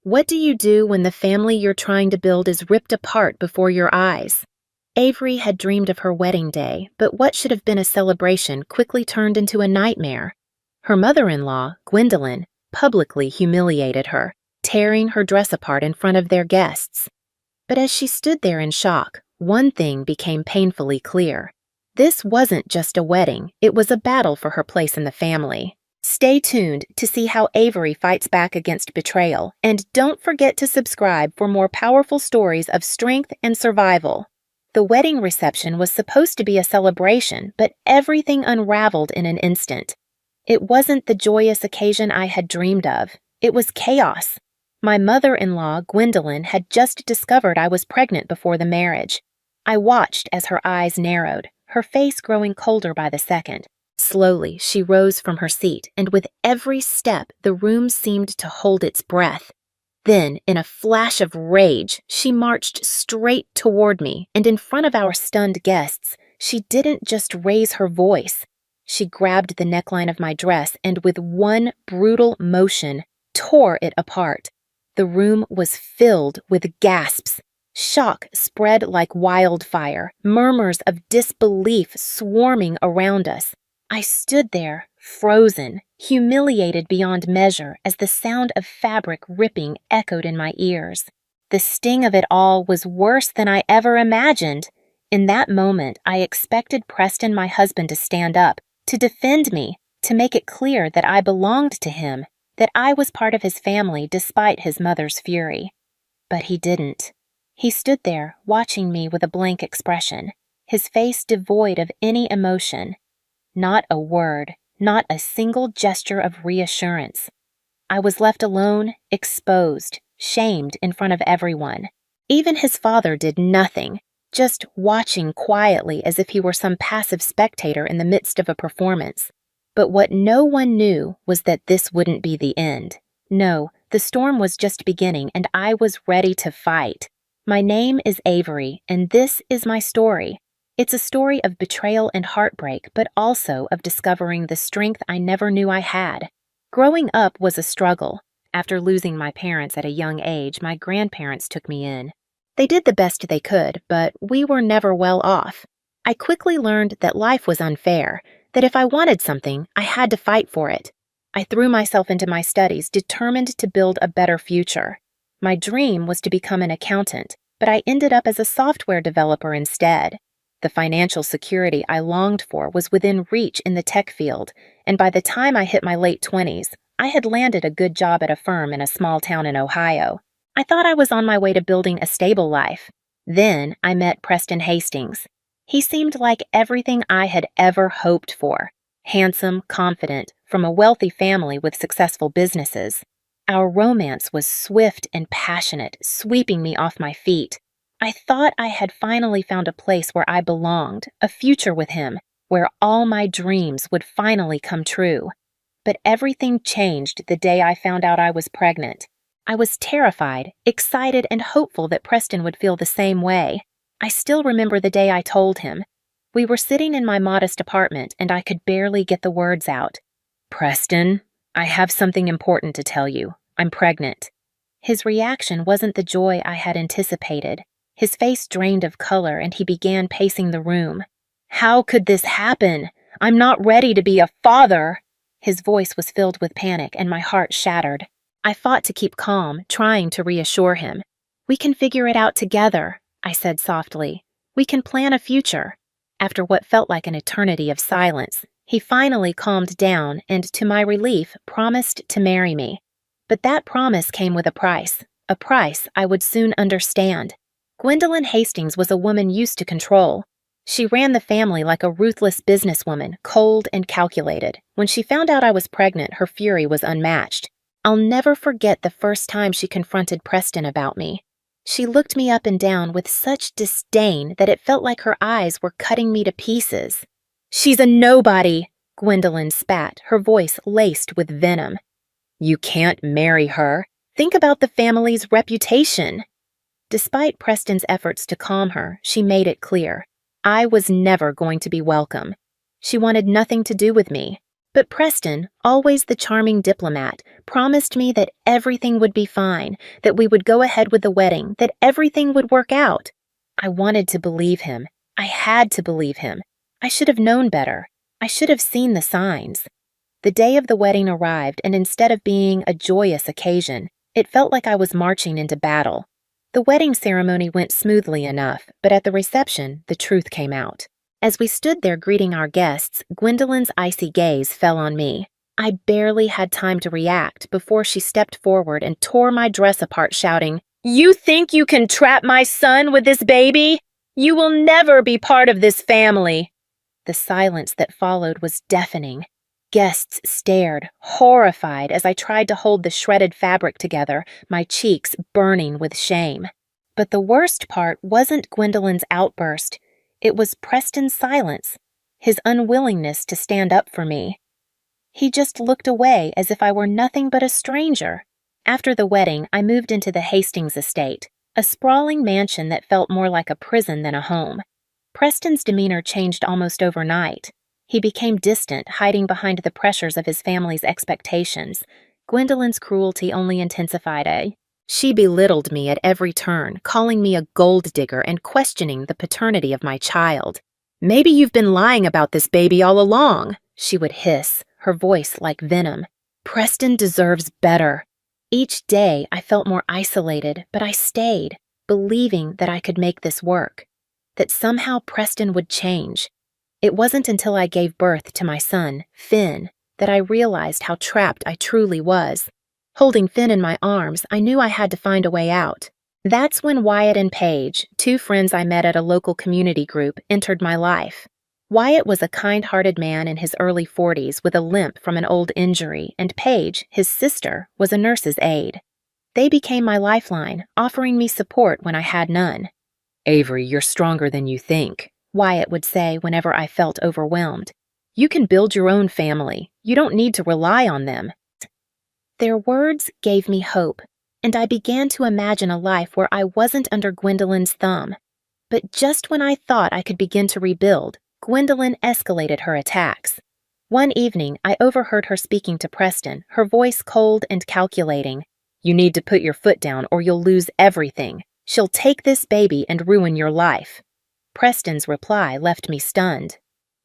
What do you do when the family you're trying to build is ripped apart before your eyes? Avery had dreamed of her wedding day, but what should have been a celebration quickly turned into a nightmare. Her mother-in-law, Gwendolyn, publicly humiliated her, tearing her dress apart in front of their guests. But as she stood there in shock, one thing became painfully clear. This wasn't just a wedding, it was a battle for her place in the family. Stay tuned to see how Avery fights back against betrayal, and don't forget to subscribe for more powerful stories of strength and survival. The wedding reception was supposed to be a celebration, but everything unraveled in an instant. It wasn't the joyous occasion I had dreamed of. It was chaos. My mother-in-law, Gwendolyn, had just discovered I was pregnant before the marriage. I watched as her eyes narrowed, her face growing colder by the second. Slowly, she rose from her seat, and with every step, the room seemed to hold its breath. Then, in a flash of rage, she marched straight toward me, and in front of our stunned guests, she didn't just raise her voice. She grabbed the neckline of my dress and with one brutal motion, tore it apart. The room was filled with gasps. Shock spread like wildfire, murmurs of disbelief swarming around us. I stood there, frozen, humiliated beyond measure as the sound of fabric ripping echoed in my ears. The sting of it all was worse than I ever imagined. In that moment, I expected Preston, my husband, to stand up, to defend me, to make it clear that I belonged to him, that I was part of his family despite his mother's fury. But he didn't. He stood there, watching me with a blank expression, his face devoid of any emotion. Not a word, not a single gesture of reassurance. I was left alone, exposed, shamed in front of everyone. Even his father did nothing, just watching quietly as if he were some passive spectator in the midst of a performance. But what no one knew was that this wouldn't be the end. No, the storm was just beginning, and I was ready to fight. My name is Avery, and this is my story. It's a story of betrayal and heartbreak, but also of discovering the strength I never knew I had. Growing up was a struggle. After losing my parents at a young age, my grandparents took me in. They did the best they could, but we were never well off. I quickly learned that life was unfair, that if I wanted something, I had to fight for it. I threw myself into my studies, determined to build a better future. My dream was to become an accountant, but I ended up as a software developer instead. The financial security I longed for was within reach in the tech field, and by the time I hit my late 20s, I had landed a good job at a firm in a small town in Ohio. I thought I was on my way to building a stable life. Then I met Preston Hastings. He seemed like everything I had ever hoped for. Handsome, confident, from a wealthy family with successful businesses. Our romance was swift and passionate, sweeping me off my feet. I thought I had finally found a place where I belonged, a future with him, where all my dreams would finally come true. But everything changed the day I found out I was pregnant. I was terrified, excited, and hopeful that Preston would feel the same way. I still remember the day I told him. We were sitting in my modest apartment, and I could barely get the words out. "Preston, I have something important to tell you. I'm pregnant." His reaction wasn't the joy I had anticipated. His face drained of color, and he began pacing the room. "How could this happen? I'm not ready to be a father!" His voice was filled with panic, and my heart shattered. I fought to keep calm, trying to reassure him. "We can figure it out together," I said softly. "We can plan a future." After what felt like an eternity of silence, he finally calmed down and, to my relief, promised to marry me. But that promise came with a price I would soon understand. Gwendolyn Hastings was a woman used to control. She ran the family like a ruthless businesswoman, cold and calculated. When she found out I was pregnant, her fury was unmatched. I'll never forget the first time she confronted Preston about me. She looked me up and down with such disdain that it felt like her eyes were cutting me to pieces. "She's a nobody," Gwendolyn spat, her voice laced with venom. "You can't marry her. Think about the family's reputation." Despite Preston's efforts to calm her, she made it clear. I was never going to be welcome. She wanted nothing to do with me. But Preston, always the charming diplomat, promised me that everything would be fine, that we would go ahead with the wedding, that everything would work out. I wanted to believe him. I had to believe him. I should have known better. I should have seen the signs. The day of the wedding arrived, and instead of being a joyous occasion, it felt like I was marching into battle. The wedding ceremony went smoothly enough, but at the reception, the truth came out. As we stood there greeting our guests, Gwendolyn's icy gaze fell on me. I barely had time to react before she stepped forward and tore my dress apart, shouting, "You think you can trap my son with this baby? You will never be part of this family." The silence that followed was deafening. Guests stared, horrified, as I tried to hold the shredded fabric together, my cheeks burning with shame. But the worst part wasn't Gwendolyn's outburst. It was Preston's silence, his unwillingness to stand up for me. He just looked away as if I were nothing but a stranger. After the wedding, I moved into the Hastings estate, a sprawling mansion that felt more like a prison than a home. Preston's demeanor changed almost overnight. He became distant, hiding behind the pressures of his family's expectations. Gwendolyn's cruelty only intensified. She belittled me at every turn, calling me a gold digger and questioning the paternity of my child. "Maybe you've been lying about this baby all along," she would hiss, her voice like venom. "Preston deserves better." Each day I felt more isolated, but I stayed, believing that I could make this work, that somehow Preston would change. It wasn't until I gave birth to my son, Finn, that I realized how trapped I truly was. Holding Finn in my arms, I knew I had to find a way out. That's when Wyatt and Paige, two friends I met at a local community group, entered my life. Wyatt was a kind-hearted man in his early 40s with a limp from an old injury, and Paige, his sister, was a nurse's aide. They became my lifeline, offering me support when I had none. "Avery, you're stronger than you think," Wyatt would say whenever I felt overwhelmed. "You can build your own family. You don't need to rely on them." Their words gave me hope, and I began to imagine a life where I wasn't under Gwendolyn's thumb. But just when I thought I could begin to rebuild, Gwendolyn escalated her attacks. One evening, I overheard her speaking to Preston, her voice cold and calculating. "You need to put your foot down or you'll lose everything. She'll take this baby and ruin your life." Preston's reply left me stunned.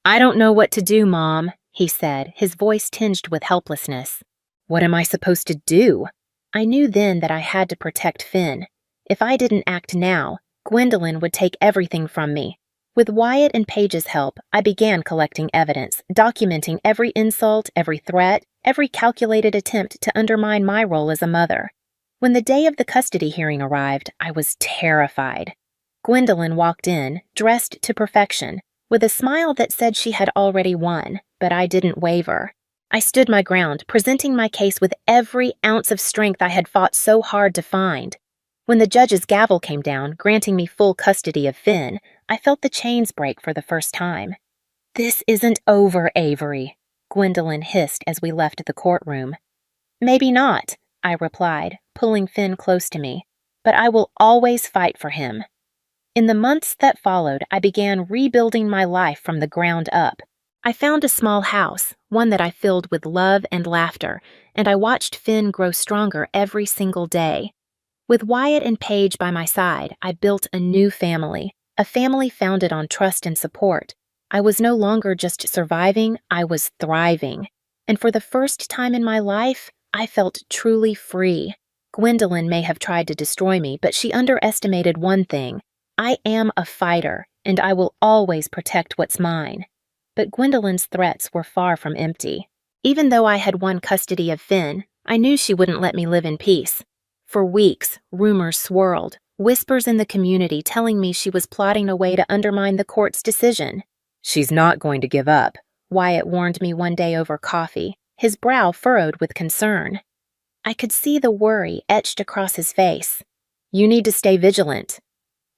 "I don't know what to do, Mom," he said, his voice tinged with helplessness. "What am I supposed to do?" I knew then that I had to protect Finn. If I didn't act now, Gwendolyn would take everything from me. With Wyatt and Paige's help, I began collecting evidence, documenting every insult, every threat, every calculated attempt to undermine my role as a mother. When the day of the custody hearing arrived, I was terrified. Gwendolyn walked in, dressed to perfection, with a smile that said she had already won, but I didn't waver. I stood my ground, presenting my case with every ounce of strength I had fought so hard to find. When the judge's gavel came down, granting me full custody of Finn, I felt the chains break for the first time. "This isn't over, Avery," Gwendolyn hissed as we left the courtroom. "Maybe not," I replied, pulling Finn close to me, "but I will always fight for him." In the months that followed, I began rebuilding my life from the ground up. I found a small house, one that I filled with love and laughter, and I watched Finn grow stronger every single day. With Wyatt and Paige by my side, I built a new family, a family founded on trust and support. I was no longer just surviving, I was thriving. And for the first time in my life, I felt truly free. Gwendolyn may have tried to destroy me, but she underestimated one thing. I am a fighter, and I will always protect what's mine. But Gwendolyn's threats were far from empty. Even though I had won custody of Finn, I knew she wouldn't let me live in peace. For weeks, rumors swirled, whispers in the community telling me she was plotting a way to undermine the court's decision. "She's not going to give up," Wyatt warned me one day over coffee, his brow furrowed with concern. I could see the worry etched across his face. "You need to stay vigilant."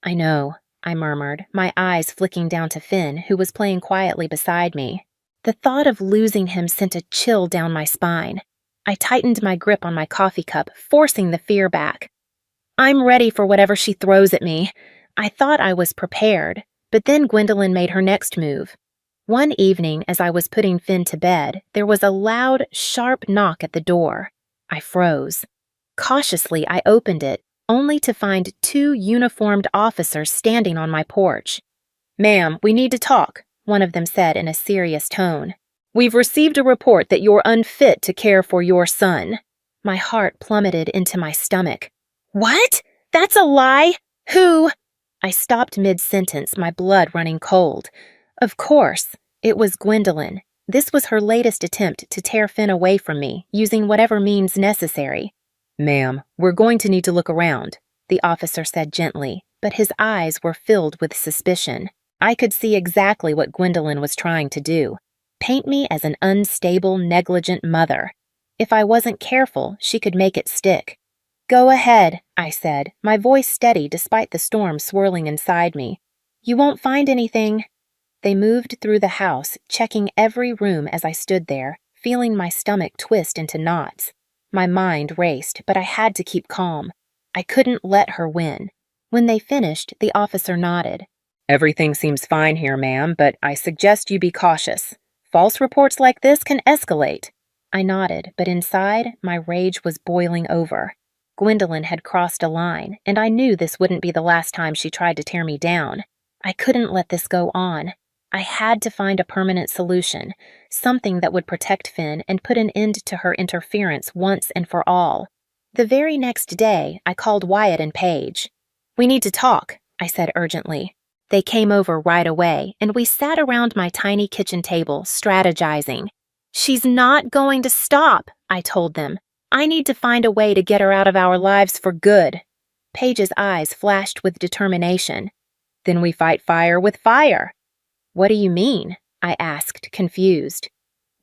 "I know," I murmured, my eyes flicking down to Finn, who was playing quietly beside me. The thought of losing him sent a chill down my spine. I tightened my grip on my coffee cup, forcing the fear back. "I'm ready for whatever she throws at me." I thought I was prepared, but then Gwendolyn made her next move. One evening, as I was putting Finn to bed, there was a loud, sharp knock at the door. I froze. Cautiously, I opened it, only to find two uniformed officers standing on my porch. "Ma'am, we need to talk," one of them said in a serious tone. "We've received a report that you're unfit to care for your son." My heart plummeted into my stomach. "What? That's a lie! Who?" I stopped mid-sentence, my blood running cold. Of course, it was Gwendolyn. This was her latest attempt to tear Finn away from me, using whatever means necessary. "Ma'am, we're going to need to look around," the officer said gently, but his eyes were filled with suspicion. I could see exactly what Gwendolyn was trying to do. Paint me as an unstable, negligent mother. If I wasn't careful, she could make it stick. "Go ahead," I said, my voice steady despite the storm swirling inside me. "You won't find anything." They moved through the house, checking every room as I stood there, feeling my stomach twist into knots. My mind raced, but I had to keep calm. I couldn't let her win. When they finished, the officer nodded. "Everything seems fine here, ma'am, but I suggest you be cautious. False reports like this can escalate." I nodded, but inside, my rage was boiling over. Gwendolyn had crossed a line, and I knew this wouldn't be the last time she tried to tear me down. I couldn't let this go on. I had to find a permanent solution, something that would protect Finn and put an end to her interference once and for all. The very next day, I called Wyatt and Paige. "We need to talk," I said urgently. They came over right away, and we sat around my tiny kitchen table, strategizing. "She's not going to stop," I told them. "I need to find a way to get her out of our lives for good." Paige's eyes flashed with determination. "Then we fight fire with fire." "What do you mean?" I asked, confused.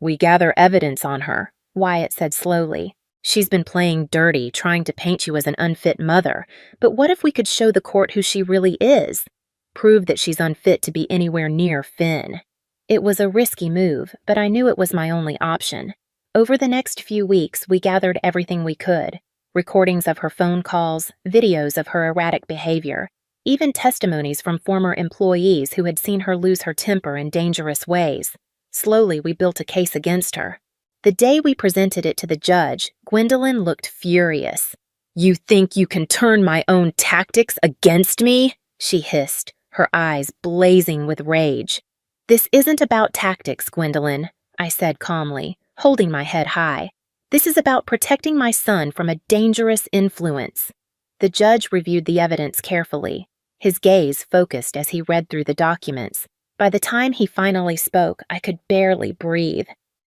"We gather evidence on her," Wyatt said slowly. "She's been playing dirty, trying to paint you as an unfit mother, but what if we could show the court who she really is? Prove that she's unfit to be anywhere near Finn." It was a risky move, but I knew it was my only option. Over the next few weeks, we gathered everything we could. Recordings of her phone calls, videos of her erratic behavior, even testimonies from former employees who had seen her lose her temper in dangerous ways. Slowly, we built a case against her. The day we presented it to the judge, Gwendolyn looked furious. "You think you can turn my own tactics against me?" she hissed, her eyes blazing with rage. "This isn't about tactics, Gwendolyn," I said calmly, holding my head high. "This is about protecting my son from a dangerous influence." The judge reviewed the evidence carefully. His gaze focused as he read through the documents. By the time he finally spoke, I could barely breathe.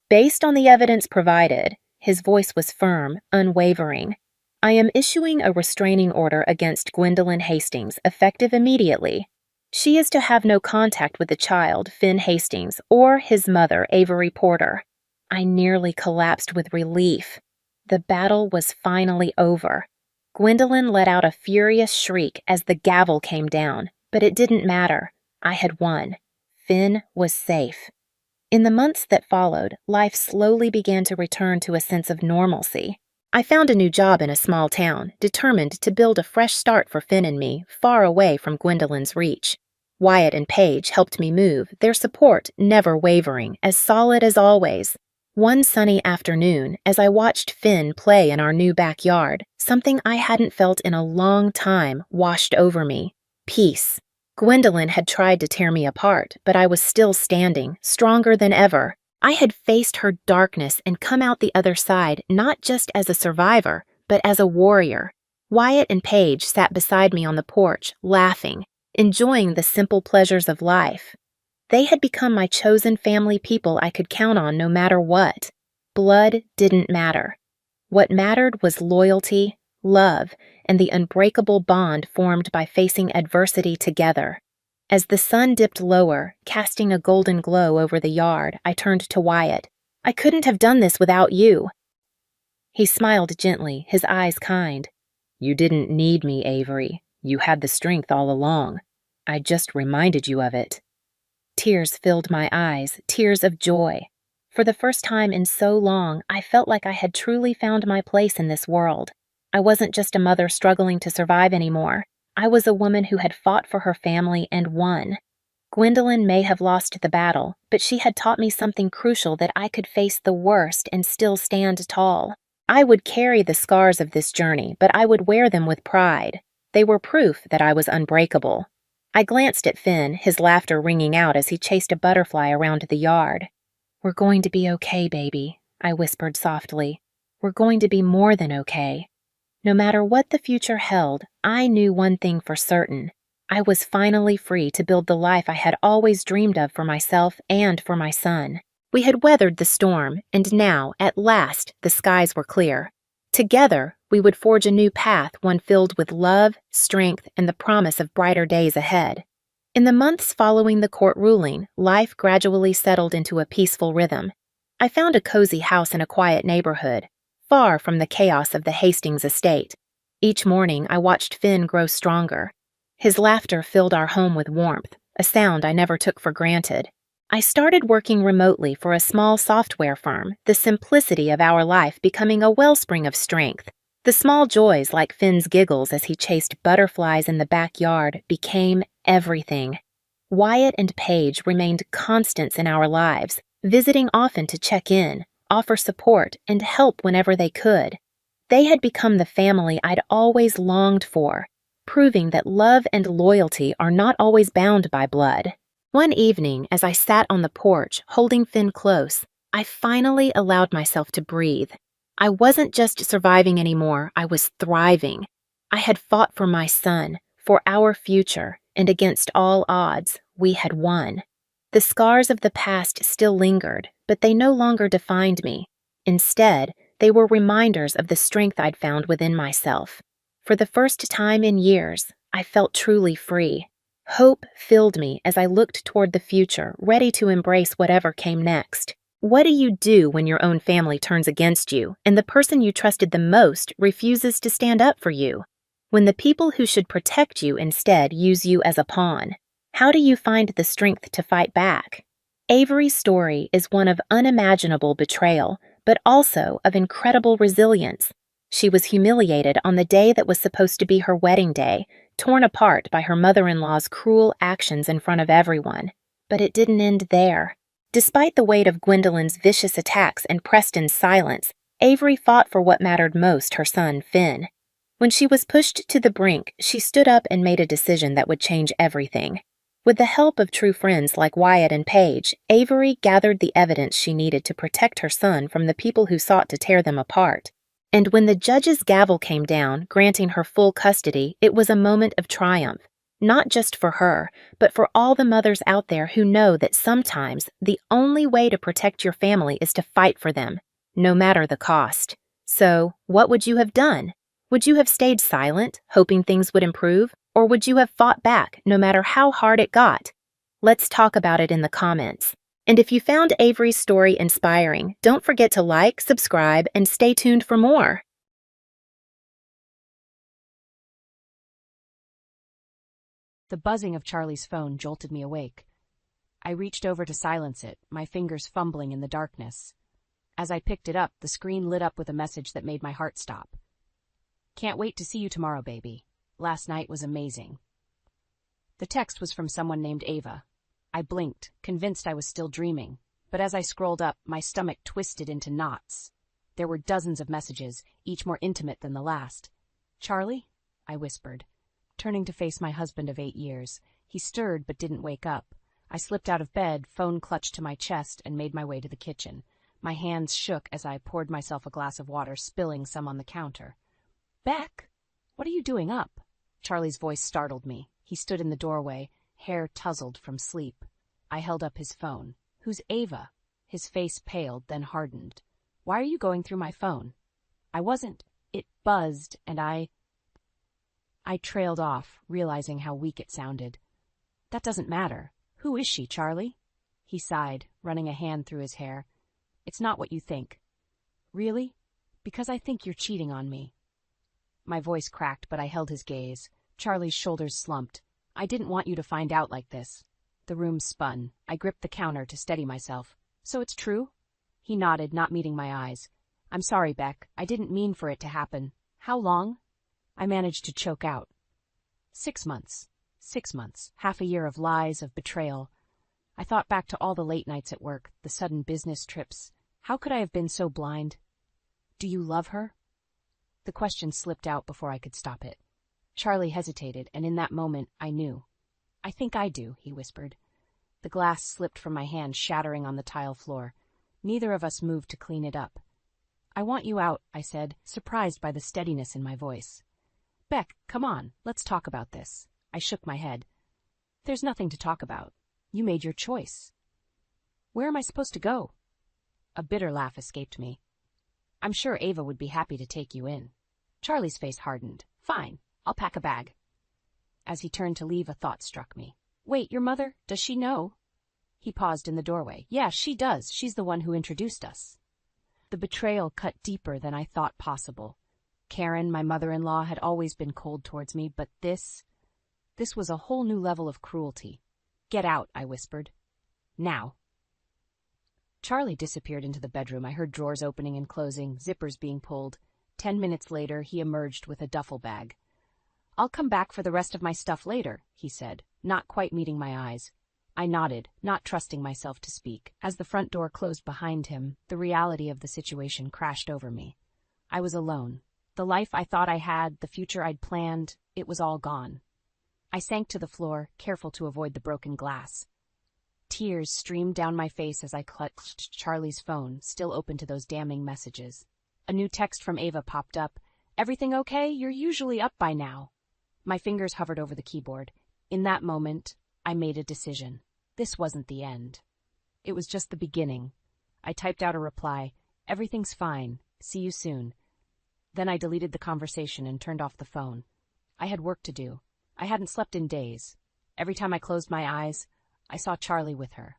Based on the evidence provided, his voice was firm, unwavering. "I am issuing a restraining order against Gwendolyn Hastings, effective immediately. She is to have no contact with the child, Finn Hastings, or his mother, Avery Porter." I nearly collapsed with relief. The battle was finally over. Gwendolyn let out a furious shriek as the gavel came down, but it didn't matter. I had won. Finn was safe. In the months that followed, life slowly began to return to a sense of normalcy. I found a new job in a small town, determined to build a fresh start for Finn and me, far away from Gwendolyn's reach. Wyatt and Paige helped me move, their support never wavering, as solid as always. One sunny afternoon, as I watched Finn play in our new backyard, something I hadn't felt in a long time washed over me. Peace. Gwendolyn had tried to tear me apart, but I was still standing, stronger than ever. I had faced her darkness and come out the other side not just as a survivor, but as a warrior. Wyatt and Paige sat beside me on the porch, laughing, enjoying the simple pleasures of life. They had become my chosen family, people I could count on no matter what. Blood didn't matter. What mattered was loyalty, love, and the unbreakable bond formed by facing adversity together. As the sun dipped lower, casting a golden glow over the yard, I turned to Wyatt. "I couldn't have done this without you." He smiled gently, his eyes kind. "You didn't need me, Avery. You had the strength all along. I just reminded you of it." Tears filled my eyes, tears of joy. For the first time in so long, I felt like I had truly found my place in this world. I wasn't just a mother struggling to survive anymore. I was a woman who had fought for her family and won. Gwendolyn may have lost the battle, but she had taught me something crucial: that I could face the worst and still stand tall. I would carry the scars of this journey, but I would wear them with pride. They were proof that I was unbreakable. I glanced at Finn, his laughter ringing out as he chased a butterfly around the yard. "We're going to be okay, baby," I whispered softly. "We're going to be more than okay." No matter what the future held, I knew one thing for certain. I was finally free to build the life I had always dreamed of for myself and for my son. We had weathered the storm, and now, at last, the skies were clear. Together, we would forge a new path, one filled with love, strength, and the promise of brighter days ahead. In the months following the court ruling, life gradually settled into a peaceful rhythm. I found a cozy house in a quiet neighborhood, far from the chaos of the Hastings estate. Each morning, I watched Finn grow stronger. His laughter filled our home with warmth, a sound I never took for granted. I started working remotely for a small software firm, the simplicity of our life becoming a wellspring of strength. The small joys, like Finn's giggles as he chased butterflies in the backyard, became everything. Wyatt and Paige remained constants in our lives, visiting often to check in, offer support, and help whenever they could. They had become the family I'd always longed for, proving that love and loyalty are not always bound by blood. One evening, as I sat on the porch, holding Finn close, I finally allowed myself to breathe. I wasn't just surviving anymore, I was thriving. I had fought for my son, for our future, and against all odds, we had won. The scars of the past still lingered, but they no longer defined me. Instead, they were reminders of the strength I'd found within myself. For the first time in years, I felt truly free. Hope filled me as I looked toward the future, ready to embrace whatever came next. What do you do when your own family turns against you and the person you trusted the most refuses to stand up for you? When the people who should protect you instead use you as a pawn? How do you find the strength to fight back? Avery's story is one of unimaginable betrayal, but also of incredible resilience. She was humiliated on the day that was supposed to be her wedding day, torn apart by her mother-in-law's cruel actions in front of everyone. But it didn't end there. Despite the weight of Gwendolyn's vicious attacks and Preston's silence, Avery fought for what mattered most: her son, Finn. When she was pushed to the brink, she stood up and made a decision that would change everything. With the help of true friends like Wyatt and Paige, Avery gathered the evidence she needed to protect her son from the people who sought to tear them apart. And when the judge's gavel came down, granting her full custody, it was a moment of triumph. Not just for her, but for all the mothers out there who know that sometimes the only way to protect your family is to fight for them, no matter the cost. So, what would you have done? Would you have stayed silent, hoping things would improve? Or would you have fought back, no matter how hard it got? Let's talk about it in the comments. And if you found Avery's story inspiring, don't forget to like, subscribe, and stay tuned for more. The buzzing of Charlie's phone jolted me awake. I reached over to silence it, my fingers fumbling in the darkness. As I picked it up, the screen lit up with a message that made my heart stop. "Can't wait to see you tomorrow, baby. Last night was amazing." The text was from someone named Ava. I blinked, convinced I was still dreaming, but as I scrolled up, my stomach twisted into knots. There were dozens of messages, each more intimate than the last. "Charlie?" I whispered, turning to face my husband of 8 years. He stirred but didn't wake up. I slipped out of bed, phone clutched to my chest, and made my way to the kitchen. My hands shook as I poured myself a glass of water, spilling some on the counter. "Beck, what are you doing up?" Charlie's voice startled me. He stood in the doorway, hair tousled from sleep. I held up his phone. "Who's Ava?" His face paled, then hardened. "Why are you going through my phone?" "I wasn't." It buzzed, and I trailed off, realizing how weak it sounded. "That doesn't matter. Who is she, Charlie?" He sighed, running a hand through his hair. "It's not what you think." "Really? Because I think you're cheating on me." My voice cracked, but I held his gaze. Charlie's shoulders slumped. "I didn't want you to find out like this." The room spun. I gripped the counter to steady myself. "So it's true?" He nodded, not meeting my eyes. "I'm sorry, Beck. I didn't mean for it to happen. How long?" I managed to choke out. 6 months. 6 months, half a year of lies, of betrayal. I thought back to all the late nights at work, the sudden business trips. How could I have been so blind? Do you love her? The question slipped out before I could stop it. Charlie hesitated, and in that moment, I knew. I think I do, he whispered. The glass slipped from my hand, shattering on the tile floor. Neither of us moved to clean it up. I want you out, I said, surprised by the steadiness in my voice. Beck, come on, let's talk about this. I shook my head. There's nothing to talk about. You made your choice. Where am I supposed to go? A bitter laugh escaped me. I'm sure Ava would be happy to take you in. Charlie's face hardened. Fine, I'll pack a bag. As he turned to leave, a thought struck me. Wait, your mother? Does she know? He paused in the doorway. Yeah, she does. She's the one who introduced us. The betrayal cut deeper than I thought possible. Karen, my mother-in-law, had always been cold towards me, but this was a whole new level of cruelty. Get out, I whispered. Now. Charlie disappeared into the bedroom. I heard drawers opening and closing, zippers being pulled. 10 minutes later, he emerged with a duffel bag. I'll come back for the rest of my stuff later, he said, not quite meeting my eyes. I nodded, not trusting myself to speak. As the front door closed behind him, the reality of the situation crashed over me. I was alone. The life I thought I had, the future I'd planned, it was all gone. I sank to the floor, careful to avoid the broken glass. Tears streamed down my face as I clutched Charlie's phone, still open to those damning messages. A new text from Ava popped up. Everything okay? You're usually up by now. My fingers hovered over the keyboard. In that moment, I made a decision. This wasn't the end. It was just the beginning. I typed out a reply. Everything's fine. See you soon. Then I deleted the conversation and turned off the phone. I had work to do. I hadn't slept in days. Every time I closed my eyes, I saw Charlie with her.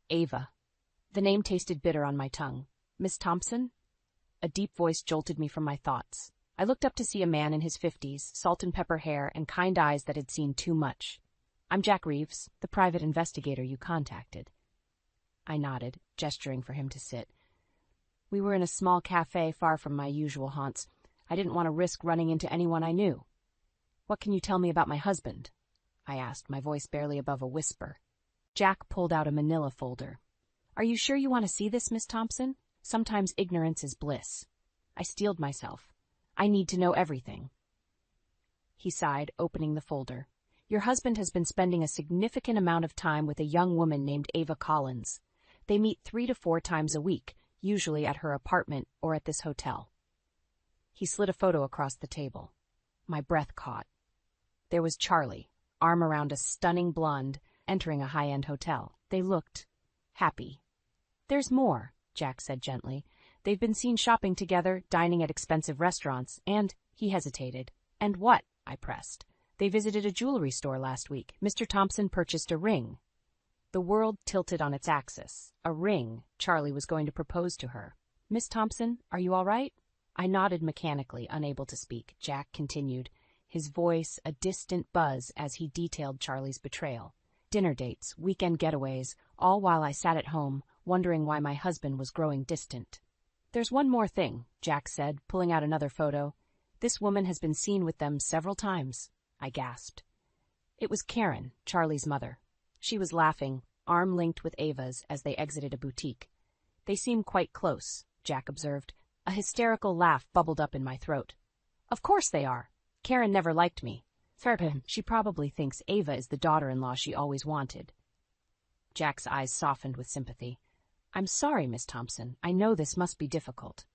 Ava. The name tasted bitter on my tongue. Miss Thompson? A deep voice jolted me from my thoughts. I looked up to see a man in his 50s, salt and pepper hair, and kind eyes that had seen too much. I'm Jack Reeves, the private investigator you contacted. I nodded, gesturing for him to sit. We were in a small cafe far from my usual haunts. I didn't want to risk running into anyone I knew. What can you tell me about my husband? I asked, my voice barely above a whisper. Jack pulled out a manila folder. Are you sure you want to see this, Miss Thompson? Sometimes ignorance is bliss. I steeled myself. I need to know everything. He sighed, opening the folder. Your husband has been spending a significant amount of time with a young woman named Ava Collins. They meet 3 to 4 times a week, usually at her apartment or at this hotel. He slid a photo across the table. My breath caught. There was Charlie, arm around a stunning blonde, entering a high-end hotel. They looked happy. There's more, Jack said gently. They've been seen shopping together, dining at expensive restaurants, and, he hesitated. And what? I pressed. They visited a jewelry store last week. Mr. Thompson purchased a ring. The world tilted on its axis. A ring. Charlie was going to propose to her. Miss Thompson, are you all right? I nodded mechanically, unable to speak. Jack continued, his voice a distant buzz as he detailed Charlie's betrayal. Dinner dates, weekend getaways, all while I sat at home, wondering why my husband was growing distant. There's one more thing, Jack said, pulling out another photo. This woman has been seen with them several times. I gasped. It was Karen, Charlie's mother. She was laughing, arm linked with Ava's, as they exited a boutique. They seem quite close, Jack observed. A hysterical laugh bubbled up in my throat. Of course they are. Karen never liked me. She probably thinks Ava is the daughter-in-law she always wanted. Jack's eyes softened with sympathy. I'm sorry, Miss Thompson. I know this must be difficult.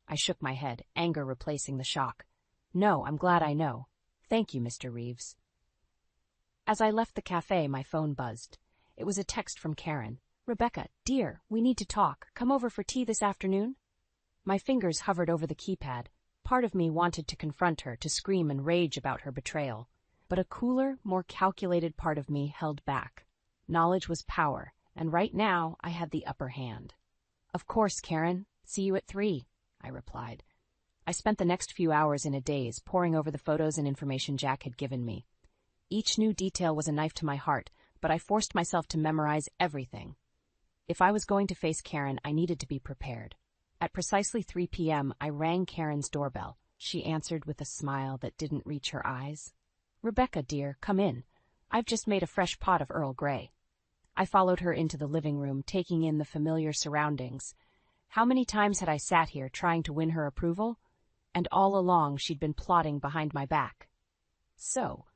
I shook my head, anger replacing the shock. No, I'm glad I know. Thank you, Mr. Reeves. As I left the cafe, my phone buzzed. It was a text from Karen. Rebecca, dear, we need to talk. Come over for tea this afternoon? My fingers hovered over the keypad. Part of me wanted to confront her, to scream and rage about her betrayal. But a cooler, more calculated part of me held back. Knowledge was power, and right now I had the upper hand. Of course, Karen. See you at 3, I replied. I spent the next few hours in a daze, poring over the photos and information Jack had given me. Each new detail was a knife to my heart, but I forced myself to memorize everything. If I was going to face Karen, I needed to be prepared. At precisely 3 p.m., I rang Karen's doorbell. She answered with a smile that didn't reach her eyes. Rebecca, dear, come in. I've just made a fresh pot of Earl Grey. I followed her into the living room, taking in the familiar surroundings. How many times had I sat here trying to win her approval? And all along she'd been plotting behind my back. So,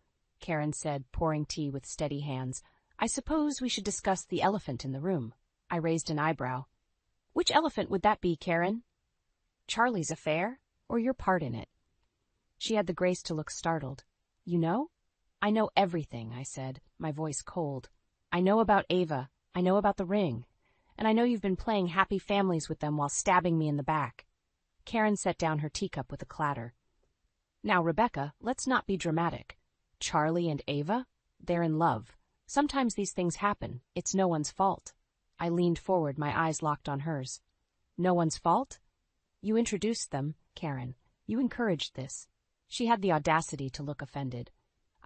Karen said, pouring tea with steady hands, I suppose we should discuss the elephant in the room. I raised an eyebrow. Which elephant would that be, Karen? Charlie's affair, or your part in it? She had the grace to look startled. You know? I know everything, I said, my voice cold. I know about Ava, I know about the ring, and I know you've been playing happy families with them while stabbing me in the back. Karen set down her teacup with a clatter. Now, Rebecca, let's not be dramatic. Charlie and Ava? They're in love. Sometimes these things happen. It's no one's fault. I leaned forward, my eyes locked on hers. No one's fault? You introduced them, Karen. You encouraged this. She had the audacity to look offended.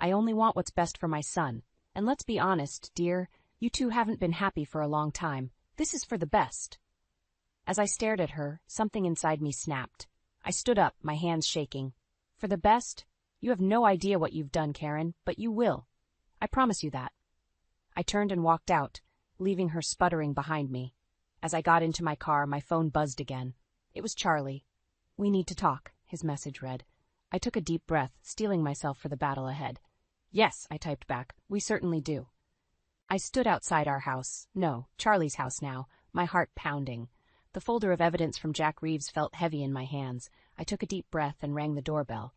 I only want what's best for my son. And let's be honest, dear, you two haven't been happy for a long time. This is for the best. As I stared at her, something inside me snapped. I stood up, my hands shaking. For the best? You have no idea what you've done, Karen, but you will. I promise you that. I turned and walked out, leaving her sputtering behind me. As I got into my car, my phone buzzed again. It was Charlie. We need to talk, his message read. I took a deep breath, steeling myself for the battle ahead. Yes, I typed back. We certainly do. I stood outside our house. No, Charlie's house now, my heart pounding. The folder of evidence from Jack Reeves felt heavy in my hands. I took a deep breath and rang the doorbell.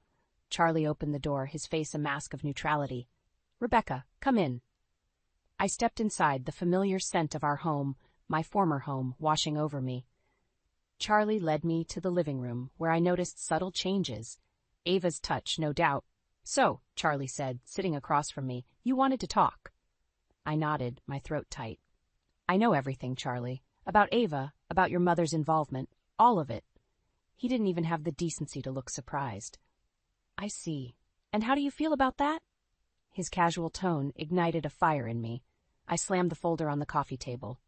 Charlie opened the door, his face a mask of neutrality. Rebecca, come in. I stepped inside, the familiar scent of our home, my former home, washing over me. Charlie led me to the living room, where I noticed subtle changes. Ava's touch, no doubt. So, Charlie said, sitting across from me, you wanted to talk. I nodded, my throat tight. I know everything, Charlie. About Ava, about your mother's involvement, all of it. He didn't even have the decency to look surprised. I see. And how do you feel about that? His casual tone ignited a fire in me. I slammed the folder on the coffee table.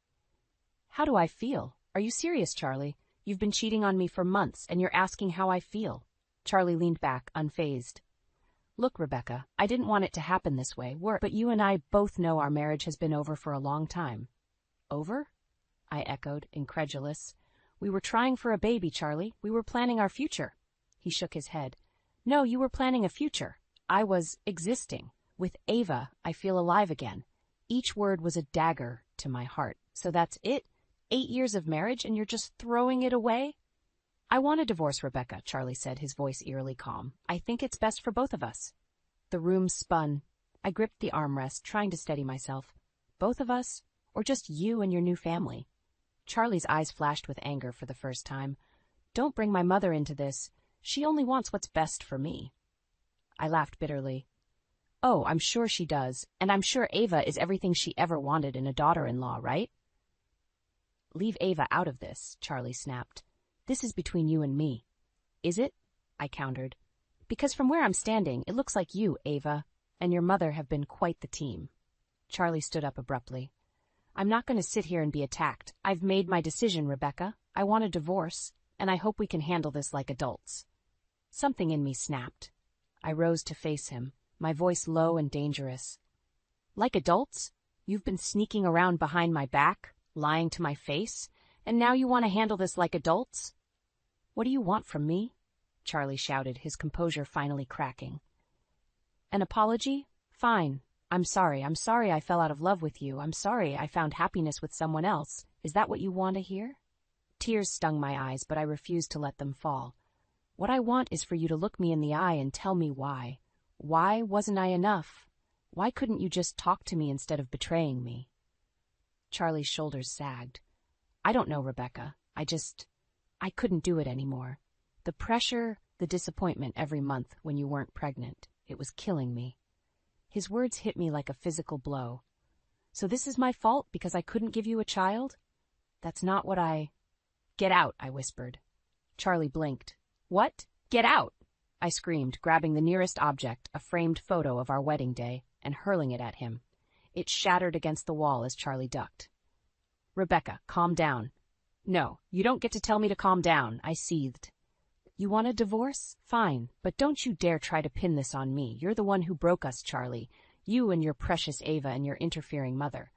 How do I feel? Are you serious, Charlie? You've been cheating on me for months, and you're asking how I feel. Charlie leaned back, unfazed. Look, Rebecca, I didn't want it to happen this way, but you and I both know our marriage has been over for a long time. Over? I echoed, incredulous. We were trying for a baby, Charlie. We were planning our future. He shook his head. No, you were planning a future. I was existing. With Ava, I feel alive again. Each word was a dagger to my heart. So that's it? 8 years of marriage and you're just throwing it away? I want a divorce, Rebecca, Charlie said, his voice eerily calm. I think it's best for both of us. The room spun. I gripped the armrest, trying to steady myself. Both of us? Or just you and your new family? Charlie's eyes flashed with anger for the first time. Don't bring my mother into this. She only wants what's best for me. I laughed bitterly. Oh, I'm sure she does, and I'm sure Ava is everything she ever wanted in a daughter-in-law, right? Leave Ava out of this, Charlie snapped. This is between you and me. Is it? I countered. Because from where I'm standing, it looks like you, Ava, and your mother have been quite the team. Charlie stood up abruptly. I'm not going to sit here and be attacked. I've made my decision, Rebecca. I want a divorce, and I hope we can handle this like adults. Something in me snapped. I rose to face him, my voice low and dangerous. Like adults? You've been sneaking around behind my back, lying to my face, and now you want to handle this like adults? What do you want from me? Charlie shouted, his composure finally cracking. An apology? Fine. I'm sorry I fell out of love with you. I'm sorry I found happiness with someone else. Is that what you want to hear? Tears stung my eyes, but I refused to let them fall. What I want is for you to look me in the eye and tell me why. Why wasn't I enough? Why couldn't you just talk to me instead of betraying me? Charlie's shoulders sagged. I don't know, Rebecca. I couldn't do it anymore. The pressure, the disappointment every month when you weren't pregnant, it was killing me. His words hit me like a physical blow. So this is my fault because I couldn't give you a child? That's not what I... Get out, I whispered. Charlie blinked. What? Get out! I screamed, grabbing the nearest object, a framed photo of our wedding day, and hurling it at him. It shattered against the wall as Charlie ducked. Rebecca, calm down. No, you don't get to tell me to calm down, I seethed. You want a divorce? Fine, but don't you dare try to pin this on me. You're the one who broke us, Charlie. You and your precious Ava and your interfering mother.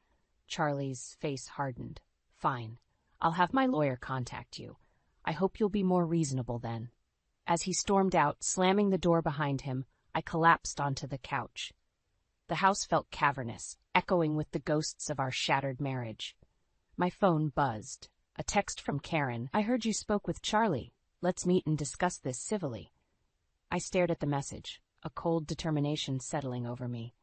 Charlie's face hardened. Fine. I'll have my lawyer contact you. I hope you'll be more reasonable then. As he stormed out, slamming the door behind him, I collapsed onto the couch. The house felt cavernous, echoing with the ghosts of our shattered marriage. My phone buzzed. A text from Karen. I heard you spoke with Charlie. Let's meet and discuss this civilly. I stared at the message, a cold determination settling over me.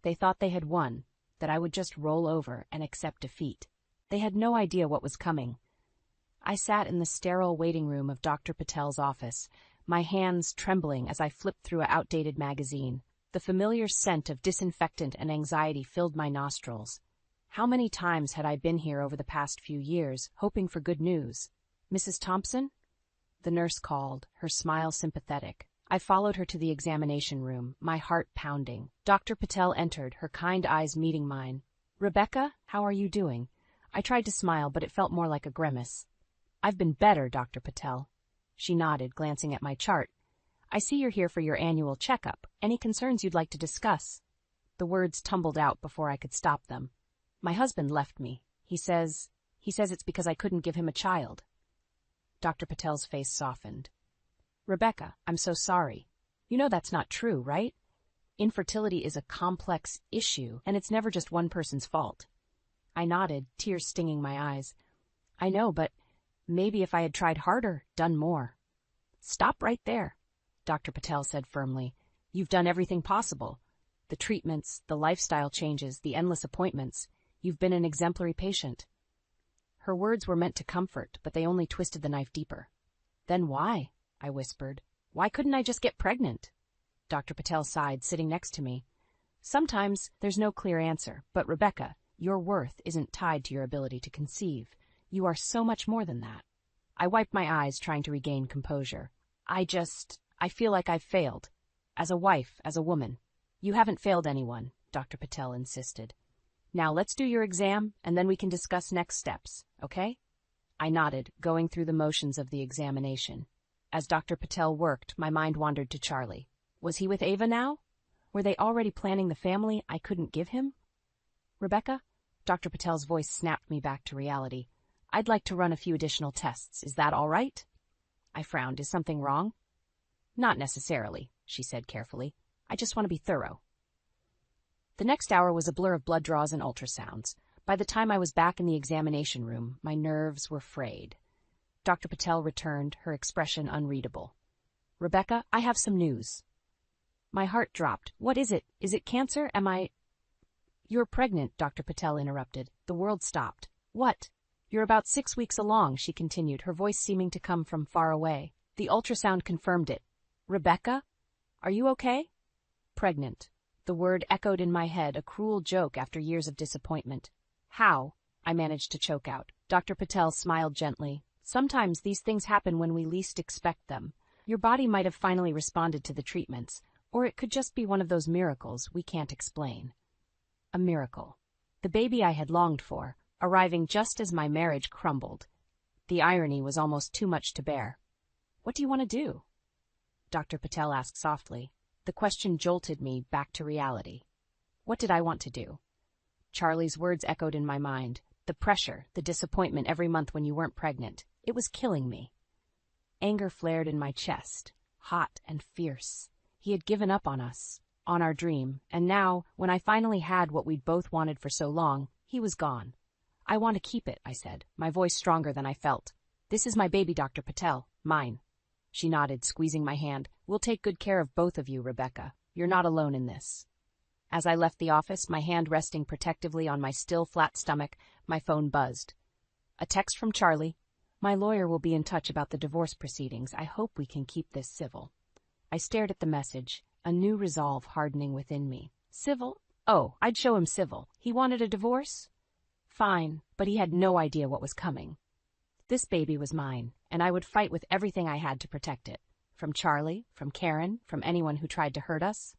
They thought they had won, that I would just roll over and accept defeat. They had no idea what was coming. I sat in the sterile waiting room of Dr. Patel's office, my hands trembling as I flipped through an outdated magazine. The familiar scent of disinfectant and anxiety filled my nostrils. How many times had I been here over the past few years, hoping for good news? Mrs. Thompson? The nurse called, her smile sympathetic. I followed her to the examination room, my heart pounding. Dr. Patel entered, her kind eyes meeting mine. Rebecca, how are you doing? I tried to smile, but it felt more like a grimace. I've been better, Dr. Patel. She nodded, glancing at my chart. I see you're here for your annual checkup. Any concerns you'd like to discuss? The words tumbled out before I could stop them. My husband left me. He says it's because I couldn't give him a child. Dr. Patel's face softened. Rebecca, I'm so sorry. You know that's not true, right? Infertility is a complex issue, and it's never just one person's fault. I nodded, tears stinging my eyes. I know, but maybe if I had tried harder, done more. Stop right there, Dr. Patel said firmly. You've done everything possible. The treatments, the lifestyle changes, the endless appointments. You've been an exemplary patient. Her words were meant to comfort, but they only twisted the knife deeper. Then why? I whispered. Why couldn't I just get pregnant? Dr. Patel sighed, sitting next to me. Sometimes there's no clear answer, but Rebecca, your worth isn't tied to your ability to conceive. You are so much more than that. I wiped my eyes, trying to regain composure. I feel like I've failed. As a wife, as a woman. You haven't failed anyone, Dr. Patel insisted. Now let's do your exam, and then we can discuss next steps, okay? I nodded, going through the motions of the examination. As Dr. Patel worked, my mind wandered to Charlie. Was he with Ava now? Were they already planning the family I couldn't give him? Rebecca? Dr. Patel's voice snapped me back to reality. I'd like to run a few additional tests. Is that all right? I frowned. Is something wrong? Not necessarily, she said carefully. I just want to be thorough. The next hour was a blur of blood draws and ultrasounds. By the time I was back in the examination room, my nerves were frayed. Dr. Patel returned, her expression unreadable. Rebecca, I have some news. My heart dropped. What is it? Is it cancer? You're pregnant, Dr. Patel interrupted. The world stopped. What? You're about 6 weeks along, she continued, her voice seeming to come from far away. The ultrasound confirmed it. Rebecca? Are you okay? Pregnant. The word echoed in my head, a cruel joke after years of disappointment. How? I managed to choke out. Dr. Patel smiled gently. Sometimes these things happen when we least expect them. Your body might have finally responded to the treatments, or it could just be one of those miracles we can't explain. A miracle. The baby I had longed for, arriving just as my marriage crumbled. The irony was almost too much to bear. What do you want to do? Dr. Patel asked softly. The question jolted me back to reality. What did I want to do? Charlie's words echoed in my mind. The pressure, the disappointment every month when you weren't pregnant. It was killing me. Anger flared in my chest, hot and fierce. He had given up on us, on our dream, and now, when I finally had what we'd both wanted for so long, he was gone. I want to keep it, I said, my voice stronger than I felt. This is my baby, Dr. Patel, mine. She nodded, squeezing my hand. We'll take good care of both of you, Rebecca. You're not alone in this. As I left the office, my hand resting protectively on my still flat stomach, my phone buzzed. A text from Charlie. My lawyer will be in touch about the divorce proceedings. I hope we can keep this civil. I stared at the message, a new resolve hardening within me. Civil? Oh, I'd show him civil. He wanted a divorce? Fine, but he had no idea what was coming. This baby was mine, and I would fight with everything I had to protect it. From Charlie, from Karen, from anyone who tried to hurt us.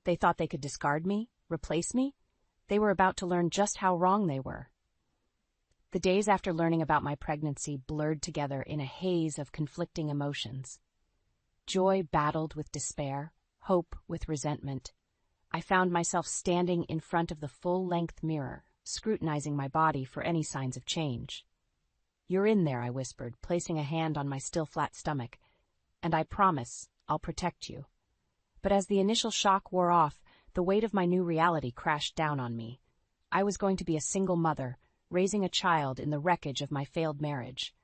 They thought they could discard me, replace me. They were about to learn just how wrong they were. The days after learning about my pregnancy blurred together in a haze of conflicting emotions. Joy battled with despair, hope with resentment. I found myself standing in front of the full-length mirror, scrutinizing my body for any signs of change. "You're in there," I whispered, placing a hand on my still flat stomach, "and I promise I'll protect you." But as the initial shock wore off, the weight of my new reality crashed down on me. I was going to be a single mother, raising a child in the wreckage of my failed marriage.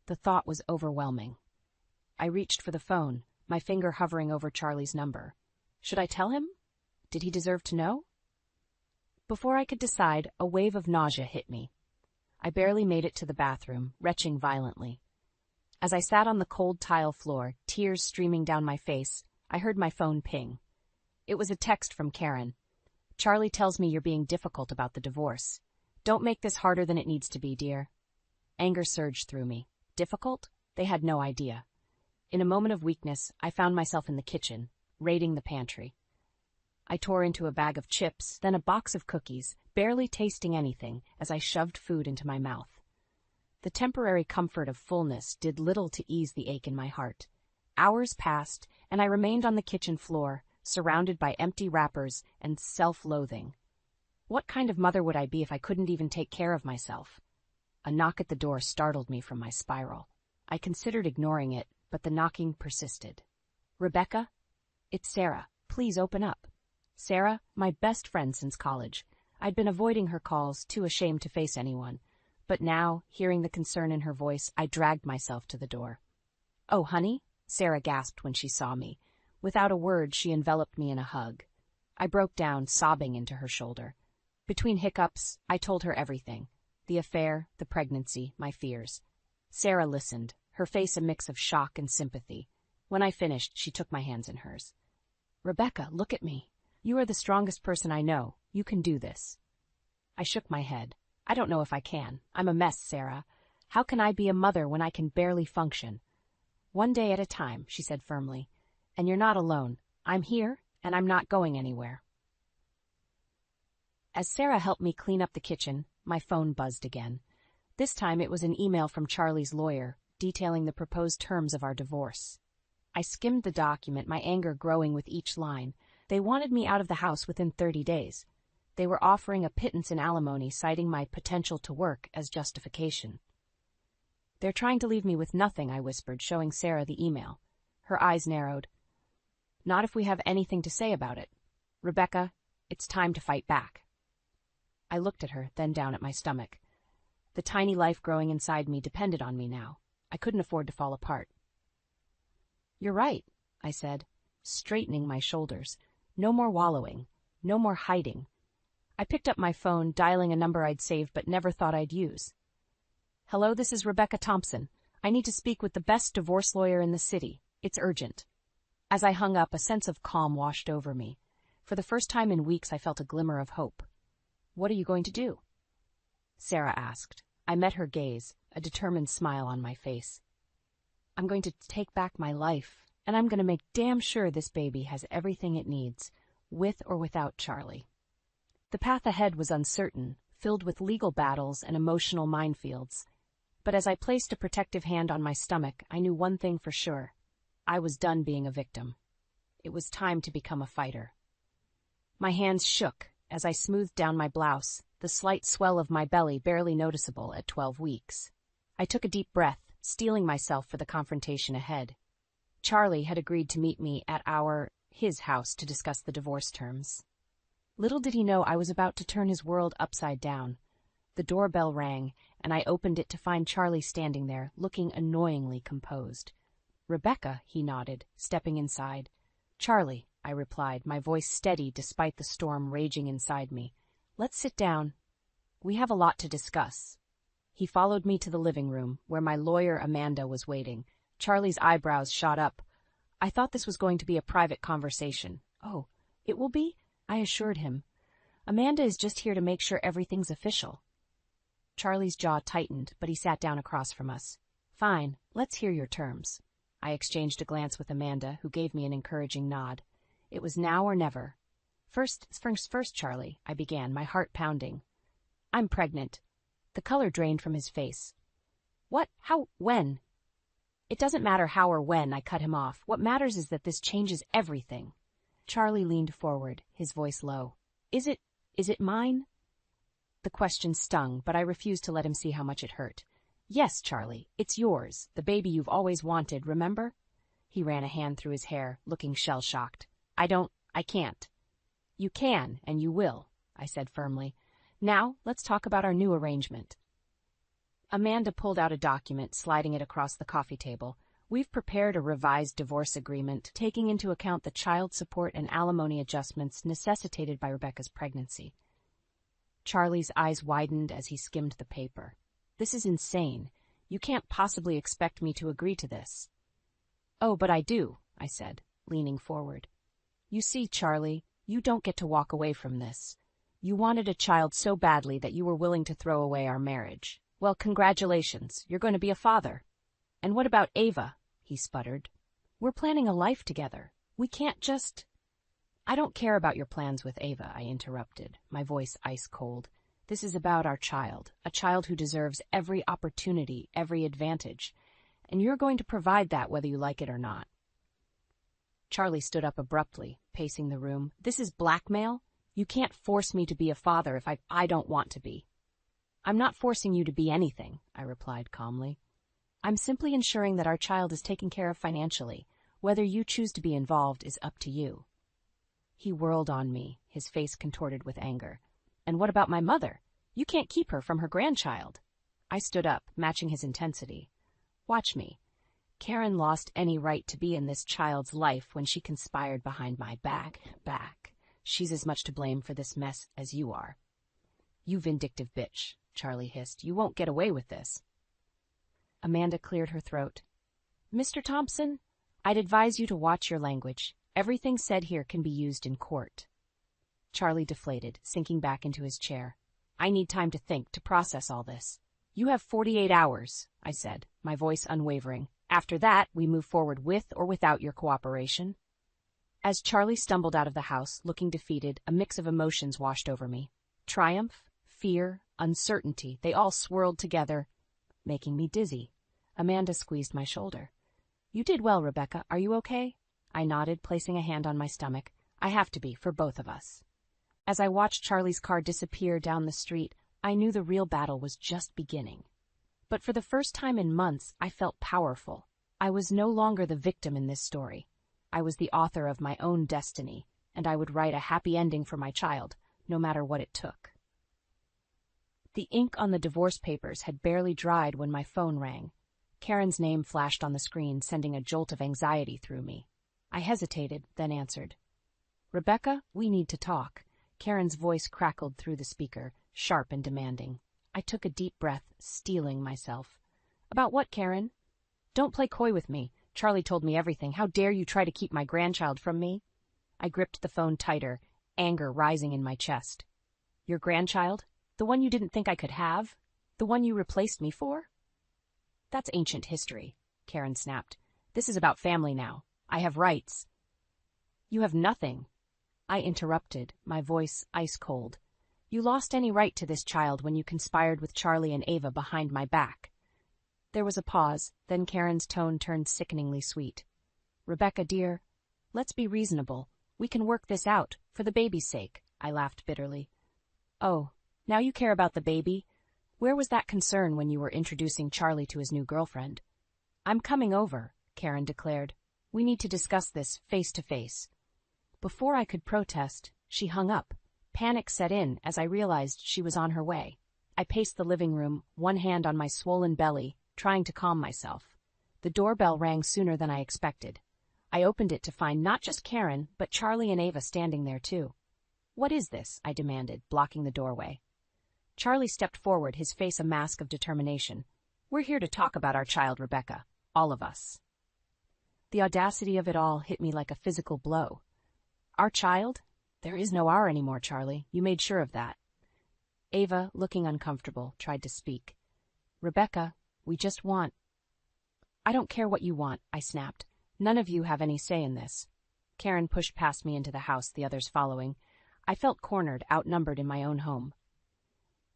The thought was overwhelming. I reached for the phone, my finger hovering over Charlie's number. Should I tell him? Did he deserve to know? Before I could decide, a wave of nausea hit me. I barely made it to the bathroom, retching violently. As I sat on the cold tile floor, tears streaming down my face, I heard my phone ping. It was a text from Karen. "Charlie tells me you're being difficult about the divorce. Don't make this harder than it needs to be, dear." Anger surged through me. Difficult? They had no idea. In a moment of weakness, I found myself in the kitchen, raiding the pantry. I tore into a bag of chips, then a box of cookies, barely tasting anything as I shoved food into my mouth. The temporary comfort of fullness did little to ease the ache in my heart. Hours passed, and I remained on the kitchen floor, surrounded by empty wrappers and self-loathing. What kind of mother would I be if I couldn't even take care of myself? A knock at the door startled me from my spiral. I considered ignoring it, but the knocking persisted. "Rebecca? It's Sarah. Please open up." Sarah, my best friend since college. I'd been avoiding her calls, too ashamed to face anyone. But now, hearing the concern in her voice, I dragged myself to the door. "Oh, honey?" Sarah gasped when she saw me. Without a word, she enveloped me in a hug. I broke down, sobbing into her shoulder. Between hiccups, I told her everything. The affair, the pregnancy, my fears. Sarah listened, her face a mix of shock and sympathy. When I finished, she took my hands in hers. "Rebecca, look at me. You are the strongest person I know. You can do this." I shook my head. "I don't know if I can. I'm a mess, Sarah. How can I be a mother when I can barely function?" "One day at a time," she said firmly. "And you're not alone. I'm here, and I'm not going anywhere." As Sarah helped me clean up the kitchen, my phone buzzed again. This time it was an email from Charlie's lawyer, detailing the proposed terms of our divorce. I skimmed the document, my anger growing with each line. They wanted me out of the house within 30 days. They were offering a pittance in alimony, citing my potential to work as justification. "They're trying to leave me with nothing," I whispered, showing Sarah the email. Her eyes narrowed. "Not if we have anything to say about it. Rebecca, it's time to fight back." I looked at her, then down at my stomach. The tiny life growing inside me depended on me now. I couldn't afford to fall apart. "You're right," I said, straightening my shoulders. No more wallowing. No more hiding. I picked up my phone, dialing a number I'd saved but never thought I'd use. "Hello, this is Rebecca Thompson. I need to speak with the best divorce lawyer in the city. It's urgent." As I hung up, a sense of calm washed over me. For the first time in weeks, I felt a glimmer of hope. "What are you going to do?" Sarah asked. I met her gaze, a determined smile on my face. "I'm going to take back my life, and I'm going to make damn sure this baby has everything it needs, with or without Charlie." The path ahead was uncertain, filled with legal battles and emotional minefields. But as I placed a protective hand on my stomach, I knew one thing for sure. I was done being a victim. It was time to become a fighter. My hands shook as I smoothed down my blouse, the slight swell of my belly barely noticeable at 12 weeks. I took a deep breath, steeling myself for the confrontation ahead. Charlie had agreed to meet me at his house to discuss the divorce terms. Little did he know I was about to turn his world upside down. The doorbell rang, and I opened it to find Charlie standing there, looking annoyingly composed. "Rebecca," he nodded, stepping inside. "Charlie," I replied, my voice steady despite the storm raging inside me. "Let's sit down. We have a lot to discuss." He followed me to the living room, where my lawyer Amanda was waiting. Charlie's eyebrows shot up. "I thought this was going to be a private conversation." "Oh, it will be?" I assured him. "Amanda is just here to make sure everything's official." Charlie's jaw tightened, but he sat down across from us. "Fine, let's hear your terms." I exchanged a glance with Amanda, who gave me an encouraging nod. It was now or never. First, Charlie," I began, my heart pounding. "I'm pregnant." The color drained from his face. "What? How? When?" "It doesn't matter how or when," I cut him off. "What matters is that this changes everything." Charlie leaned forward, his voice low. Is it mine? The question stung, but I refused to let him see how much it hurt. Yes, Charlie, it's yours, the baby you've always wanted, remember? He ran a hand through his hair, looking shell-shocked. I can't. You can, and you will, I said firmly. Now, let's talk about our new arrangement. Amanda pulled out a document, sliding it across the coffee table. We've prepared a revised divorce agreement, taking into account the child support and alimony adjustments necessitated by Rebecca's pregnancy. Charlie's eyes widened as he skimmed the paper. This is insane. You can't possibly expect me to agree to this. Oh, but I do, I said, leaning forward. You see, Charlie, you don't get to walk away from this. You wanted a child so badly that you were willing to throw away our marriage. Well, congratulations, you're going to be a father. And what about Ava? He sputtered. We're planning a life together. We can't just... I don't care about your plans with Ava, I interrupted, my voice ice cold. This is about our child, a child who deserves every opportunity, every advantage. And you're going to provide that whether you like it or not. Charlie stood up abruptly, pacing the room. This is blackmail? You can't force me to be a father if I don't want to be. I'm not forcing you to be anything, I replied calmly. I'm simply ensuring that our child is taken care of financially. Whether you choose to be involved is up to you. He whirled on me, his face contorted with anger. And what about my mother? You can't keep her from her grandchild. I stood up, matching his intensity. Watch me. Karen lost any right to be in this child's life when she conspired behind my back. She's as much to blame for this mess as you are. You vindictive bitch, Charlie hissed. You won't get away with this. Amanda cleared her throat. Mr. Thompson, I'd advise you to watch your language. Everything said here can be used in court. Charlie deflated, sinking back into his chair. I need time to think, to process all this. You have 48 hours, I said, my voice unwavering. After that, we move forward with or without your cooperation. As Charlie stumbled out of the house, looking defeated, a mix of emotions washed over me. Triumph, fear, uncertainty, they all swirled together, making me dizzy. Amanda squeezed my shoulder. You did well, Rebecca. Are you okay? I nodded, placing a hand on my stomach. I have to be, for both of us. As I watched Charlie's car disappear down the street, I knew the real battle was just beginning. But for the first time in months, I felt powerful. I was no longer the victim in this story. I was the author of my own destiny, and I would write a happy ending for my child, no matter what it took. The ink on the divorce papers had barely dried when my phone rang. Karen's name flashed on the screen, sending a jolt of anxiety through me. I hesitated, then answered. Rebecca, we need to talk. Karen's voice crackled through the speaker, sharp and demanding. I took a deep breath, steeling myself. About what, Karen? Don't play coy with me. Charlie told me everything. How dare you try to keep my grandchild from me? I gripped the phone tighter, anger rising in my chest. Your grandchild? The one you didn't think I could have? The one you replaced me for? That's ancient history, Karen snapped. This is about family now. I have rights. You have nothing. I interrupted, my voice ice cold. You lost any right to this child when you conspired with Charlie and Ava behind my back. There was a pause, then Karen's tone turned sickeningly sweet. Rebecca, dear, let's be reasonable. We can work this out, for the baby's sake, I laughed bitterly. Oh, now you care about the baby? Where was that concern when you were introducing Charlie to his new girlfriend? I'm coming over, Karen declared. We need to discuss this face to face. Before I could protest, she hung up. Panic set in as I realized she was on her way. I paced the living room, one hand on my swollen belly, trying to calm myself. The doorbell rang sooner than I expected. I opened it to find not just Karen, but Charlie and Ava standing there too. What is this? I demanded, blocking the doorway. Charlie stepped forward, his face a mask of determination. We're here to talk about our child, Rebecca. All of us. The audacity of it all hit me like a physical blow. Our child? There is no our anymore, Charlie. You made sure of that. Ava, looking uncomfortable, tried to speak. Rebecca, we just want... I don't care what you want, I snapped. None of you have any say in this. Karen pushed past me into the house, the others following. I felt cornered, outnumbered in my own home.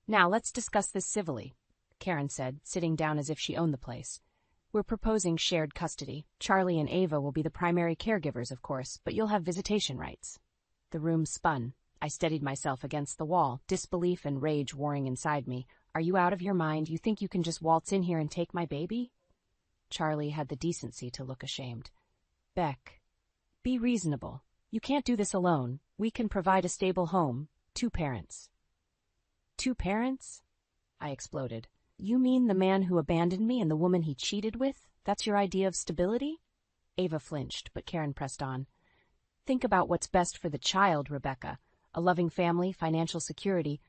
Now let's discuss this civilly, Karen said, sitting down as if she owned the place. We're proposing shared custody. Charlie and Ava will be the primary caregivers, of course, but you'll have visitation rights. The room spun. I steadied myself against the wall, disbelief and rage warring inside me. Are you out of your mind? You think you can just waltz in here and take my baby? Charlie had the decency to look ashamed. Beck, be reasonable. You can't do this alone. We can provide a stable home. 2 parents. 2 parents? I exploded. You mean the man who abandoned me and the woman he cheated with? That's your idea of stability? Ava flinched, but Karen pressed on. Think about what's best for the child, Rebecca. A loving family, financial security.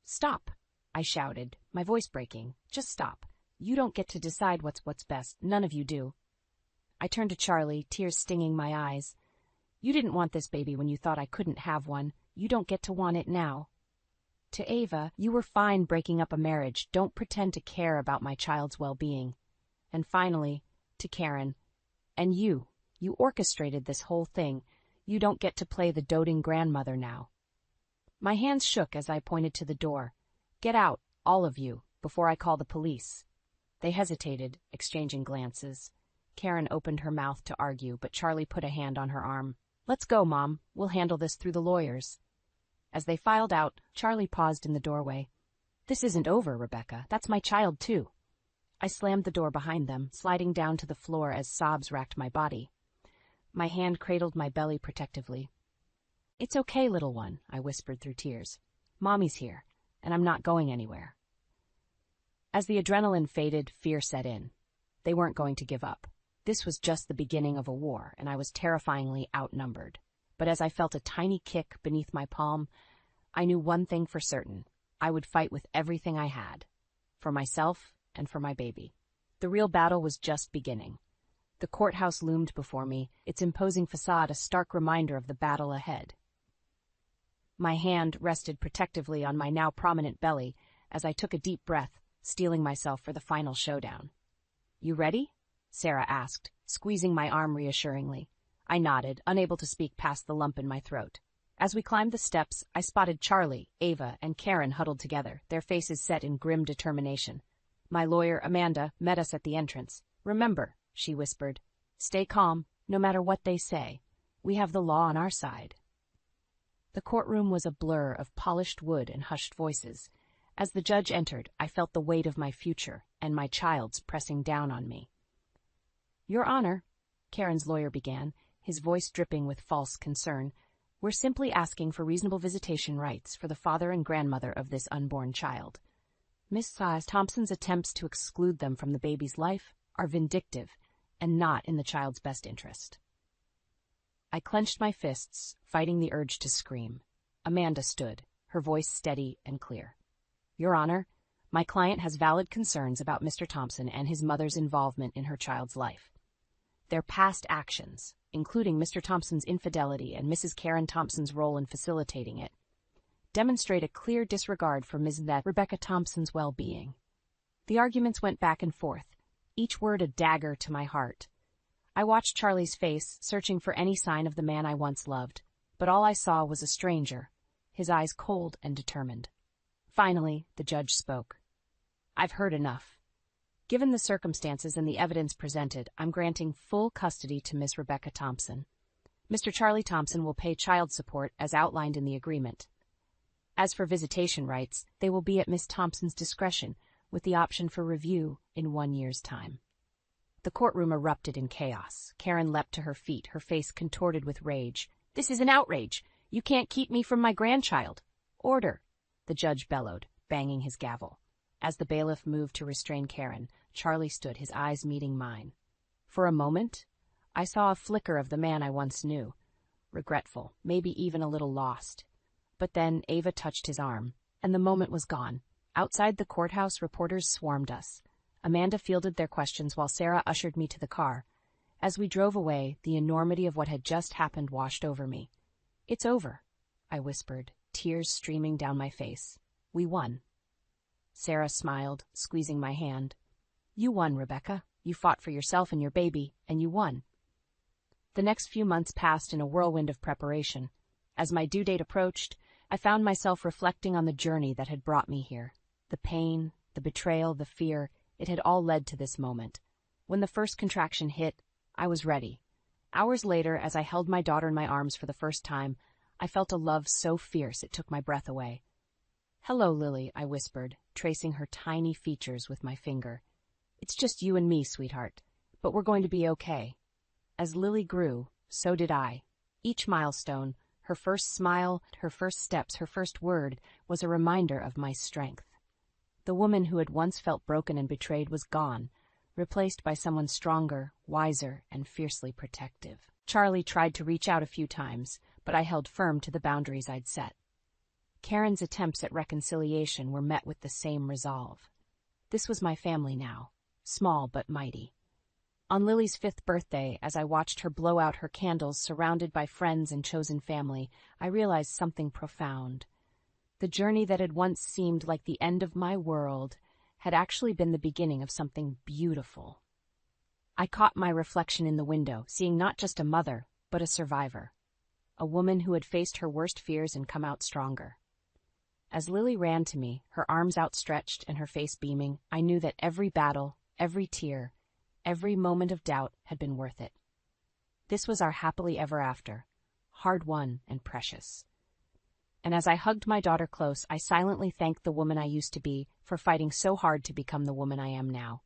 Stop, I shouted, my voice breaking. Just stop. You don't get to decide what's best. None of you do. I turned to Charlie, tears stinging my eyes. You didn't want this baby when you thought I couldn't have one. You don't get to want it now. To Ava, you were fine breaking up a marriage. Don't pretend to care about my child's well-being. And finally, to Karen, and you orchestrated this whole thing. You don't get to play the doting grandmother now. My hands shook as I pointed to the door. Get out, all of you, before I call the police. They hesitated, exchanging glances. Karen opened her mouth to argue, but Charlie put a hand on her arm. Let's go, Mom. We'll handle this through the lawyers. As they filed out, Charlie paused in the doorway. This isn't over, Rebecca. That's my child, too. I slammed the door behind them, sliding down to the floor as sobs racked my body. My hand cradled my belly protectively. It's okay, little one, I whispered through tears. Mommy's here, and I'm not going anywhere. As the adrenaline faded, fear set in. They weren't going to give up. This was just the beginning of a war, and I was terrifyingly outnumbered. But as I felt a tiny kick beneath my palm, I knew one thing for certain. I would fight with everything I had. For myself and for my baby. The real battle was just beginning. The courthouse loomed before me, its imposing facade a stark reminder of the battle ahead. My hand rested protectively on my now prominent belly as I took a deep breath, steeling myself for the final showdown. You ready? Sarah asked, squeezing my arm reassuringly. I nodded, unable to speak past the lump in my throat. As we climbed the steps, I spotted Charlie, Ava, and Karen huddled together, their faces set in grim determination. My lawyer, Amanda, met us at the entrance. Remember, she whispered, stay calm, no matter what they say. We have the law on our side. The courtroom was a blur of polished wood and hushed voices. As the judge entered, I felt the weight of my future and my child's pressing down on me. Your Honor, Karen's lawyer began, his voice dripping with false concern, we're simply asking for reasonable visitation rights for the father and grandmother of this unborn child. Miss Thompson's attempts to exclude them from the baby's life are vindictive and not in the child's best interest. I clenched my fists, fighting the urge to scream. Amanda stood, her voice steady and clear. Your Honor, my client has valid concerns about Mr. Thompson and his mother's involvement in her child's life. Their past actions, including Mr. Thompson's infidelity and Mrs. Karen Thompson's role in facilitating it, demonstrate a clear disregard for Ms. Rebecca Thompson's well-being. The arguments went back and forth, each word a dagger to my heart. I watched Charlie's face, searching for any sign of the man I once loved, but all I saw was a stranger, his eyes cold and determined. Finally, the judge spoke. I've heard enough. Given the circumstances and the evidence presented, I'm granting full custody to Miss Rebecca Thompson. Mr. Charlie Thompson will pay child support as outlined in the agreement. As for visitation rights, they will be at Miss Thompson's discretion, with the option for review in 1 year's time. The courtroom erupted in chaos. Karen leapt to her feet, her face contorted with rage. This is an outrage. You can't keep me from my grandchild. Order, the judge bellowed, banging his gavel. As the bailiff moved to restrain Karen, Charlie stood, his eyes meeting mine. For a moment, I saw a flicker of the man I once knew, regretful, maybe even a little lost. But then Ava touched his arm, and the moment was gone. Outside the courthouse, reporters swarmed us. Amanda fielded their questions while Sarah ushered me to the car. As we drove away, the enormity of what had just happened washed over me. It's over, I whispered, tears streaming down my face. We won. Sarah smiled, squeezing my hand. You won, Rebecca. You fought for yourself and your baby, and you won. The next few months passed in a whirlwind of preparation. As my due date approached, I found myself reflecting on the journey that had brought me here. The pain, the betrayal, the fear, It had all led to this moment. When the first contraction hit, I was ready. Hours later, as I held my daughter in my arms for the first time, I felt a love so fierce it took my breath away. "Hello, Lily," I whispered, tracing her tiny features with my finger. "It's just you and me, sweetheart, but we're going to be okay." As Lily grew, so did I. Each milestone, her first smile, her first steps, her first word, was a reminder of my strength. The woman who had once felt broken and betrayed was gone, replaced by someone stronger, wiser, and fiercely protective. Charlie tried to reach out a few times, but I held firm to the boundaries I'd set. Karen's attempts at reconciliation were met with the same resolve. This was my family now, small but mighty. On Lily's 5th birthday, as I watched her blow out her candles surrounded by friends and chosen family, I realized something profound. The journey that had once seemed like the end of my world had actually been the beginning of something beautiful. I caught my reflection in the window, seeing not just a mother, but a survivor. A woman who had faced her worst fears and come out stronger. As Lily ran to me, her arms outstretched and her face beaming, I knew that every battle, every tear, every moment of doubt had been worth it. This was our happily ever after, hard-won and precious. And as I hugged my daughter close, I silently thanked the woman I used to be for fighting so hard to become the woman I am now.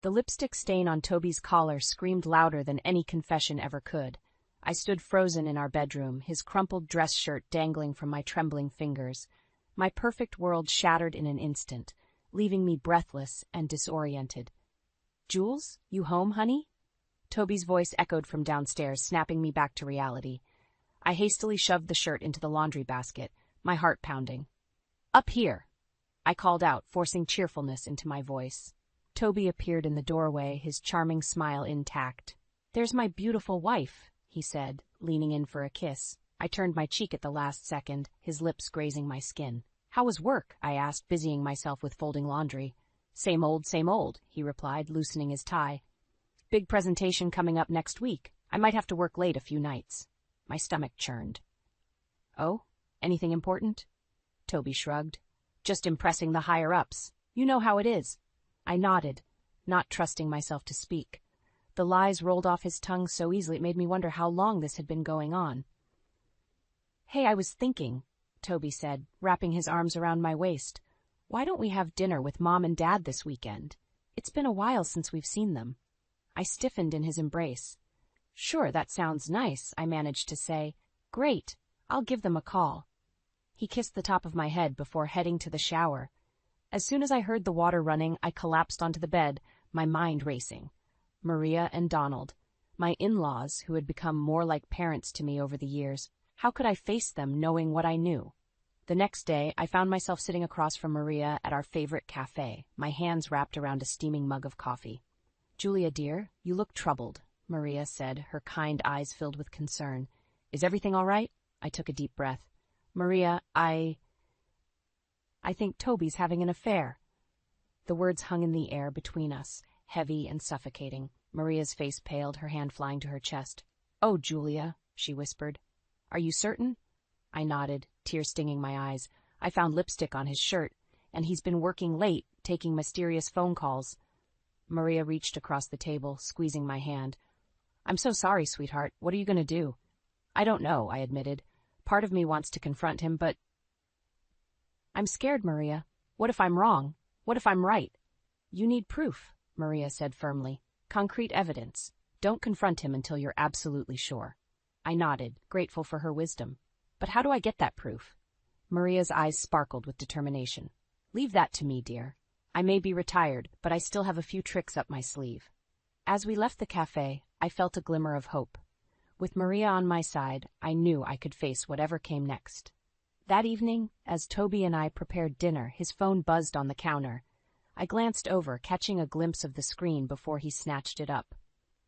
The lipstick stain on Toby's collar screamed louder than any confession ever could. I stood frozen in our bedroom, his crumpled dress shirt dangling from my trembling fingers. My perfect world shattered in an instant, leaving me breathless and disoriented. "Jules, you home, honey?" Toby's voice echoed from downstairs, snapping me back to reality. I hastily shoved the shirt into the laundry basket, my heart pounding. "Up here!" I called out, forcing cheerfulness into my voice. Toby appeared in the doorway, his charming smile intact. "There's my beautiful wife," he said, leaning in for a kiss. I turned my cheek at the last second, his lips grazing my skin. "How was work?" I asked, busying myself with folding laundry. Same old," he replied, loosening his tie. "Big presentation coming up next week. I might have to work late a few nights." My stomach churned. "Oh? Anything important?" Toby shrugged. "Just impressing the higher-ups. You know how it is." I nodded, not trusting myself to speak. The lies rolled off his tongue so easily it made me wonder how long this had been going on. "Hey, I was thinking," Toby said, wrapping his arms around my waist. "Why don't we have dinner with Mom and Dad this weekend? It's been a while since we've seen them." I stiffened in his embrace. "Sure, that sounds nice," I managed to say. "Great, I'll give them a call." He kissed the top of my head before heading to the shower. As soon as I heard the water running, I collapsed onto the bed, my mind racing. Maria and Donald, my in-laws who had become more like parents to me over the years. How could I face them knowing what I knew? The next day, I found myself sitting across from Maria at our favorite cafe, my hands wrapped around a steaming mug of coffee. "Julia, dear, you look troubled," Maria said, her kind eyes filled with concern. "Is everything all right?" I took a deep breath. "Maria, I think Toby's having an affair." The words hung in the air between us, heavy and suffocating. Maria's face paled, her hand flying to her chest. "Oh, Julia," she whispered. "Are you certain?" I nodded, tears stinging my eyes. "I found lipstick on his shirt, and he's been working late, taking mysterious phone calls." Maria reached across the table, squeezing my hand. "I'm so sorry, sweetheart. What are you going to do?" "I don't know," I admitted. "Part of me wants to confront him, but I'm scared, Maria. What if I'm wrong? What if I'm right?" "You need proof," Maria said firmly. "Concrete evidence. Don't confront him until you're absolutely sure." I nodded, grateful for her wisdom. "But how do I get that proof?" Maria's eyes sparkled with determination. "Leave that to me, dear. I may be retired, but I still have a few tricks up my sleeve." As we left the cafe, I felt a glimmer of hope. With Maria on my side, I knew I could face whatever came next. That evening, as Toby and I prepared dinner, his phone buzzed on the counter. I glanced over, catching a glimpse of the screen before he snatched it up.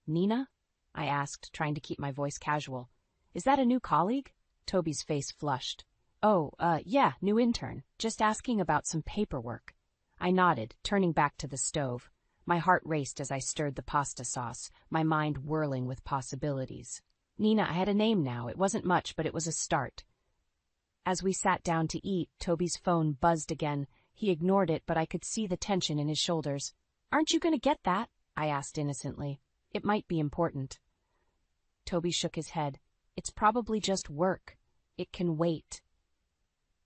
"Nina?" I asked, trying to keep my voice casual. "Is that a new colleague?" Toby's face flushed. "Oh, yeah, new intern. Just asking about some paperwork." I nodded, turning back to the stove. My heart raced as I stirred the pasta sauce, my mind whirling with possibilities. Nina, I had a name now. It wasn't much, but it was a start. As we sat down to eat, Toby's phone buzzed again. He ignored it, but I could see the tension in his shoulders. "Aren't you going to get that?" I asked innocently. "It might be important." Toby shook his head. "It's probably just work. It can wait."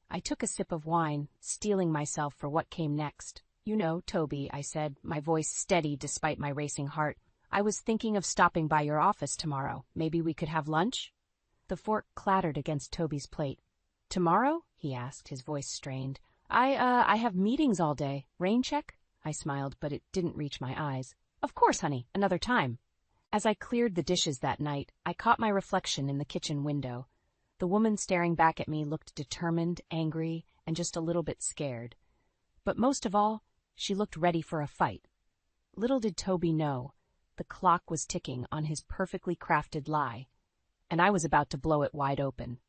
I took a sip of wine, steeling myself for what came next. "You know, Toby," I said, my voice steady despite my racing heart, "I was thinking of stopping by your office tomorrow. Maybe we could have lunch?" The fork clattered against Toby's plate. "Tomorrow?" he asked, his voice strained. I have meetings all day. Rain check?" I smiled, but it didn't reach my eyes. "Of course, honey, another time." As I cleared the dishes that night, I caught my reflection in the kitchen window. The woman staring back at me looked determined, angry, and just a little bit scared. But most of all, she looked ready for a fight. Little did Toby know, the clock was ticking on his perfectly crafted lie, and I was about to blow it wide open.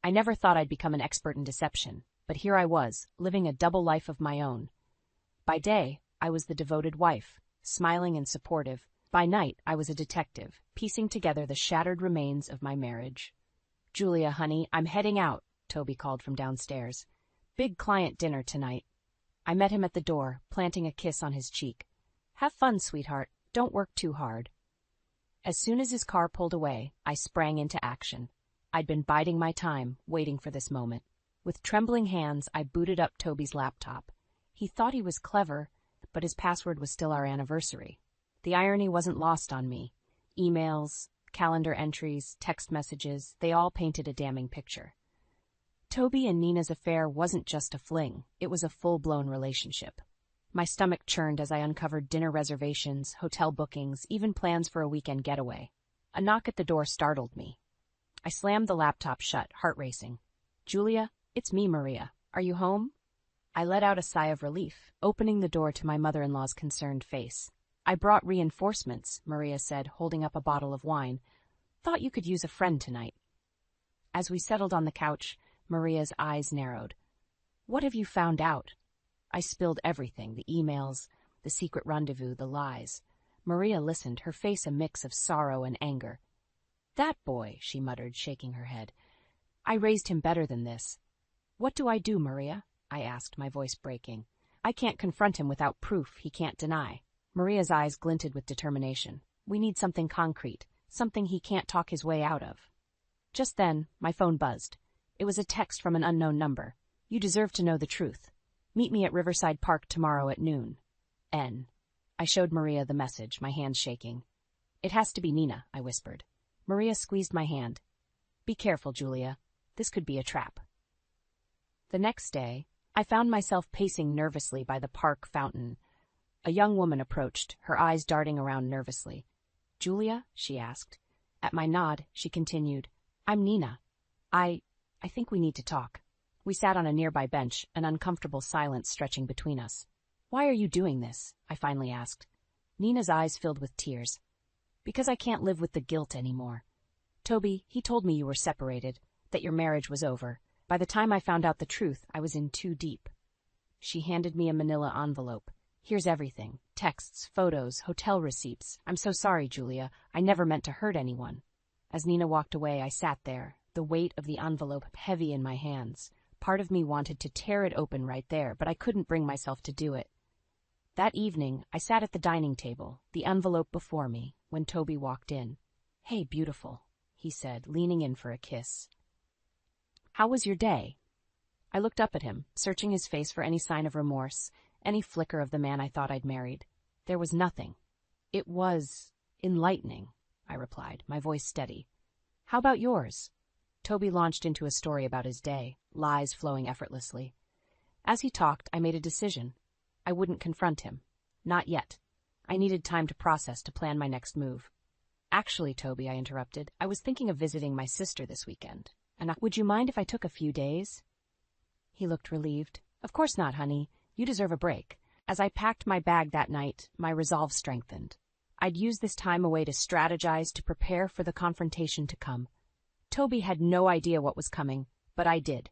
I never thought I'd become an expert in deception, but here I was, living a double life of my own. By day, I was the devoted wife, smiling and supportive. By night, I was a detective, piecing together the shattered remains of my marriage. "Julia, honey, I'm heading out," Toby called from downstairs. "Big client dinner tonight." I met him at the door, planting a kiss on his cheek. "Have fun, sweetheart. Don't work too hard." As soon as his car pulled away, I sprang into action. I'd been biding my time, waiting for this moment. With trembling hands, I booted up Toby's laptop. He thought he was clever, but his password was still our anniversary. The irony wasn't lost on me. Emails, calendar entries, text messages, they all painted a damning picture. Toby and Nina's affair wasn't just a fling, it was a full-blown relationship. My stomach churned as I uncovered dinner reservations, hotel bookings, even plans for a weekend getaway. A knock at the door startled me. I slammed the laptop shut, heart racing. "Julia, it's me, Maria. Are you home?" I let out a sigh of relief, opening the door to my mother-in-law's concerned face. "I brought reinforcements," Maria said, holding up a bottle of wine. "Thought you could use a friend tonight." As we settled on the couch, Maria's eyes narrowed. "What have you found out?" I spilled everything, the emails, the secret rendezvous, the lies. Maria listened, her face a mix of sorrow and anger. "That boy," she muttered, shaking her head. "I raised him better than this." "What do I do, Maria?" I asked, my voice breaking. "I can't confront him without proof he can't deny." Maria's eyes glinted with determination. "We need something concrete, something he can't talk his way out of." Just then, my phone buzzed. It was a text from an unknown number. "You deserve to know the truth. Meet me at Riverside Park tomorrow at noon. N." I showed Maria the message, my hands shaking. "It has to be Nina," I whispered. Maria squeezed my hand. "Be careful, Julia. This could be a trap." The next day, I found myself pacing nervously by the park fountain. A young woman approached, her eyes darting around nervously. "Julia?" she asked. At my nod, she continued, "I'm Nina. I think we need to talk." We sat on a nearby bench, an uncomfortable silence stretching between us. "Why are you doing this?" I finally asked. Nina's eyes filled with tears. "Because I can't live with the guilt anymore. Toby, he told me you were separated, that your marriage was over. By the time I found out the truth, I was in too deep." She handed me a manila envelope. "Here's everything. Texts, photos, hotel receipts. I'm so sorry, Julia. I never meant to hurt anyone." As Nina walked away, I sat there, the weight of the envelope heavy in my hands. Part of me wanted to tear it open right there, but I couldn't bring myself to do it. That evening, I sat at the dining table, the envelope before me, when Toby walked in. "Hey, beautiful," he said, leaning in for a kiss. "How was your day?" I looked up at him, searching his face for any sign of remorse, any flicker of the man I thought I'd married. There was nothing. "It was enlightening," I replied, my voice steady. "How about yours?" Toby launched into a story about his day, lies flowing effortlessly. As he talked, I made a decision. I wouldn't confront him. Not yet. I needed time to process, to plan my next move. "Actually, Toby," I interrupted, "I was thinking of visiting my sister this weekend. And would you mind if I took a few days?" He looked relieved. "Of course not, honey. You deserve a break." As I packed my bag that night, my resolve strengthened. I'd use this time away to strategize, to prepare for the confrontation to come. Toby had no idea what was coming, but I did.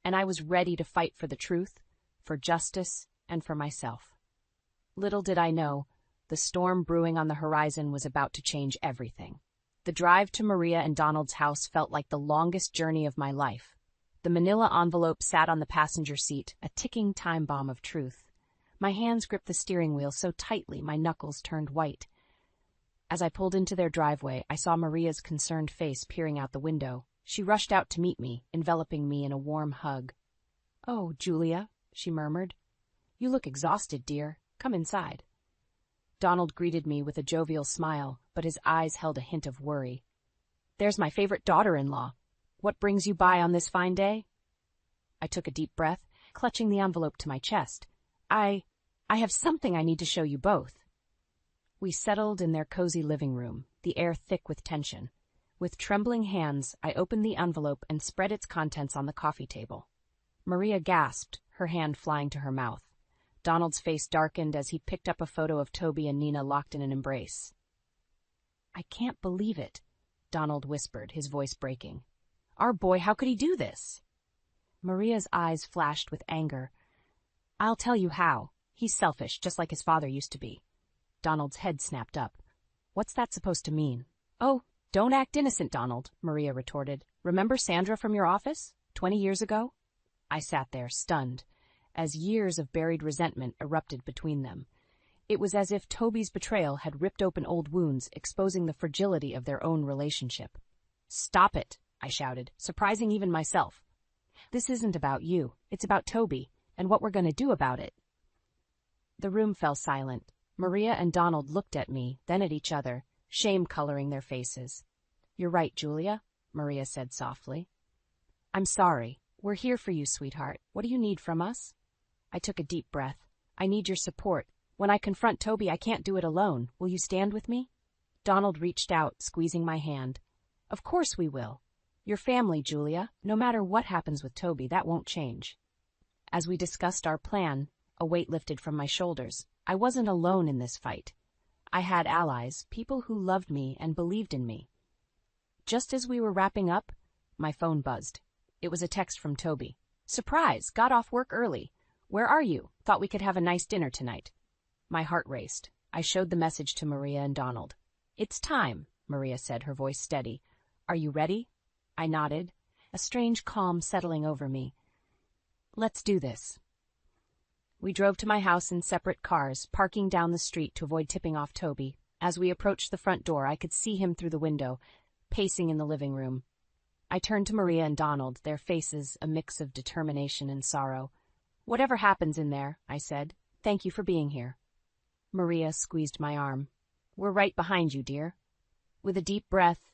And I was ready to fight for the truth, for justice, and for myself. Little did I know, the storm brewing on the horizon was about to change everything. The drive to Maria and Donald's house felt like the longest journey of my life. The manila envelope sat on the passenger seat, a ticking time bomb of truth. My hands gripped the steering wheel so tightly my knuckles turned white. As I pulled into their driveway, I saw Maria's concerned face peering out the window. She rushed out to meet me, enveloping me in a warm hug. "Oh, Julia," she murmured. "You look exhausted, dear. Come inside." Donald greeted me with a jovial smile, but his eyes held a hint of worry. "There's my favorite daughter-in-law. What brings you by on this fine day?" I took a deep breath, clutching the envelope to my chest. I have something I need to show you both." We settled in their cozy living room, the air thick with tension. With trembling hands, I opened the envelope and spread its contents on the coffee table. Maria gasped, her hand flying to her mouth. Donald's face darkened as he picked up a photo of Toby and Nina locked in an embrace. "I can't believe it," Donald whispered, his voice breaking. "Our boy, how could he do this?" Maria's eyes flashed with anger. "I'll tell you how. He's selfish, just like his father used to be." Donald's head snapped up. "What's that supposed to mean?" "Oh, don't act innocent, Donald," Maria retorted. "Remember Sandra from your office, 20 years ago?" I sat there, stunned, as years of buried resentment erupted between them. It was as if Toby's betrayal had ripped open old wounds, exposing the fragility of their own relationship. "Stop it," I shouted, surprising even myself. "This isn't about you. It's about Toby, and what we're going to do about it." The room fell silent. Maria and Donald looked at me, then at each other, shame coloring their faces. "You're right, Julia," Maria said softly. "I'm sorry. We're here for you, sweetheart. What do you need from us?" I took a deep breath. "I need your support. When I confront Toby, I can't do it alone. Will you stand with me?" Donald reached out, squeezing my hand. "Of course we will. Your family, Julia. No matter what happens with Toby, that won't change." As we discussed our plan, a weight lifted from my shoulders. I wasn't alone in this fight. I had allies, people who loved me and believed in me. Just as we were wrapping up, my phone buzzed. It was a text from Toby. "Surprise! Got off work early. Where are you? Thought we could have a nice dinner tonight." My heart raced. I showed the message to Maria and Donald. "It's time," Maria said, her voice steady. "Are you ready?" I nodded, a strange calm settling over me. "Let's do this." We drove to my house in separate cars, parking down the street to avoid tipping off Toby. As we approached the front door, I could see him through the window, pacing in the living room. I turned to Maria and Donald, their faces a mix of determination and sorrow. "Whatever happens in there," I said, "thank you for being here." Maria squeezed my arm. "We're right behind you, dear." With a deep breath,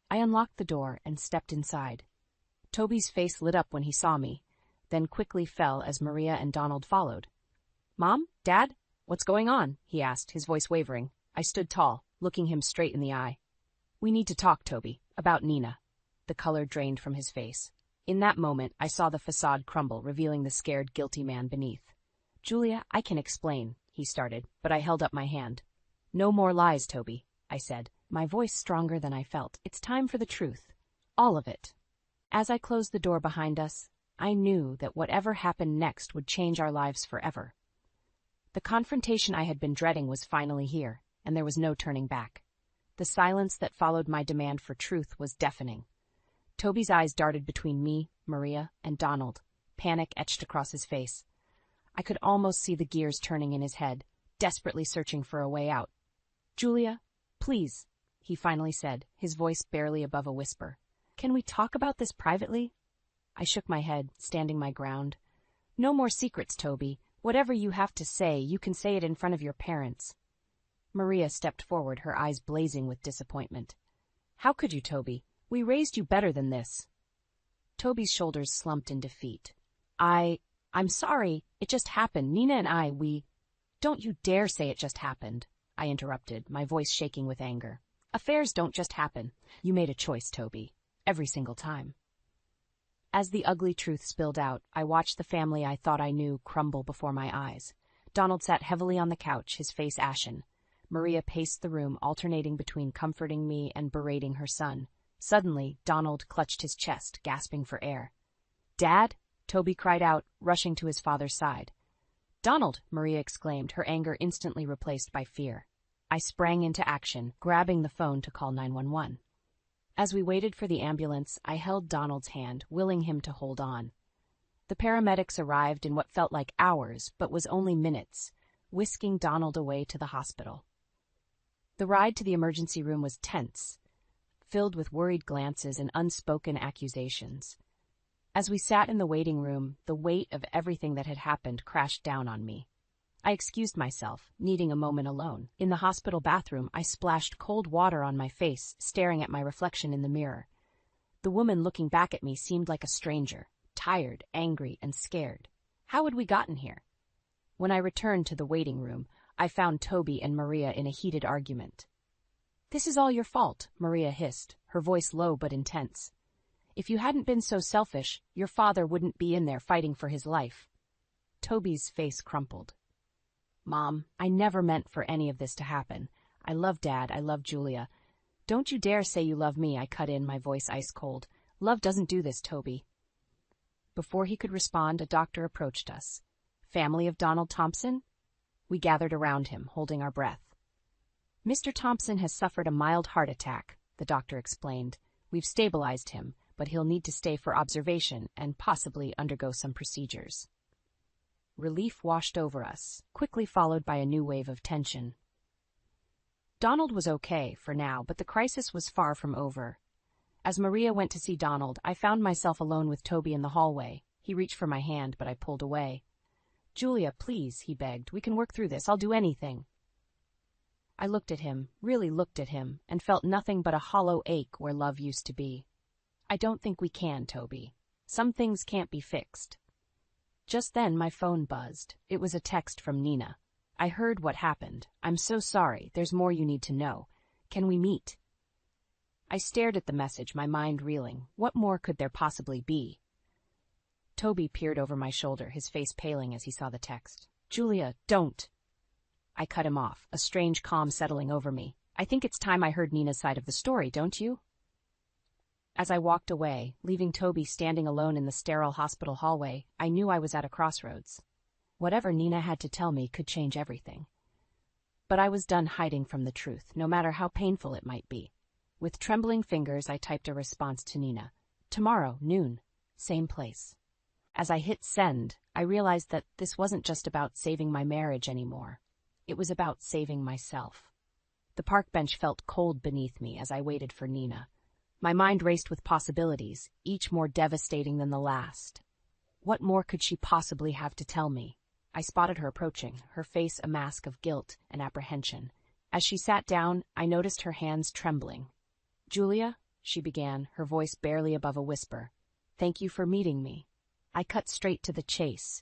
I unlocked the door and stepped inside. Toby's face lit up when he saw me, then quickly fell as Maria and Donald followed. "Mom? Dad? What's going on?" he asked, his voice wavering. I stood tall, looking him straight in the eye. "We need to talk, Toby, about Nina." The color drained from his face. In that moment, I saw the facade crumble, revealing the scared, guilty man beneath. "Julia, I can explain," he started, but I held up my hand. "No more lies, Toby," I said, my voice stronger than I felt. "It's time for the truth. All of it." As I closed the door behind us, I knew that whatever happened next would change our lives forever. The confrontation I had been dreading was finally here, and there was no turning back. The silence that followed my demand for truth was deafening. Toby's eyes darted between me, Maria, and Donald, panic etched across his face. I could almost see the gears turning in his head, desperately searching for a way out. "Julia, please," he finally said, his voice barely above a whisper. "Can we talk about this privately?" I shook my head, standing my ground. "No more secrets, Toby. Whatever you have to say, you can say it in front of your parents." Maria stepped forward, her eyes blazing with disappointment. "How could you, Toby? We raised you better than this." Toby's shoulders slumped in defeat. I'm sorry. It just happened. Nina and we—" "Don't you dare say it just happened," I interrupted, my voice shaking with anger. "Affairs don't just happen. You made a choice, Toby. Every single time." As the ugly truth spilled out, I watched the family I thought I knew crumble before my eyes. Donald sat heavily on the couch, his face ashen. Maria paced the room, alternating between comforting me and berating her son. Suddenly, Donald clutched his chest, gasping for air. "Dad?" Toby cried out, rushing to his father's side. "Donald!" Maria exclaimed, her anger instantly replaced by fear. I sprang into action, grabbing the phone to call 911. As we waited for the ambulance, I held Donald's hand, willing him to hold on. The paramedics arrived in what felt like hours, but was only minutes, whisking Donald away to the hospital. The ride to the emergency room was tense, filled with worried glances and unspoken accusations. As we sat in the waiting room, the weight of everything that had happened crashed down on me. I excused myself, needing a moment alone. In the hospital bathroom, I splashed cold water on my face, staring at my reflection in the mirror. The woman looking back at me seemed like a stranger, tired, angry, and scared. How had we gotten here? When I returned to the waiting room, I found Toby and Maria in a heated argument. "This is all your fault," Maria hissed, her voice low but intense. "If you hadn't been so selfish, your father wouldn't be in there fighting for his life." Toby's face crumpled. "Mom, I never meant for any of this to happen. I love Dad, I love Julia. Don't you dare say you love me," I cut in, my voice ice cold. "Love doesn't do this, Toby." Before he could respond, a doctor approached us. "Family of Donald Thompson?" We gathered around him, holding our breath. "Mr. Thompson has suffered a mild heart attack," the doctor explained. "We've stabilized him, but he'll need to stay for observation and possibly undergo some procedures." Relief washed over us, quickly followed by a new wave of tension. Donald was okay for now, but the crisis was far from over. As Maria went to see Donald, I found myself alone with Toby in the hallway. He reached for my hand, but I pulled away. "Julia, please," he begged. "We can work through this. I'll do anything." I looked at him, really looked at him, and felt nothing but a hollow ache where love used to be. "I don't think we can, Toby. Some things can't be fixed." Just then my phone buzzed. It was a text from Nina. "I heard what happened. I'm so sorry. There's more you need to know. Can we meet?" I stared at the message, my mind reeling. What more could there possibly be? Toby peered over my shoulder, his face paling as he saw the text. "Julia, don't." I cut him off, a strange calm settling over me. "I think it's time I heard Nina's side of the story, don't you?" As I walked away, leaving Toby standing alone in the sterile hospital hallway, I knew I was at a crossroads. Whatever Nina had to tell me could change everything. But I was done hiding from the truth, no matter how painful it might be. With trembling fingers, I typed a response to Nina. "Tomorrow, noon. Same place." As I hit send, I realized that this wasn't just about saving my marriage anymore. It was about saving myself. The park bench felt cold beneath me as I waited for Nina. My mind raced with possibilities, each more devastating than the last. What more could she possibly have to tell me? I spotted her approaching, her face a mask of guilt and apprehension. As she sat down, I noticed her hands trembling. "Julia," she began, her voice barely above a whisper. "Thank you for meeting me." I cut straight to the chase.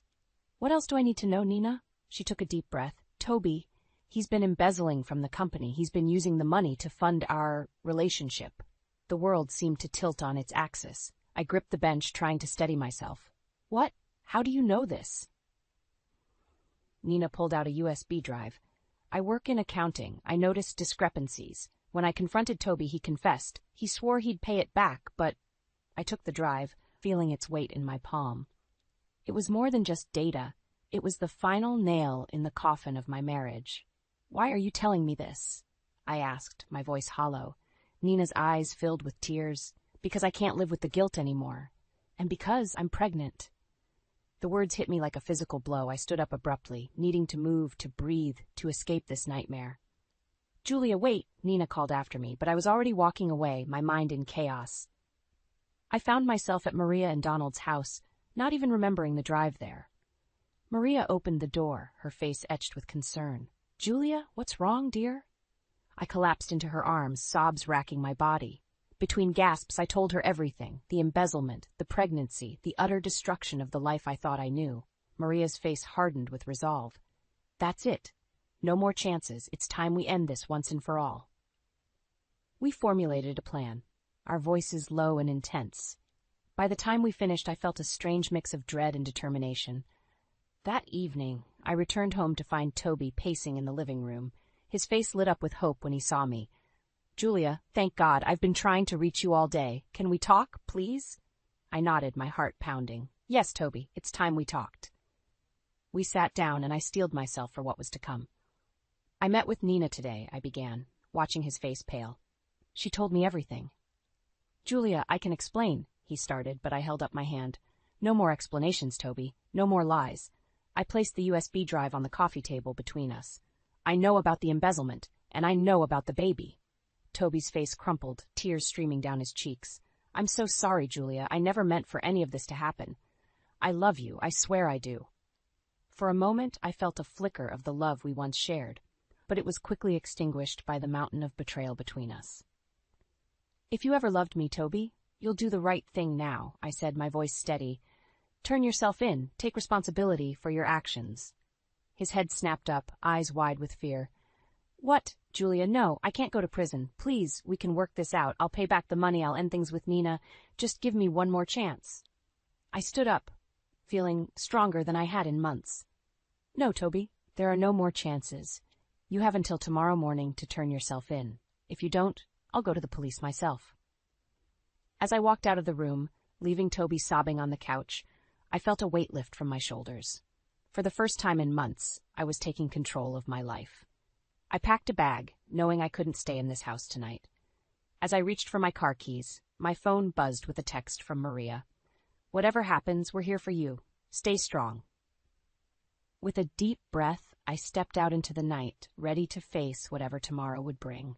"What else do I need to know, Nina?" She took a deep breath. "Toby, he's been embezzling from the company. He's been using the money to fund our relationship." The world seemed to tilt on its axis. I gripped the bench, trying to steady myself. "What? How do you know this?" Nina pulled out a USB drive. "I work in accounting. I noticed discrepancies. When I confronted Toby, he confessed. He swore he'd pay it back, but..." I took the drive, feeling its weight in my palm. It was more than just data. It was the final nail in the coffin of my marriage. "Why are you telling me this?" I asked, my voice hollow. Nina's eyes filled with tears. "Because I can't live with the guilt anymore. And because I'm pregnant." The words hit me like a physical blow. I stood up abruptly, needing to move, to breathe, to escape this nightmare. "Julia, wait," Nina called after me, but I was already walking away, my mind in chaos. I found myself at Maria and Donald's house, not even remembering the drive there. Maria opened the door, her face etched with concern. "Julia, what's wrong, dear?" I collapsed into her arms, sobs racking my body. Between gasps, I told her everything, the embezzlement, the pregnancy, the utter destruction of the life I thought I knew. Maria's face hardened with resolve. "That's it. No more chances. It's time we end this once and for all." We formulated a plan, our voices low and intense. By the time we finished, I felt a strange mix of dread and determination. That evening, I returned home to find Toby pacing in the living room. His face lit up with hope when he saw me. "Julia, thank God, I've been trying to reach you all day. Can we talk, please?" I nodded, my heart pounding. "Yes, Toby, it's time we talked." We sat down, and I steeled myself for what was to come. "I met with Nina today," I began, watching his face pale. "She told me everything." Julia, I can explain, he started, but I held up my hand. No more explanations, Toby. No more lies. I placed the USB drive on the coffee table between us. I know about the embezzlement, and I know about the baby. Toby's face crumpled, tears streaming down his cheeks. I'm so sorry, Julia. I never meant for any of this to happen. I love you. I swear I do. For a moment, I felt a flicker of the love we once shared, but it was quickly extinguished by the mountain of betrayal between us. If you ever loved me, Toby, you'll do the right thing now, I said, my voice steady. Turn yourself in. Take responsibility for your actions. His head snapped up, eyes wide with fear. What, Julia? No, I can't go to prison. Please, we can work this out. I'll pay back the money. I'll end things with Nina. Just give me one more chance. I stood up, feeling stronger than I had in months. No, Toby, there are no more chances. You have until tomorrow morning to turn yourself in. If you don't, I'll go to the police myself. As I walked out of the room, leaving Toby sobbing on the couch, I felt a weight lift from my shoulders. For the first time in months, I was taking control of my life. I packed a bag, knowing I couldn't stay in this house tonight. As I reached for my car keys, my phone buzzed with a text from Maria. Whatever happens, we're here for you. Stay strong. With a deep breath, I stepped out into the night, ready to face whatever tomorrow would bring.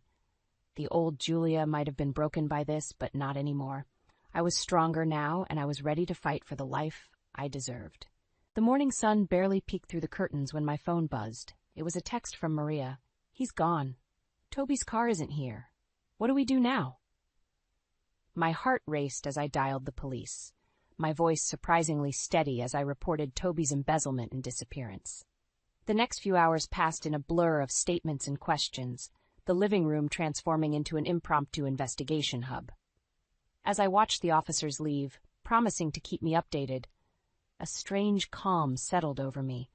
The old Julia might have been broken by this, but not anymore. I was stronger now, and I was ready to fight for the life I deserved. The morning sun barely peeked through the curtains when my phone buzzed. It was a text from Maria. He's gone. Toby's car isn't here. What do we do now? My heart raced as I dialed the police, my voice surprisingly steady as I reported Toby's embezzlement and disappearance. The next few hours passed in a blur of statements and questions, the living room transforming into an impromptu investigation hub. As I watched the officers leave, promising to keep me updated, a strange calm settled over me.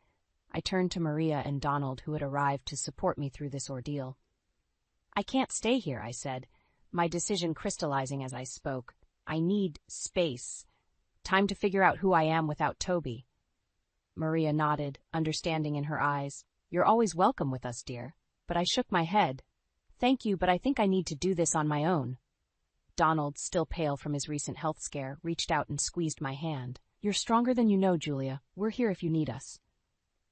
I turned to Maria and Donald, who had arrived to support me through this ordeal. I can't stay here, I said, my decision crystallizing as I spoke. I need space. Time to figure out who I am without Toby. Maria nodded, understanding in her eyes. You're always welcome with us, dear. But I shook my head. Thank you, but I think I need to do this on my own. Donald, still pale from his recent health scare, reached out and squeezed my hand. You're stronger than you know, Julia. We're here if you need us.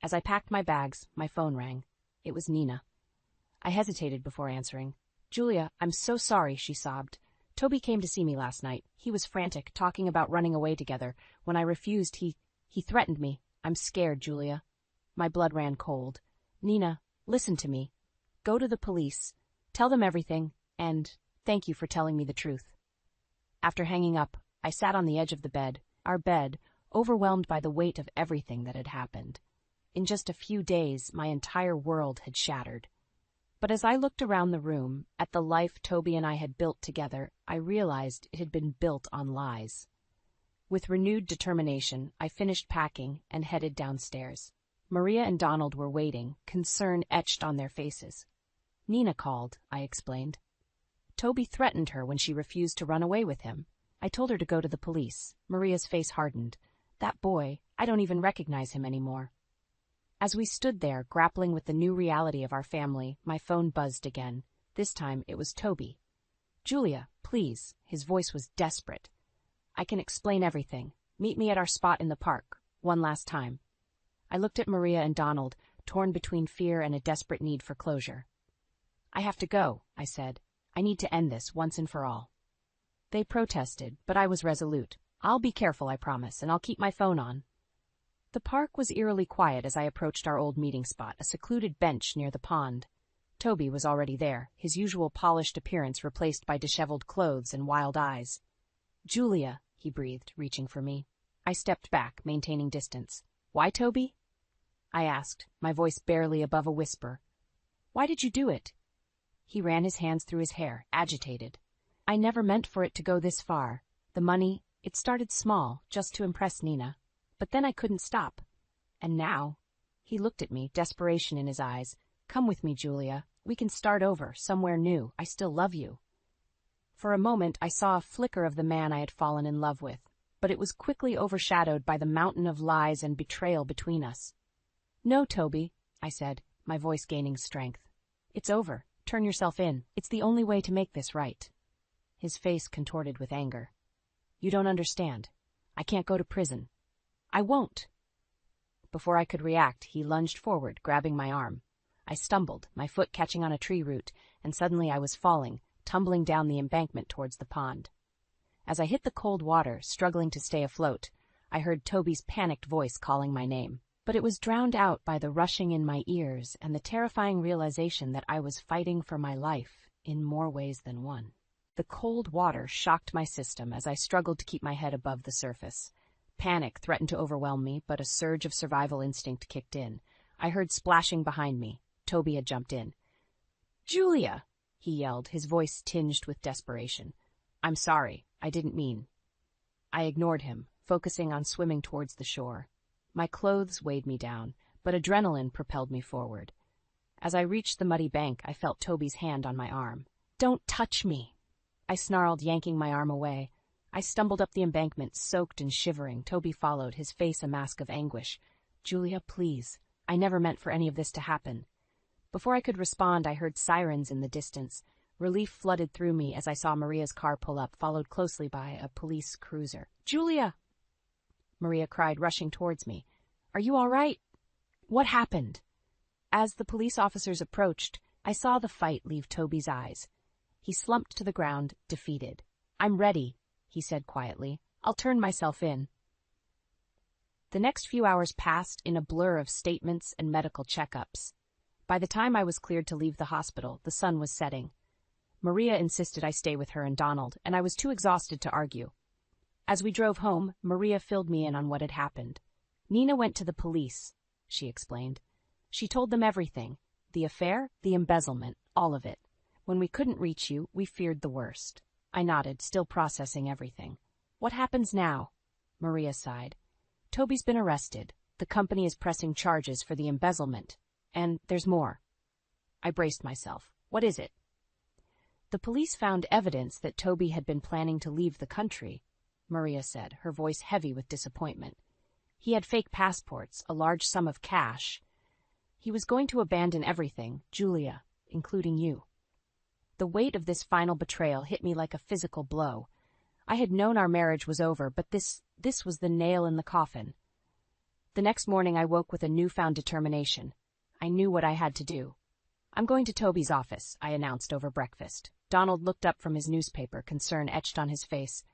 As I packed my bags, my phone rang. It was Nina. I hesitated before answering. Julia, I'm so sorry, she sobbed. Toby came to see me last night. He was frantic, talking about running away together. When I refused, he threatened me. I'm scared, Julia. My blood ran cold. Nina, listen to me. Go to the police. Tell them everything, and thank you for telling me the truth. After hanging up, I sat on the edge of the bed, our bed, overwhelmed by the weight of everything that had happened. In just a few days, my entire world had shattered. But as I looked around the room, at the life Toby and I had built together, I realized it had been built on lies. With renewed determination, I finished packing and headed downstairs. Maria and Donald were waiting, concern etched on their faces. Nina called, I explained. Toby threatened her when she refused to run away with him. I told her to go to the police. Maria's face hardened. That boy, I don't even recognize him anymore. As we stood there, grappling with the new reality of our family, my phone buzzed again. This time it was Toby. Julia, please. His voice was desperate. I can explain everything. Meet me at our spot in the park. One last time. I looked at Maria and Donald, torn between fear and a desperate need for closure. I have to go, I said. I need to end this once and for all. They protested, but I was resolute. I'll be careful, I promise, and I'll keep my phone on. The park was eerily quiet as I approached our old meeting spot, a secluded bench near the pond. Toby was already there, his usual polished appearance replaced by disheveled clothes and wild eyes. Julia, he breathed, reaching for me. I stepped back, maintaining distance. Why, Toby? I asked, my voice barely above a whisper. Why did you do it? He ran his hands through his hair, agitated. I never meant for it to go this far. The money, it started small, just to impress Nina. But then I couldn't stop. And now? He looked at me, desperation in his eyes. Come with me, Julia. We can start over, somewhere new. I still love you. For a moment, I saw a flicker of the man I had fallen in love with, but it was quickly overshadowed by the mountain of lies and betrayal between us. No, Toby, I said, my voice gaining strength. It's over. Turn yourself in. It's the only way to make this right. his face contorted with anger. "You don't understand. I can't go to prison. I won't." Before I could react, he lunged forward, grabbing my arm. I stumbled, my foot catching on a tree root, and suddenly I was falling, tumbling down the embankment towards the pond. As I hit the cold water, struggling to stay afloat, I heard Toby's panicked voice calling my name. But it was drowned out by the rushing in my ears and the terrifying realization that I was fighting for my life in more ways than one. The cold water shocked my system as I struggled to keep my head above the surface. Panic threatened to overwhelm me, but a surge of survival instinct kicked in. I heard splashing behind me. Toby had jumped in. "Julia!" he yelled, his voice tinged with desperation. "I'm sorry. I didn't mean." I ignored him, focusing on swimming towards the shore. My clothes weighed me down, but adrenaline propelled me forward. As I reached the muddy bank, I felt Toby's hand on my arm. "Don't touch me!" I snarled, yanking my arm away. I stumbled up the embankment, soaked and shivering. Toby followed, his face a mask of anguish. "Julia, please. I never meant for any of this to happen." Before I could respond, I heard sirens in the distance. Relief flooded through me as I saw Maria's car pull up, followed closely by a police cruiser. "Julia!" Maria cried, rushing towards me. "Are you all right? What happened?" As the police officers approached, I saw the fight leave Toby's eyes. He slumped to the ground, defeated. "I'm ready," he said quietly. "I'll turn myself in." The next few hours passed in a blur of statements and medical checkups. By the time I was cleared to leave the hospital, the sun was setting. Maria insisted I stay with her and Donald, and I was too exhausted to argue. As we drove home, Maria filled me in on what had happened. "Nina went to the police," she explained. "She told them everything. The affair, the embezzlement, all of it. When we couldn't reach you, we feared the worst." I nodded, still processing everything. "What happens now?" Maria sighed. "Toby's been arrested. The company is pressing charges for the embezzlement. And there's more." I braced myself. "What is it?" "The police found evidence that Toby had been planning to leave the country," Maria said, her voice heavy with disappointment. "He had fake passports, a large sum of cash. He was going to abandon everything, Julia, including you." The weight of this final betrayal hit me like a physical blow. I had known our marriage was over, but this was the nail in the coffin. The next morning I woke with a newfound determination. I knew what I had to do. "I'm going to Toby's office," I announced over breakfast. Donald looked up from his newspaper, concern etched on his face.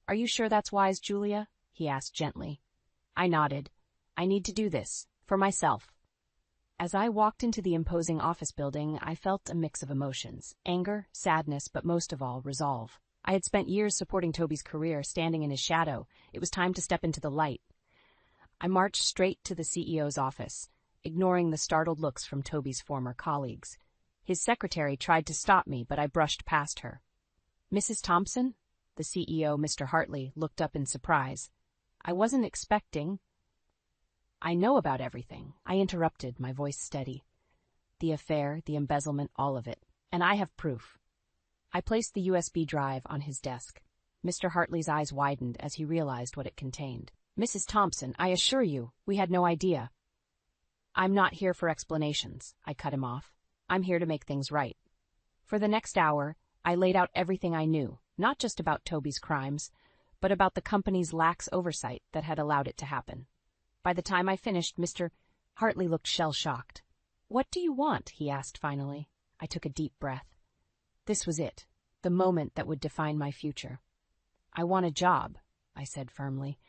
"Are you sure that's wise, Julia?" he asked gently. I nodded. "I need to do this, for myself." As I walked into the imposing office building, I felt a mix of emotions: anger, sadness, but most of all, resolve. I had spent years supporting Toby's career, standing in his shadow. It was time to step into the light. I marched straight to the CEO's office, ignoring the startled looks from Toby's former colleagues. His secretary tried to stop me, but I brushed past her. "Mrs. Thompson?" The CEO, Mr. Hartley, looked up in surprise. "I wasn't expecting—" "I know about everything," I interrupted, my voice steady. "The affair, the embezzlement, all of it. And I have proof." I placed the USB drive on his desk. Mr. Hartley's eyes widened as he realized what it contained. "Mrs. Thompson, I assure you, we had no idea." "I'm not here for explanations," I cut him off. "I'm here to make things right." For the next hour, I laid out everything I knew, not just about Toby's crimes, but about the company's lax oversight that had allowed it to happen. By the time I finished, Mr. Hartley looked shell-shocked. "What do you want?" he asked finally. I took a deep breath. This was it, the moment that would define my future. "I want a job," I said firmly.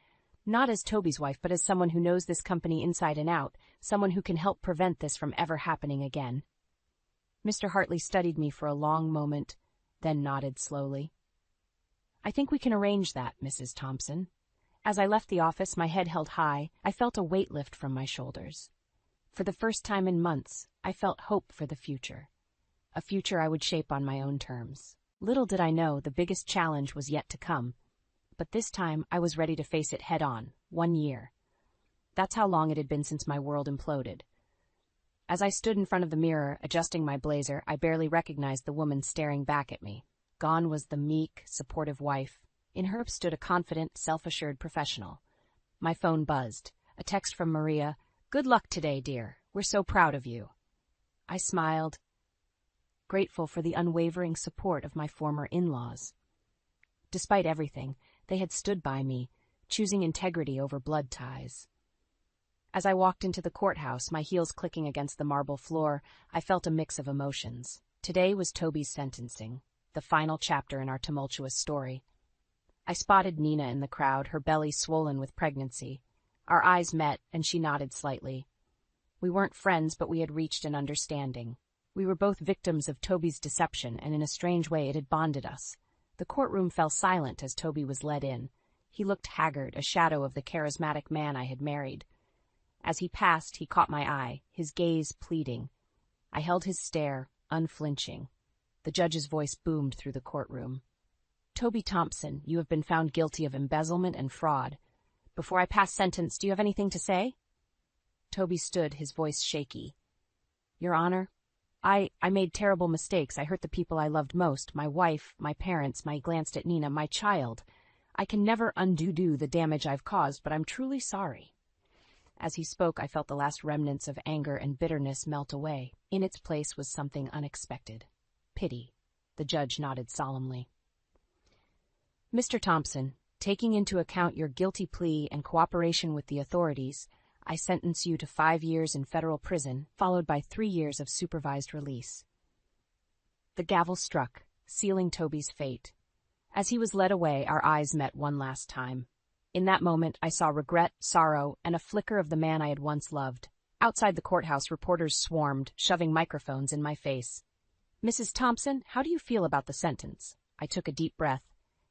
"Not as Toby's wife, but as someone who knows this company inside and out, someone who can help prevent this from ever happening again." Mr. Hartley studied me for a long moment, then nodded slowly. "I think we can arrange that, Mrs. Thompson." As I left the office, my head held high, I felt a weight lift from my shoulders. For the first time in months, I felt hope for the future. A future I would shape on my own terms. Little did I know the biggest challenge was yet to come. But this time, I was ready to face it head-on, 1 year. That's how long it had been since my world imploded. As I stood in front of the mirror, adjusting my blazer, I barely recognized the woman staring back at me. Gone was the meek, supportive wife. In her stood a confident, self-assured professional. My phone buzzed. A text from Maria. "Good luck today, dear. We're so proud of you." I smiled, grateful for the unwavering support of my former in-laws. Despite everything, they had stood by me, choosing integrity over blood ties. As I walked into the courthouse, my heels clicking against the marble floor, I felt a mix of emotions. Today was Toby's sentencing, the final chapter in our tumultuous story. I spotted Nina in the crowd, her belly swollen with pregnancy. Our eyes met, and she nodded slightly. We weren't friends, but we had reached an understanding. We were both victims of Toby's deception, and in a strange way it had bonded us. The courtroom fell silent as Toby was led in. He looked haggard, a shadow of the charismatic man I had married. As he passed, he caught my eye, his gaze pleading. I held his stare, unflinching. The judge's voice boomed through the courtroom. "Toby Thompson, you have been found guilty of embezzlement and fraud. Before I pass sentence, do you have anything to say?" Toby stood, his voice shaky. "Your Honor, I made terrible mistakes. I hurt the people I loved most, my wife, my parents, I glanced at Nina, my child. I can never undo the damage I've caused, but I'm truly sorry." As he spoke, I felt the last remnants of anger and bitterness melt away. In its place was something unexpected. Pity. The judge nodded solemnly. "Mr. Thompson, taking into account your guilty plea and cooperation with the authorities, I sentence you to 5 years in federal prison, followed by 3 years of supervised release." The gavel struck, sealing Toby's fate. As he was led away, our eyes met one last time. In that moment, I saw regret, sorrow, and a flicker of the man I had once loved. Outside the courthouse, reporters swarmed, shoving microphones in my face. "Mrs. Thompson, how do you feel about the sentence?" I took a deep breath.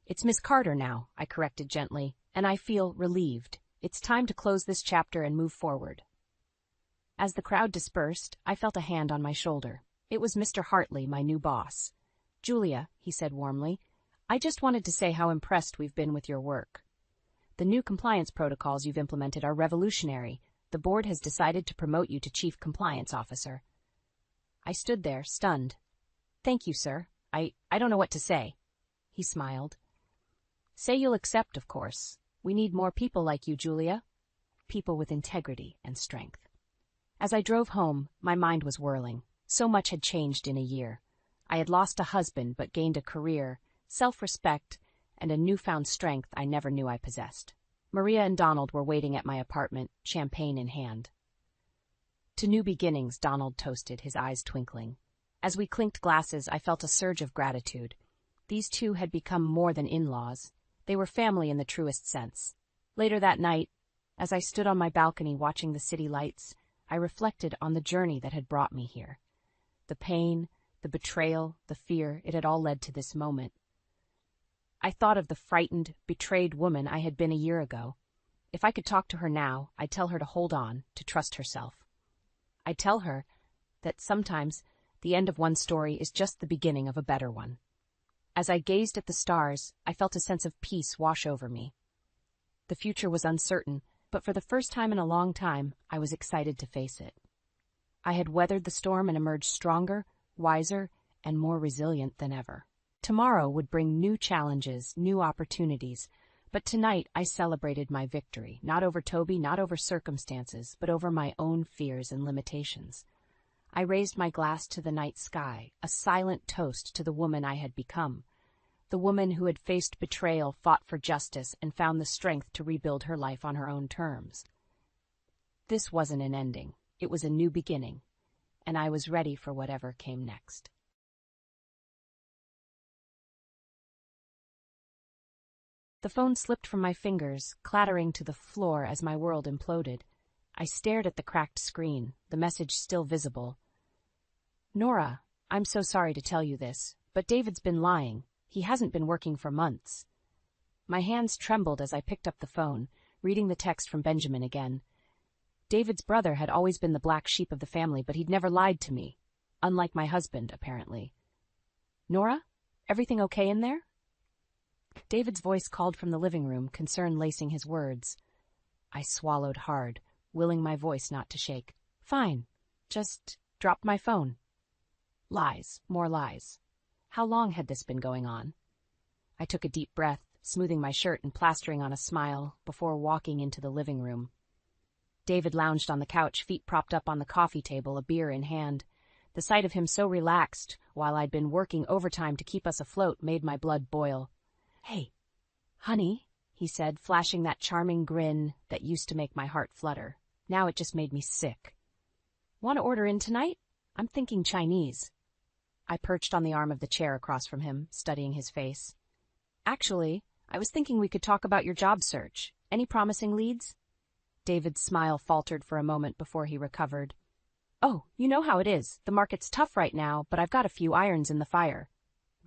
"It's Miss Carter now," I corrected gently, "and I feel relieved. It's time to close this chapter and move forward." As the crowd dispersed, I felt a hand on my shoulder. It was Mr. Hartley, my new boss. "Julia," he said warmly, "I just wanted to say how impressed we've been with your work. The new compliance protocols you've implemented are revolutionary. The board has decided to promote you to Chief Compliance Officer." I stood there, stunned. "Thank you, sir. I don't know what to say." He smiled. "Say you'll accept, of course. We need more people like you, Julia. People with integrity and strength." As I drove home, my mind was whirling. So much had changed in a year. I had lost a husband but gained a career, self-respect, and a newfound strength I never knew I possessed. Maria and Donald were waiting at my apartment, champagne in hand. "To new beginnings," Donald toasted, his eyes twinkling. As we clinked glasses, I felt a surge of gratitude. These two had become more than in-laws. They were family in the truest sense. Later that night, as I stood on my balcony watching the city lights, I reflected on the journey that had brought me here. The pain, the betrayal, the fear, it had all led to this moment. I thought of the frightened, betrayed woman I had been a year ago. If I could talk to her now, I'd tell her to hold on, to trust herself. I'd tell her that sometimes the end of one story is just the beginning of a better one. As I gazed at the stars, I felt a sense of peace wash over me. The future was uncertain, but for the first time in a long time, I was excited to face it. I had weathered the storm and emerged stronger, wiser, and more resilient than ever. Tomorrow would bring new challenges, new opportunities, but tonight I celebrated my victory, not over Toby, not over circumstances, but over my own fears and limitations. I raised my glass to the night sky, a silent toast to the woman I had become, the woman who had faced betrayal, fought for justice, and found the strength to rebuild her life on her own terms. This wasn't an ending, it was a new beginning, and I was ready for whatever came next. The phone slipped from my fingers, clattering to the floor as my world imploded. I stared at the cracked screen, the message still visible. "Nora, I'm so sorry to tell you this, but David's been lying. He hasn't been working for months." My hands trembled as I picked up the phone, reading the text from Benjamin again. David's brother had always been the black sheep of the family, but he'd never lied to me. Unlike my husband, apparently. "Nora, everything okay in there?" David's voice called from the living room, concern lacing his words. I swallowed hard, willing my voice not to shake. "Fine. Just dropped my phone." Lies, more lies. How long had this been going on? I took a deep breath, smoothing my shirt and plastering on a smile, before walking into the living room. David lounged on the couch, feet propped up on the coffee table, a beer in hand. The sight of him so relaxed, while I'd been working overtime to keep us afloat, made my blood boil. "Hey, honey," he said, flashing that charming grin that used to make my heart flutter. Now it just made me sick. "Want to order in tonight? I'm thinking Chinese." I perched on the arm of the chair across from him, studying his face. "Actually, I was thinking we could talk about your job search. Any promising leads?" David's smile faltered for a moment before he recovered. "Oh, you know how it is. The market's tough right now, but I've got a few irons in the fire."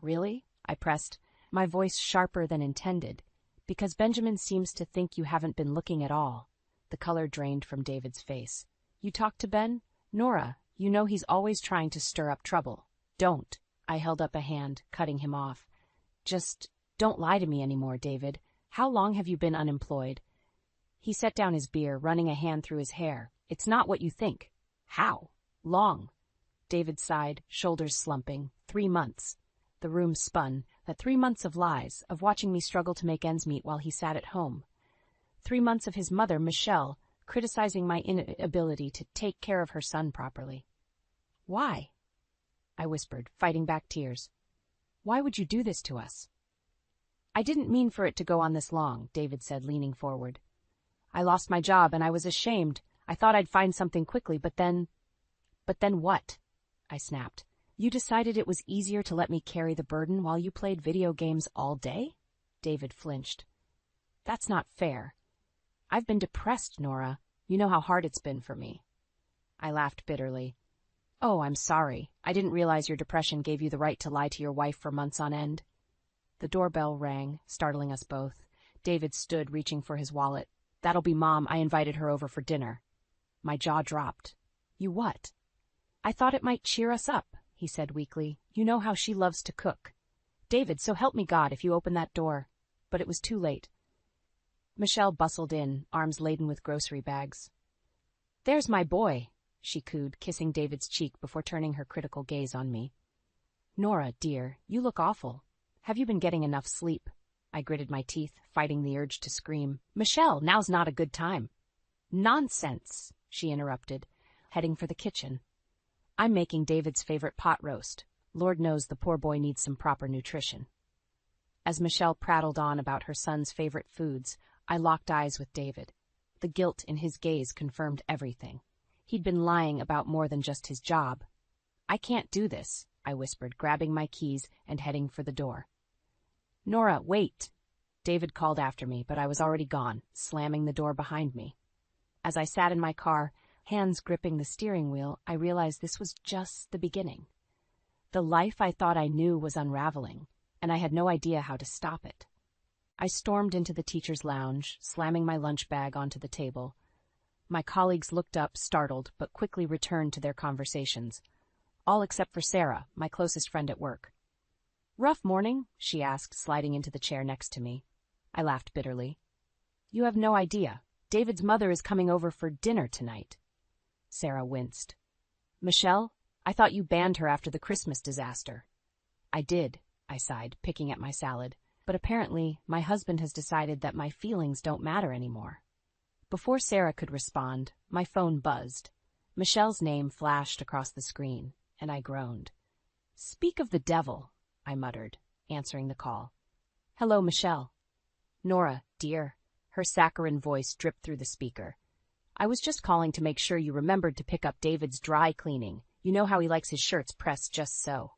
"Really?" I pressed, my voice sharper than intended. "Because Benjamin seems to think you haven't been looking at all." The color drained from David's face. "You talked to Ben? Nora, you know he's always trying to stir up trouble." "Don't." I held up a hand, cutting him off. "Just don't lie to me anymore, David. How long have you been unemployed?" He set down his beer, running a hand through his hair. "It's not what you think." "How long?" David sighed, shoulders slumping. 3 months. The room spun. That 3 months of lies, of watching me struggle to make ends meet while he sat at home. 3 months of his mother, Michelle, criticizing my inability to take care of her son properly. "Why?" I whispered, fighting back tears. "Why would you do this to us?" "I didn't mean for it to go on this long," David said, leaning forward. "I lost my job and I was ashamed. I thought I'd find something quickly, but then..." "But then what?" I snapped. "You decided it was easier to let me carry the burden while you played video games all day?" David flinched. "That's not fair. I've been depressed, Nora. You know how hard it's been for me." I laughed bitterly. "Oh, I'm sorry. I didn't realize your depression gave you the right to lie to your wife for months on end." The doorbell rang, startling us both. David stood, reaching for his wallet. "That'll be Mom. I invited her over for dinner." My jaw dropped. "You what?" "I thought it might cheer us up," he said weakly. "You know how she loves to cook." "David, so help me God if you open that door." But it was too late. Michelle bustled in, arms laden with grocery bags. "There's my boy," she cooed, kissing David's cheek before turning her critical gaze on me. "Nora, dear, you look awful. Have you been getting enough sleep?" I gritted my teeth, fighting the urge to scream. "Michelle, now's not a good time." "Nonsense," she interrupted, heading for the kitchen. "I'm making David's favorite pot roast. Lord knows the poor boy needs some proper nutrition." As Michelle prattled on about her son's favorite foods, I locked eyes with David. The guilt in his gaze confirmed everything. He'd been lying about more than just his job. "I can't do this," I whispered, grabbing my keys and heading for the door. "Nora, wait!" David called after me, but I was already gone, slamming the door behind me. As I sat in my car, hands gripping the steering wheel, I realized this was just the beginning. The life I thought I knew was unraveling, and I had no idea how to stop it. I stormed into the teacher's lounge, slamming my lunch bag onto the table. My colleagues looked up, startled, but quickly returned to their conversations. All except for Sarah, my closest friend at work. "Rough morning?" she asked, sliding into the chair next to me. I laughed bitterly. "You have no idea. David's mother is coming over for dinner tonight." Sarah winced. "Michelle, I thought you banned her after the Christmas disaster." "I did," I sighed, picking at my salad. "But apparently, my husband has decided that my feelings don't matter anymore." Before Sarah could respond, my phone buzzed. Michelle's name flashed across the screen, and I groaned. "Speak of the devil," I muttered, answering the call. "Hello, Michelle." "Nora, dear." Her saccharine voice dripped through the speaker. "I was just calling to make sure you remembered to pick up David's dry cleaning. You know how he likes his shirts pressed just so."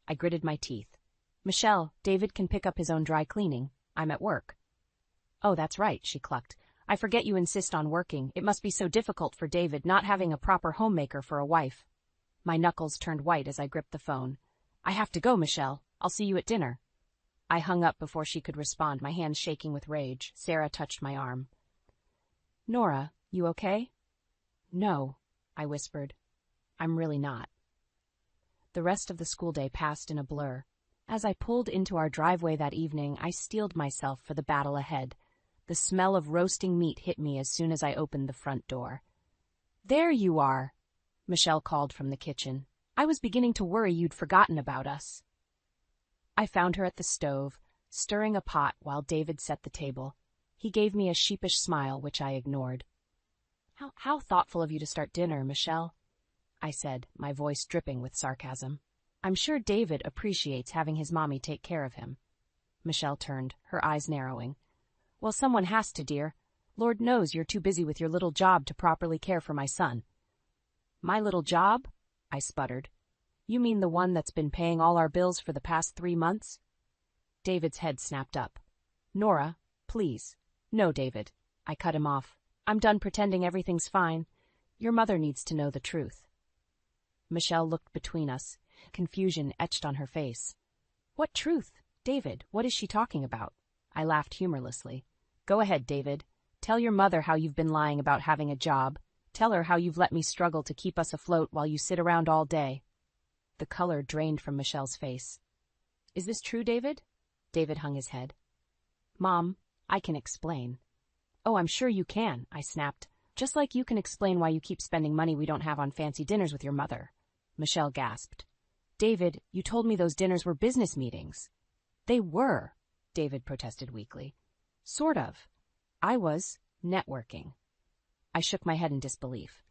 I gritted my teeth. "Michelle, David can pick up his own dry cleaning. I'm at work." "Oh, that's right," she clucked. "I forget you insist on working. It must be so difficult for David not having a proper homemaker for a wife." My knuckles turned white as I gripped the phone. "I have to go, Michelle. I'll see you at dinner." I hung up before she could respond, my hands shaking with rage. Sarah touched my arm. "Nora, you okay?" "No," I whispered. "I'm really not." The rest of the school day passed in a blur. As I pulled into our driveway that evening, I steeled myself for the battle ahead. The smell of roasting meat hit me as soon as I opened the front door. "There you are," Michelle called from the kitchen. "I was beginning to worry you'd forgotten about us." I found her at the stove, stirring a pot while David set the table. He gave me a sheepish smile, which I ignored. How thoughtful of you to start dinner, Michelle," I said, my voice dripping with sarcasm. "I'm sure David appreciates having his mommy take care of him." Michelle turned, her eyes narrowing. Well, someone has to, dear. Lord knows you're too busy with your little job to properly care for my son. My little job? I sputtered. You mean the one that's been paying all our bills for the past 3 months? David's head snapped up. Nora, please. No, David. I cut him off. I'm done pretending everything's fine. Your mother needs to know the truth. Michelle looked between us, confusion etched on her face. What truth? David, what is she talking about? I laughed humorlessly. Go ahead, David. Tell your mother how you've been lying about having a job. Tell her how you've let me struggle to keep us afloat while you sit around all day. The color drained from Michelle's face. Is this true, David? David hung his head. Mom, I can explain. Oh, I'm sure you can, I snapped. Just like you can explain why you keep spending money we don't have on fancy dinners with your mother. Michelle gasped. David, you told me those dinners were business meetings. They were, David protested weakly. Sort of. I was networking. I shook my head in disbelief.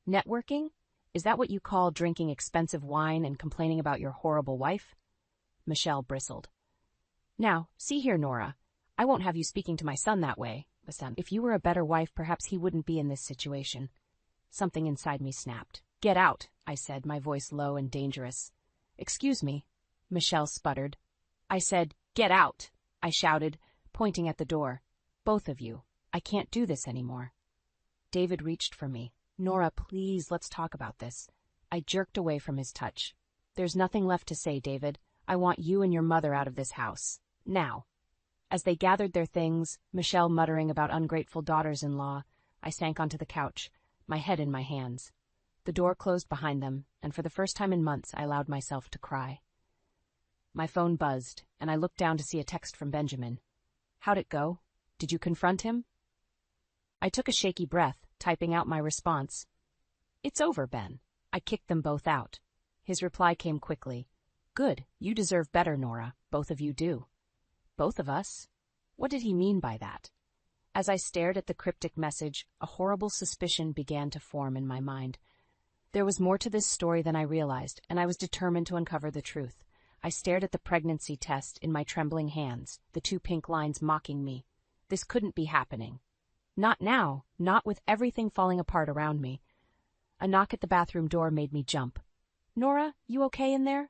Networking? Is that what you call drinking expensive wine and complaining about your horrible wife? Michelle bristled. Now, see here, Nora. I won't have you speaking to my son that way. If you were a better wife, perhaps he wouldn't be in this situation. Something inside me snapped. Get out, I said, my voice low and dangerous. Excuse me, Michelle sputtered. I said, get out, I shouted, pointing at the door. Both of you. I can't do this anymore. David reached for me. Nora, please, let's talk about this. I jerked away from his touch. There's nothing left to say, David. I want you and your mother out of this house. Now. As they gathered their things, Michelle muttering about ungrateful daughters-in-law, I sank onto the couch, my head in my hands. The door closed behind them, and for the first time in months I allowed myself to cry. My phone buzzed, and I looked down to see a text from Benjamin. How'd it go? Did you confront him? I took a shaky breath, typing out my response. It's over, Ben. I kicked them both out. His reply came quickly. Good, you deserve better, Nora. Both of you do. Both of us? What did he mean by that? As I stared at the cryptic message, a horrible suspicion began to form in my mind. There was more to this story than I realized, and I was determined to uncover the truth. I stared at the pregnancy test in my trembling hands, the 2 pink lines mocking me. This couldn't be happening. Not now, not with everything falling apart around me. A knock at the bathroom door made me jump. Nora, you okay in there?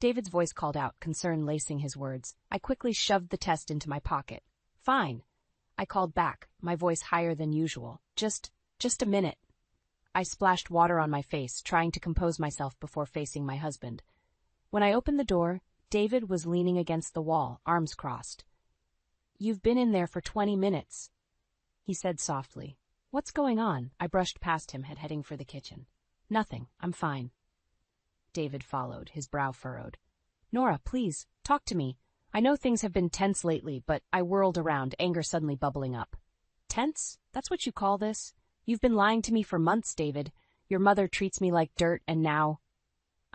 David's voice called out, concern lacing his words. I quickly shoved the test into my pocket. Fine. I called back, my voice higher than usual. Just a minute. I splashed water on my face, trying to compose myself before facing my husband. When I opened the door, David was leaning against the wall, arms crossed. You've been in there for 20 minutes, he said softly. What's going on? I brushed past him, heading for the kitchen. Nothing. I'm fine. David followed, his brow furrowed. Nora, please, talk to me. I know things have been tense lately, but I whirled around, anger suddenly bubbling up. Tense? That's what you call this? You've been lying to me for months, David. Your mother treats me like dirt, and now...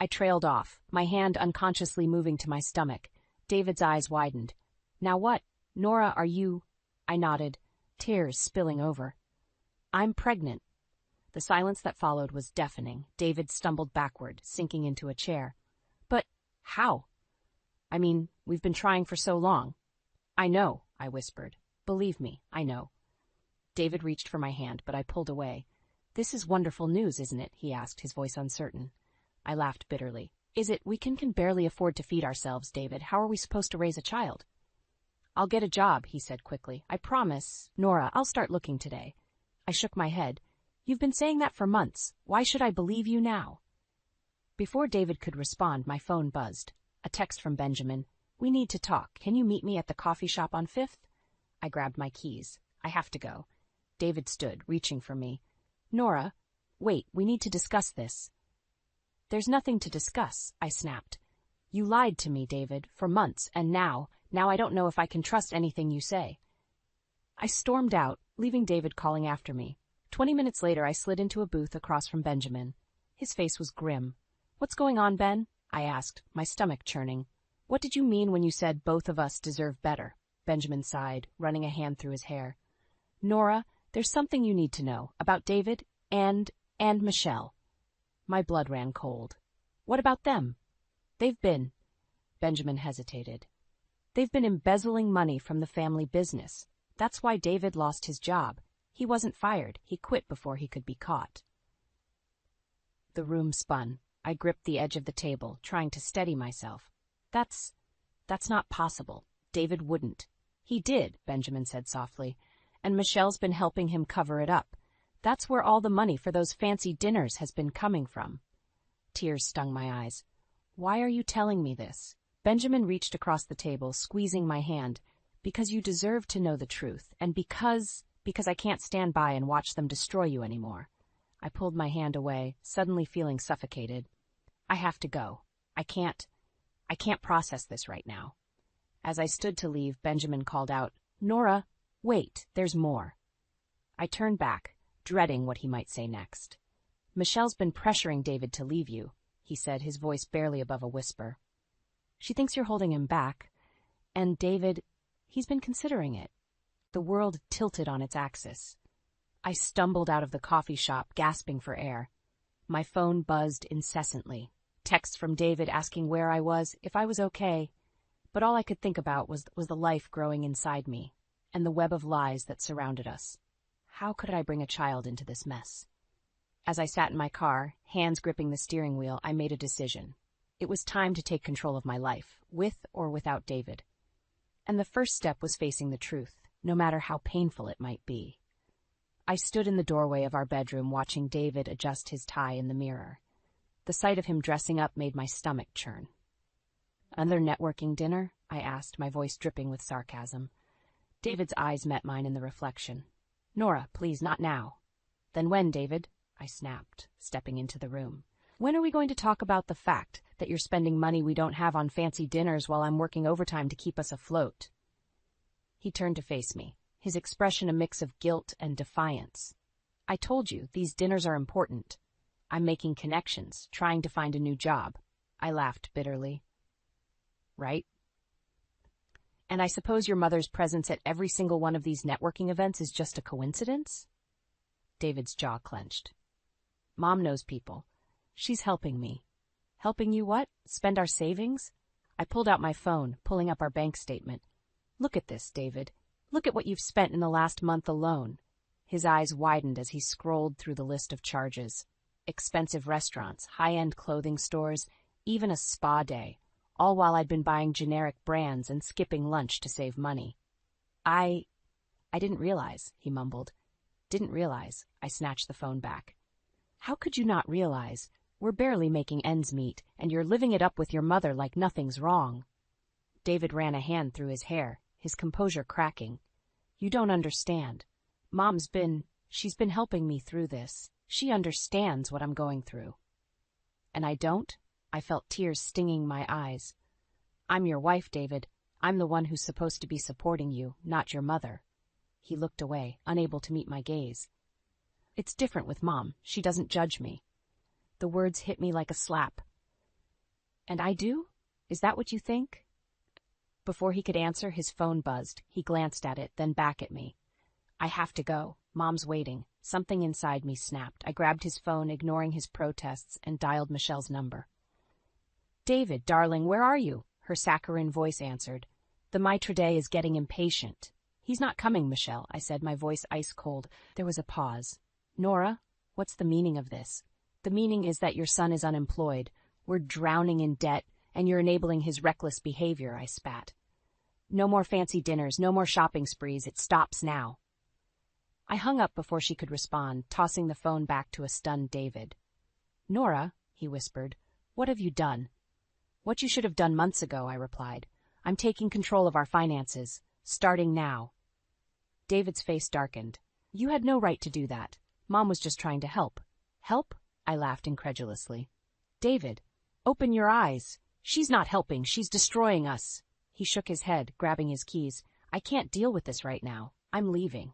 I trailed off, my hand unconsciously moving to my stomach. David's eyes widened. Now what? Nora, are you... I nodded, tears spilling over. I'm pregnant. The silence that followed was deafening. David stumbled backward, sinking into a chair. But how? I mean, we've been trying for so long. I know, I whispered. Believe me, I know. David reached for my hand, but I pulled away. This is wonderful news, isn't it? He asked, his voice uncertain. I laughed bitterly. Is it? We can barely afford to feed ourselves, David. How are we supposed to raise a child? I'll get a job, he said quickly. I promise. Nora, I'll start looking today. I shook my head. You've been saying that for months. Why should I believe you now? Before David could respond, my phone buzzed. A text from Benjamin. We need to talk. Can you meet me at the coffee shop on 5th? I grabbed my keys. I have to go. David stood, reaching for me. Nora, wait, we need to discuss this. There's nothing to discuss, I snapped. You lied to me, David, for months, and now I don't know if I can trust anything you say. I stormed out, leaving David calling after me. 20 minutes later, I slid into a booth across from Benjamin. His face was grim. What's going on, Ben? I asked, my stomach churning. What did you mean when you said both of us deserve better? Benjamin sighed, running a hand through his hair. Nora, there's something you need to know about David and Michelle. My blood ran cold. What about them? They've been... Benjamin hesitated. They've been embezzling money from the family business. That's why David lost his job. He wasn't fired. He quit before he could be caught. The room spun. I gripped the edge of the table, trying to steady myself. That's not possible. David wouldn't. He did, Benjamin said softly, and Michelle's been helping him cover it up. That's where all the money for those fancy dinners has been coming from. Tears stung my eyes. Why are you telling me this? Benjamin reached across the table, squeezing my hand. Because you deserve to know the truth, and because I can't stand by and watch them destroy you anymore. I pulled my hand away, suddenly feeling suffocated. I have to go. I can't process this right now. As I stood to leave, Benjamin called out, Nora, wait, there's more. I turned back, dreading what he might say next. Michelle's been pressuring David to leave you, he said, his voice barely above a whisper. She thinks you're holding him back, and David, he's been considering it. The world tilted on its axis. I stumbled out of the coffee shop, gasping for air. My phone buzzed incessantly. Texts from David asking where I was, if I was okay. But all I could think about was the life growing inside me, and the web of lies that surrounded us. How could I bring a child into this mess? As I sat in my car, hands gripping the steering wheel, I made a decision. It was time to take control of my life, with or without David. And the first step was facing the truth, no matter how painful it might be. I stood in the doorway of our bedroom watching David adjust his tie in the mirror. The sight of him dressing up made my stomach churn. Another networking dinner? I asked, my voice dripping with sarcasm. David's eyes met mine in the reflection. Nora, please, not now. Then when, David? I snapped, stepping into the room. When are we going to talk about the fact that you're spending money we don't have on fancy dinners while I'm working overtime to keep us afloat? He turned to face me, his expression a mix of guilt and defiance. I told you, these dinners are important. I'm making connections, trying to find a new job. I laughed bitterly. Right? And I suppose your mother's presence at every single one of these networking events is just a coincidence? David's jaw clenched. Mom knows people. She's helping me. Helping you what? Spend our savings? I pulled out my phone, pulling up our bank statement. Look at this, David. Look at what you've spent in the last month alone. His eyes widened as he scrolled through the list of charges. Expensive restaurants, high-end clothing stores, even a spa day, all while I'd been buying generic brands and skipping lunch to save money. I didn't realize, he mumbled. Didn't realize. I snatched the phone back. How could you not realize? We're barely making ends meet, and you're living it up with your mother like nothing's wrong. David ran a hand through his hair, his composure cracking. You don't understand. She's been helping me through this. She understands what I'm going through. And I don't? I felt tears stinging my eyes. I'm your wife, David. I'm the one who's supposed to be supporting you, not your mother. He looked away, unable to meet my gaze. It's different with Mom. She doesn't judge me. The words hit me like a slap. And I do? Is that what you think? Before he could answer, his phone buzzed. He glanced at it, then back at me. I have to go. Mom's waiting. Something inside me snapped. I grabbed his phone, ignoring his protests, and dialed Michelle's number. David, darling, where are you? Her saccharine voice answered. The maitre d' is getting impatient. He's not coming, Michelle, I said, my voice ice cold. There was a pause. Nora, what's the meaning of this? The meaning is that your son is unemployed. We're drowning in debt, and you're enabling his reckless behavior, I spat. No more fancy dinners, no more shopping sprees. It stops now. I hung up before she could respond, tossing the phone back to a stunned David. Nora, he whispered, what have you done? What you should have done months ago, I replied. I'm taking control of our finances, starting now. David's face darkened. You had no right to do that. Mom was just trying to help. Help? I laughed incredulously. David, open your eyes. She's not helping. She's destroying us. He shook his head, grabbing his keys. I can't deal with this right now. I'm leaving.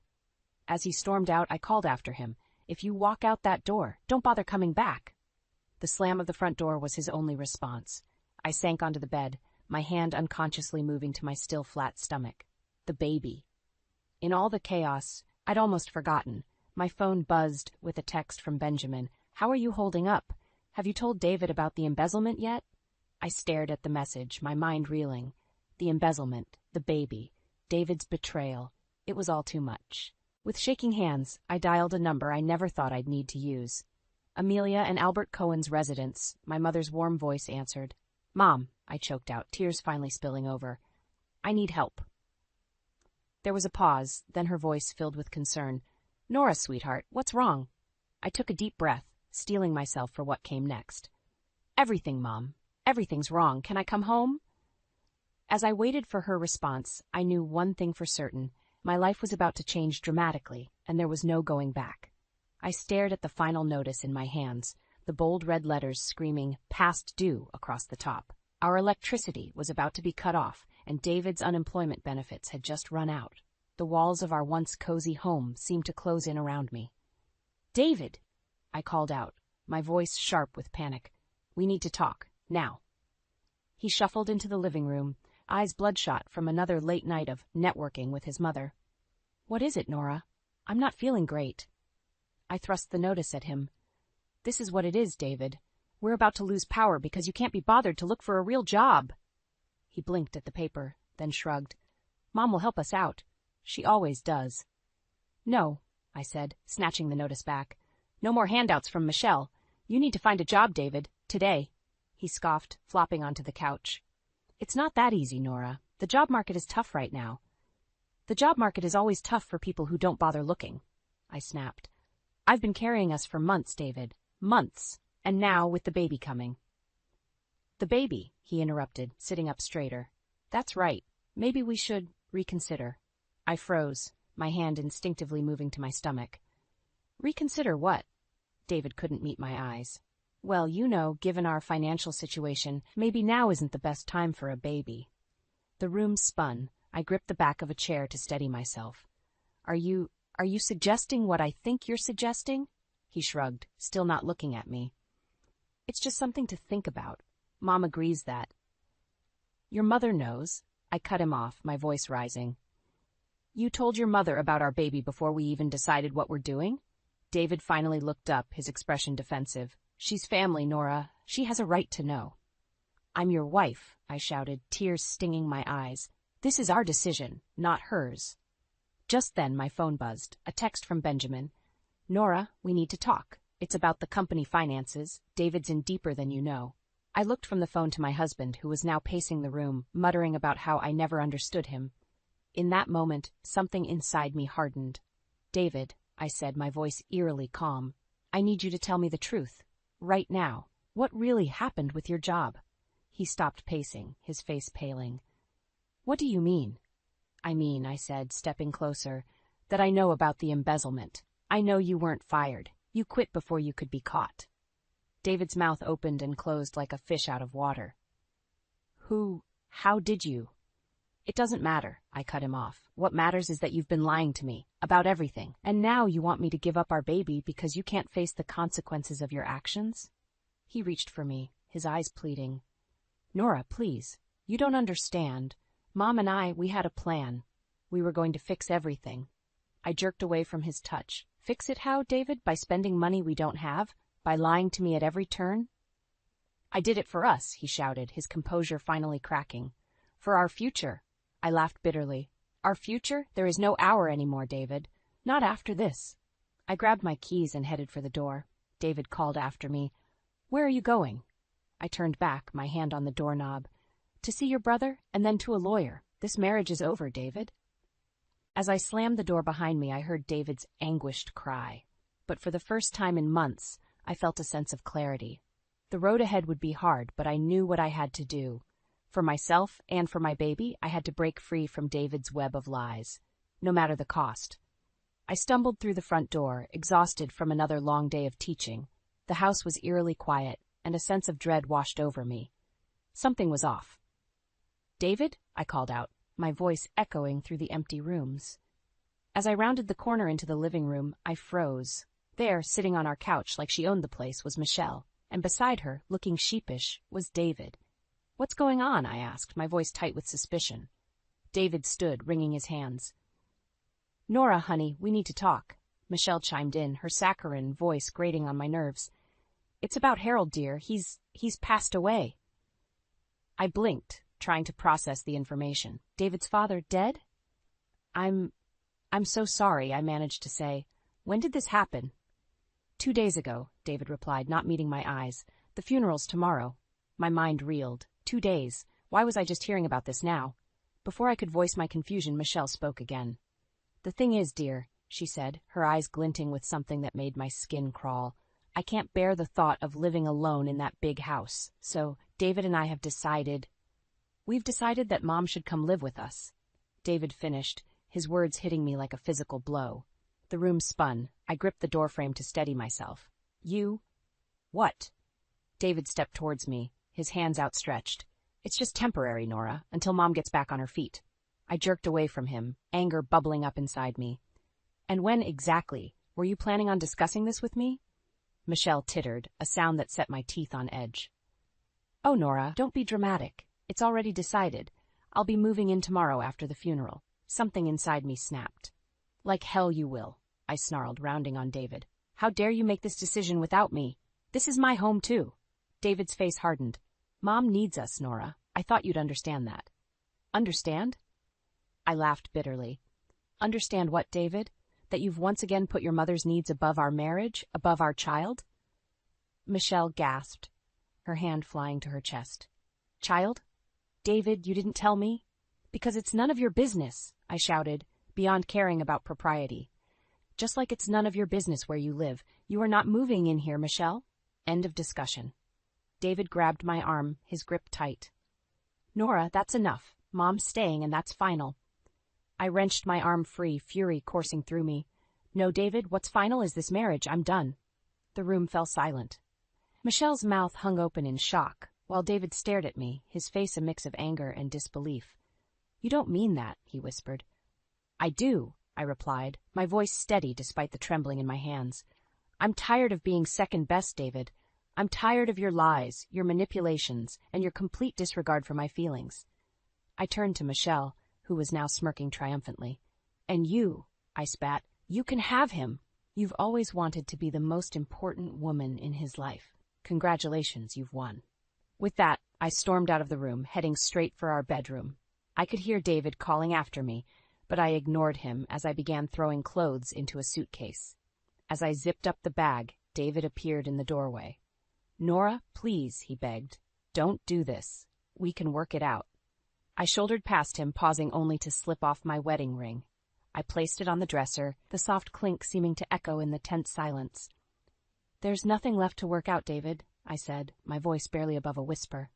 As he stormed out, I called after him. If you walk out that door, don't bother coming back. The slam of the front door was his only response. I sank onto the bed, my hand unconsciously moving to my still flat stomach. The baby. In all the chaos, I'd almost forgotten. My phone buzzed with a text from Benjamin. How are you holding up? Have you told David about the embezzlement yet? I stared at the message, my mind reeling. The embezzlement, the baby, David's betrayal. It was all too much. With shaking hands, I dialed a number I never thought I'd need to use. Amelia and Albert Cohen's residence, my mother's warm voice answered. "Mom," I choked out, tears finally spilling over. "I need help." There was a pause, then her voice filled with concern. "Nora, sweetheart, what's wrong?" I took a deep breath, steeling myself for what came next. "Everything, Mom. Everything's wrong. Can I come home?" As I waited for her response, I knew one thing for certain. My life was about to change dramatically, and there was no going back. I stared at the final notice in my hands, the bold red letters screaming "Past due" across the top. Our electricity was about to be cut off, and David's unemployment benefits had just run out. The walls of our once cozy home seemed to close in around me. "David!" I called out, my voice sharp with panic. "We need to talk, now." He shuffled into the living room, eyes bloodshot from another late night of networking with his mother. "What is it, Nora? I'm not feeling great." I thrust the notice at him. "This is what it is, David. We're about to lose power because you can't be bothered to look for a real job." He blinked at the paper, then shrugged. "Mom will help us out. She always does." "No," I said, snatching the notice back. "No more handouts from Michelle. You need to find a job, David, today." He scoffed, flopping onto the couch. "It's not that easy, Nora. The job market is tough right now." "The job market is always tough for people who don't bother looking," I snapped. "I've been carrying us for months, David. Months. And now with the baby coming." "The baby," he interrupted, sitting up straighter. "That's right. Maybe we should reconsider." I froze, my hand instinctively moving to my stomach. "Reconsider what?" David couldn't meet my eyes. "Well, you know, given our financial situation, maybe now isn't the best time for a baby." The room spun. I gripped the back of a chair to steady myself. Are you suggesting what I think you're suggesting?" He shrugged, still not looking at me. "It's just something to think about. Mom agrees that." "Your mother knows." I cut him off, my voice rising. "You told your mother about our baby before we even decided what we're doing?" David finally looked up, his expression defensive. "She's family, Nora. She has a right to know." "I'm your wife," I shouted, tears stinging my eyes. "This is our decision, not hers." Just then my phone buzzed, a text from Benjamin. "Nora, we need to talk. It's about the company finances. David's in deeper than you know." I looked from the phone to my husband, who was now pacing the room, muttering about how I never understood him. In that moment, something inside me hardened. "David," I said, my voice eerily calm, "I need you to tell me the truth. Right now. What really happened with your job?" He stopped pacing, his face paling. "What do you mean?" "I mean," I said, stepping closer, "that I know about the embezzlement. I know you weren't fired. You quit before you could be caught." David's mouth opened and closed like a fish out of water. How did you?" "It doesn't matter," I cut him off. "What matters is that you've been lying to me, about everything, and now you want me to give up our baby because you can't face the consequences of your actions?" He reached for me, his eyes pleading. "Nora, please. You don't understand. Mom and we had a plan. We were going to fix everything." I jerked away from his touch. "Fix it how, David? By spending money we don't have? By lying to me at every turn?" "I did it for us," he shouted, his composure finally cracking. "For our future." I laughed bitterly. "Our future? There is no hour anymore, David. Not after this." I grabbed my keys and headed for the door. David called after me. "Where are you going?" I turned back, my hand on the doorknob. "To see your brother, and then to a lawyer. This marriage is over, David." As I slammed the door behind me, I heard David's anguished cry. But for the first time in months, I felt a sense of clarity. The road ahead would be hard, but I knew what I had to do. For myself and for my baby, I had to break free from David's web of lies, no matter the cost. I stumbled through the front door, exhausted from another long day of teaching. The house was eerily quiet, and a sense of dread washed over me. Something was off. "David?" I called out, my voice echoing through the empty rooms. As I rounded the corner into the living room, I froze. There, sitting on our couch like she owned the place, was Michelle, and beside her, looking sheepish, was David. "What's going on?" I asked, my voice tight with suspicion. David stood, wringing his hands. "Nora, honey, we need to talk." Michelle chimed in, her saccharine voice grating on my nerves. "It's about Harold, dear. He's passed away." I blinked, trying to process the information. David's father dead? I'm so sorry, I managed to say. When did this happen? 2 days ago, David replied, not meeting my eyes. The funeral's tomorrow. My mind reeled. 2 days. Why was I just hearing about this now? Before I could voice my confusion, Michelle spoke again. The thing is, dear, she said, her eyes glinting with something that made my skin crawl, I can't bear the thought of living alone in that big house, so David and I have decided. We've decided that Mom should come live with us. David finished, his words hitting me like a physical blow. The room spun. I gripped the doorframe to steady myself. You? What? David stepped towards me, his hands outstretched. It's just temporary, Nora, until Mom gets back on her feet. I jerked away from him, anger bubbling up inside me. And when exactly? Were you planning on discussing this with me? Michelle tittered, a sound that set my teeth on edge. Oh, Nora, don't be dramatic. It's already decided. I'll be moving in tomorrow after the funeral. Something inside me snapped. Like hell you will, I snarled, rounding on David. How dare you make this decision without me? This is my home, too. David's face hardened. Mom needs us, Nora. I thought you'd understand that. Understand? I laughed bitterly. Understand what, David? That you've once again put your mother's needs above our marriage, above our child? Michelle gasped, her hand flying to her chest. Child? David, you didn't tell me? Because it's none of your business, I shouted, beyond caring about propriety. Just like it's none of your business where you live. You are not moving in here, Michelle. End of discussion. David grabbed my arm, his grip tight. Nora, that's enough. Mom's staying, and that's final. I wrenched my arm free, fury coursing through me. No, David, what's final is this marriage. I'm done. The room fell silent. Michelle's mouth hung open in shock, while David stared at me, his face a mix of anger and disbelief. You don't mean that, he whispered. I do, I replied, my voice steady despite the trembling in my hands. I'm tired of being second best, David. I'm tired of your lies, your manipulations, and your complete disregard for my feelings. I turned to Michelle, who was now smirking triumphantly. And you, I spat, you can have him. You've always wanted to be the most important woman in his life. Congratulations, you've won. With that, I stormed out of the room, heading straight for our bedroom. I could hear David calling after me, but I ignored him as I began throwing clothes into a suitcase. As I zipped up the bag, David appeared in the doorway. Nora, please, he begged. Don't do this. We can work it out. I shouldered past him, pausing only to slip off my wedding ring. I placed it on the dresser, the soft clink seeming to echo in the tense silence. There's nothing left to work out, David, I said, my voice barely above a whisper.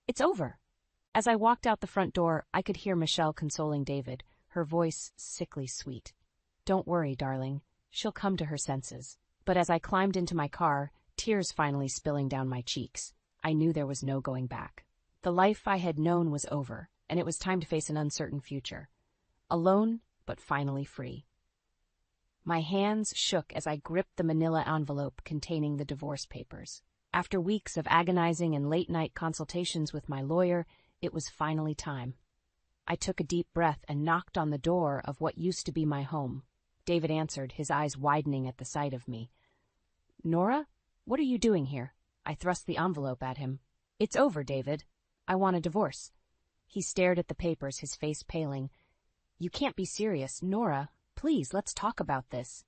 It's over. As I walked out the front door, I could hear Michelle consoling David, her voice sickly sweet. Don't worry, darling. She'll come to her senses. But as I climbed into my car, tears finally spilling down my cheeks, I knew there was no going back. The life I had known was over, and it was time to face an uncertain future. Alone, but finally free. My hands shook as I gripped the manila envelope containing the divorce papers. After weeks of agonizing and late-night consultations with my lawyer, it was finally time. I took a deep breath and knocked on the door of what used to be my home. David answered, his eyes widening at the sight of me. Nora, what are you doing here? I thrust the envelope at him. It's over, David. I want a divorce. He stared at the papers, his face paling. You can't be serious, Nora. Please, let's talk about this.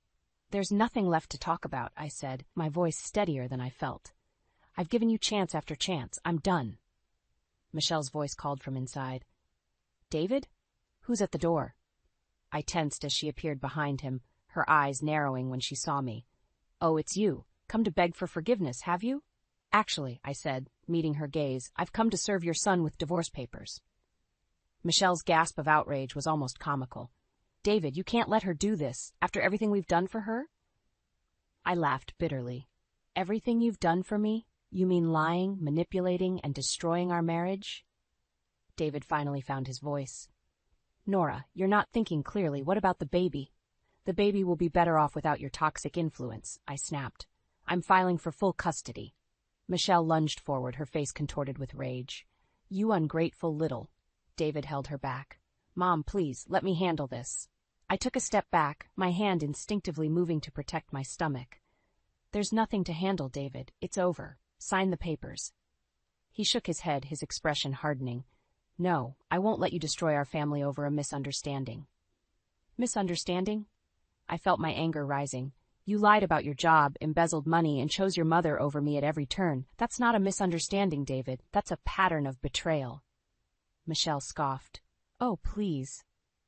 There's nothing left to talk about, I said, my voice steadier than I felt. I've given you chance after chance. I'm done. Michelle's voice called from inside. David? Who's at the door? I tensed as she appeared behind him, her eyes narrowing when she saw me. Oh, it's you. Come to beg for forgiveness, have you? Actually, I said, meeting her gaze, I've come to serve your son with divorce papers. Michelle's gasp of outrage was almost comical. David, you can't let her do this, after everything we've done for her? I laughed bitterly. Everything you've done for me? You mean lying, manipulating, and destroying our marriage? David finally found his voice. Nora, you're not thinking clearly. What about the baby? The baby will be better off without your toxic influence, I snapped. I'm filing for full custody. Michelle lunged forward, her face contorted with rage. You ungrateful little. David held her back. Mom, please, let me handle this. I took a step back, my hand instinctively moving to protect my stomach. There's nothing to handle, David. It's over. Sign the papers. He shook his head, his expression hardening. No, I won't let you destroy our family over a misunderstanding. Misunderstanding? I felt my anger rising. You lied about your job, embezzled money, and chose your mother over me at every turn. That's not a misunderstanding, David. That's a pattern of betrayal. Michelle scoffed. Oh, please.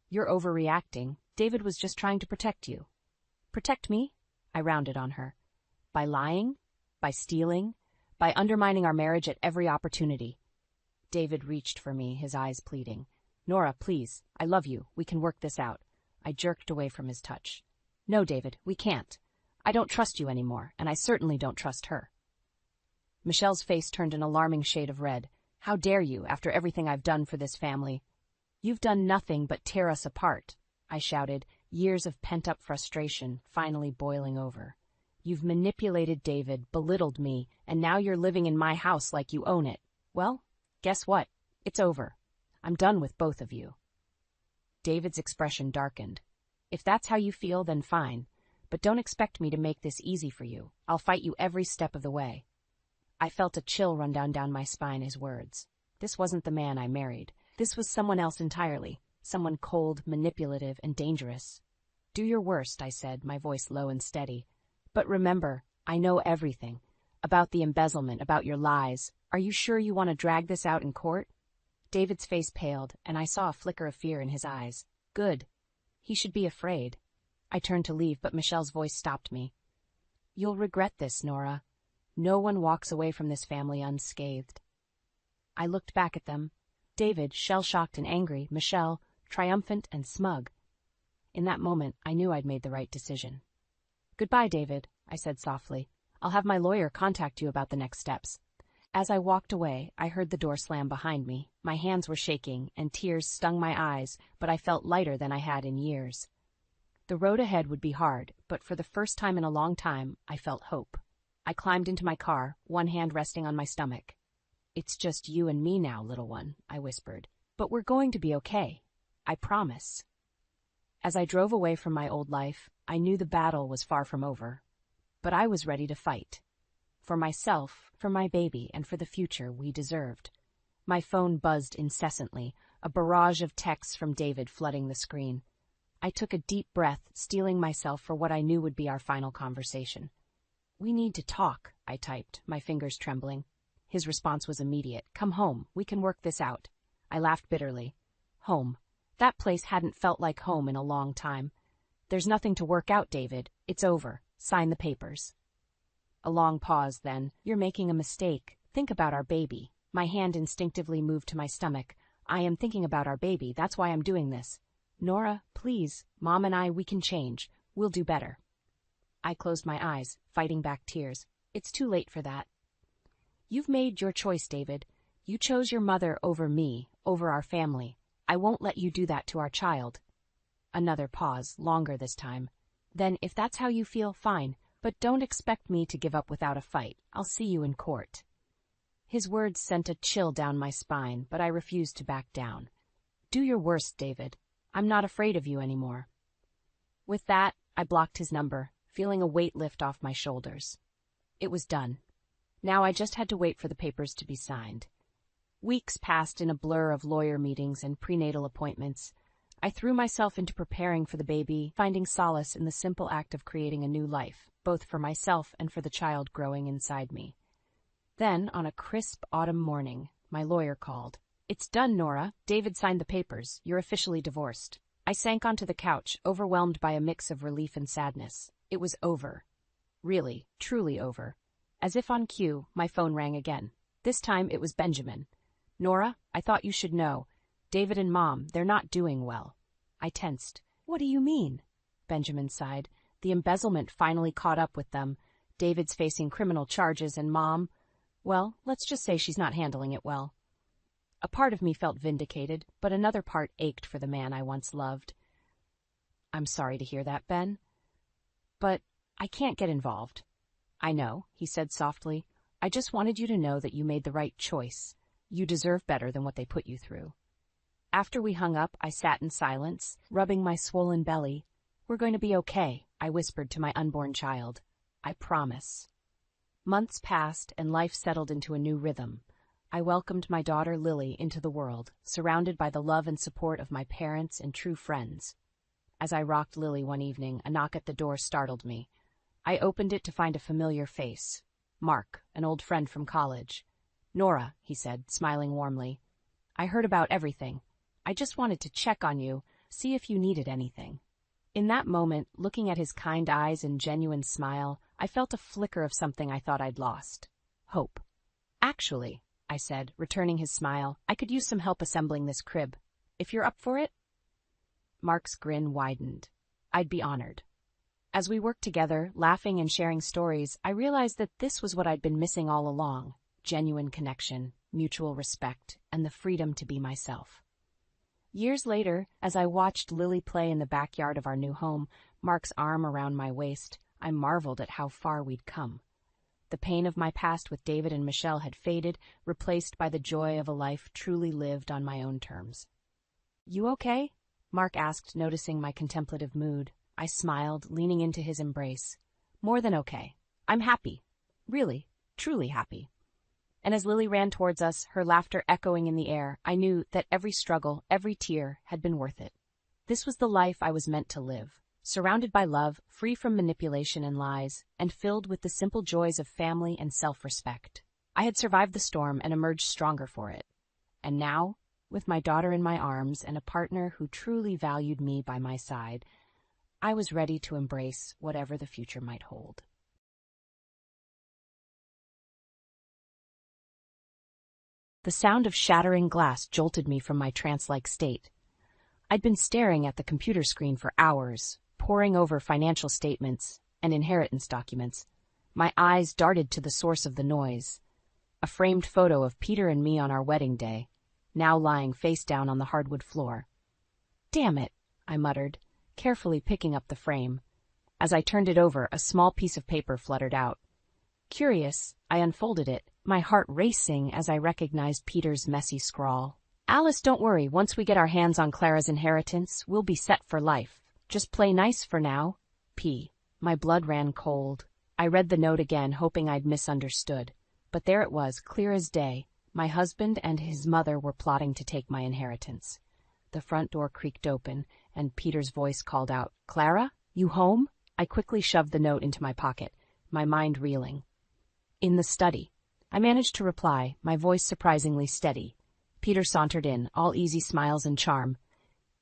You're overreacting. David was just trying to protect you. Protect me? I rounded on her. By lying? By stealing? By undermining our marriage at every opportunity. David reached for me, his eyes pleading. Nora, please. I love you. We can work this out. I jerked away from his touch. No, David, we can't. I don't trust you anymore, and I certainly don't trust her. Michelle's face turned an alarming shade of red. How dare you, after everything I've done for this family? You've done nothing but tear us apart, I shouted, years of pent-up frustration finally boiling over. You've manipulated David, belittled me, and now you're living in my house like you own it. Well, guess what? It's over. I'm done with both of you. David's expression darkened. If that's how you feel, then fine. But don't expect me to make this easy for you. I'll fight you every step of the way. I felt a chill run down my spine, his words. This wasn't the man I married. This was someone else entirely. Someone cold, manipulative, and dangerous. Do your worst, I said, my voice low and steady. But remember, I know everything. About the embezzlement, about your lies. Are you sure you want to drag this out in court? David's face paled, and I saw a flicker of fear in his eyes. Good. He should be afraid. I turned to leave, but Michelle's voice stopped me. You'll regret this, Nora. No one walks away from this family unscathed. I looked back at them. David, shell-shocked and angry, Michelle, triumphant and smug. In that moment, I knew I'd made the right decision. Goodbye, David, I said softly. I'll have my lawyer contact you about the next steps. As I walked away, I heard the door slam behind me. My hands were shaking, and tears stung my eyes, but I felt lighter than I had in years. The road ahead would be hard, but for the first time in a long time, I felt hope. I climbed into my car, one hand resting on my stomach. It's just you and me now, little one, I whispered. But we're going to be okay. I promise. As I drove away from my old life, I knew the battle was far from over. But I was ready to fight. For myself, for my baby, and for the future we deserved. My phone buzzed incessantly, a barrage of texts from David flooding the screen. I took a deep breath, steeling myself for what I knew would be our final conversation. We need to talk, I typed, my fingers trembling. His response was immediate. Come home, we can work this out. I laughed bitterly. Home. That place hadn't felt like home in a long time. There's nothing to work out, David. It's over. Sign the papers. A long pause, then. You're making a mistake. Think about our baby. My hand instinctively moved to my stomach. I am thinking about our baby. That's why I'm doing this. Nora, please. Mom and I, we can change. We'll do better. I closed my eyes, fighting back tears. It's too late for that. You've made your choice, David. You chose your mother over me, over our family. I won't let you do that to our child. Another pause, longer this time. Then, if that's how you feel, fine. But don't expect me to give up without a fight. I'll see you in court. His words sent a chill down my spine, but I refused to back down. Do your worst, David. I'm not afraid of you anymore. With that, I blocked his number, feeling a weight lift off my shoulders. It was done. Now I just had to wait for the papers to be signed. Weeks passed in a blur of lawyer meetings and prenatal appointments. I threw myself into preparing for the baby, finding solace in the simple act of creating a new life, both for myself and for the child growing inside me. Then, on a crisp autumn morning, my lawyer called. It's done, Nora. David signed the papers. You're officially divorced. I sank onto the couch, overwhelmed by a mix of relief and sadness. It was over. Really, truly over. As if on cue, my phone rang again. This time it was Benjamin. Nora, I thought you should know. David and Mom, they're not doing well. I tensed. What do you mean? Benjamin sighed. The embezzlement finally caught up with them. David's facing criminal charges and Mom, well, let's just say she's not handling it well. A part of me felt vindicated, but another part ached for the man I once loved. I'm sorry to hear that, Ben. But I can't get involved. I know, he said softly. I just wanted you to know that you made the right choice. You deserve better than what they put you through. After we hung up, I sat in silence, rubbing my swollen belly. We're going to be okay, I whispered to my unborn child. I promise. Months passed, and life settled into a new rhythm. I welcomed my daughter Lily into the world, surrounded by the love and support of my parents and true friends. As I rocked Lily one evening, a knock at the door startled me. I opened it to find a familiar face. Mark, an old friend from college. "Nora," he said, smiling warmly. "I heard about everything. I just wanted to check on you, see if you needed anything." In that moment, looking at his kind eyes and genuine smile, I felt a flicker of something I thought I'd lost. Hope. "Actually," I said, returning his smile, "I could use some help assembling this crib. If you're up for it?" Mark's grin widened. I'd be honored. As we worked together, laughing and sharing stories, I realized that this was what I'd been missing all along: genuine connection, mutual respect, and the freedom to be myself. Years later, as I watched Lily play in the backyard of our new home, Mark's arm around my waist, I marveled at how far we'd come. The pain of my past with David and Michelle had faded, replaced by the joy of a life truly lived on my own terms. "You okay?" Mark asked, noticing my contemplative mood. I smiled, leaning into his embrace. "More than okay. I'm happy. Really, truly happy." And as Lily ran towards us, her laughter echoing in the air, I knew that every struggle, every tear, had been worth it. This was the life I was meant to live, surrounded by love, free from manipulation and lies, and filled with the simple joys of family and self-respect. I had survived the storm and emerged stronger for it. And now, with my daughter in my arms and a partner who truly valued me by my side, I was ready to embrace whatever the future might hold. The sound of shattering glass jolted me from my trance-like state. I'd been staring at the computer screen for hours, poring over financial statements and inheritance documents. My eyes darted to the source of the noise, a framed photo of Peter and me on our wedding day, now lying face down on the hardwood floor. "Damn it," I muttered, carefully picking up the frame. As I turned it over, a small piece of paper fluttered out. Curious, I unfolded it, my heart racing as I recognized Peter's messy scrawl. "Alice, don't worry, once we get our hands on Clara's inheritance, we'll be set for life. Just play nice for now. P." My blood ran cold. I read the note again, hoping I'd misunderstood. But there it was, clear as day. My husband and his mother were plotting to take my inheritance. The front door creaked open, and Peter's voice called out, "Clara, you home?" I quickly shoved the note into my pocket, my mind reeling. "In the study." I managed to reply, my voice surprisingly steady. Peter sauntered in, all easy smiles and charm.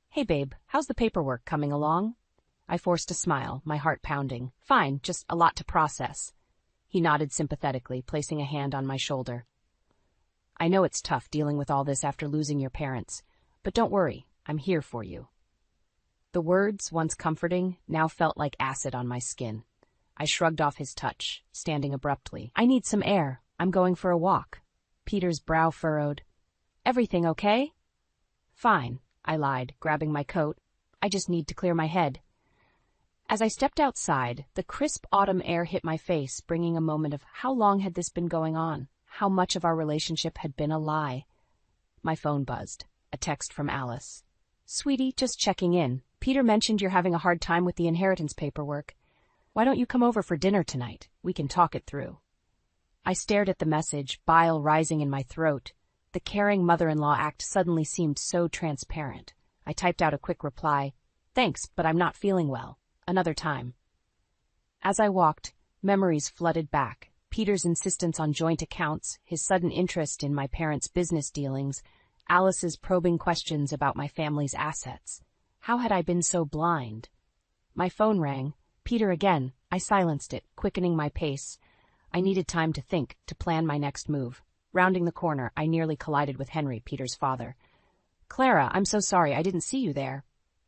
"Hey babe, how's the paperwork coming along?" I forced a smile, my heart pounding. "Fine, just a lot to process." He nodded sympathetically, placing a hand on my shoulder. "I know it's tough dealing with all this after losing your parents, but don't worry, I'm here for you." The words, once comforting, now felt like acid on my skin. I shrugged off his touch, standing abruptly. "I need some air. I'm going for a walk." Peter's brow furrowed. "Everything okay?" "Fine," I lied, grabbing my coat. "I just need to clear my head." As I stepped outside, the crisp autumn air hit my face, bringing a moment of how long had this been going on, how much of our relationship had been a lie. My phone buzzed. A text from Alice. "Sweetie, just checking in. Peter mentioned you're having a hard time with the inheritance paperwork. Why don't you come over for dinner tonight? We can talk it through." I stared at the message, bile rising in my throat. The caring mother-in-law act suddenly seemed so transparent. I typed out a quick reply. "Thanks, but I'm not feeling well. Another time." As I walked, memories flooded back. Peter's insistence on joint accounts, his sudden interest in my parents' business dealings, Alice's probing questions about my family's assets. How had I been so blind? My phone rang. Peter again. I silenced it, quickening my pace. I needed time to think, to plan my next move. Rounding the corner, I nearly collided with Henry, Peter's father. "Clara, I'm so sorry, I didn't see you there."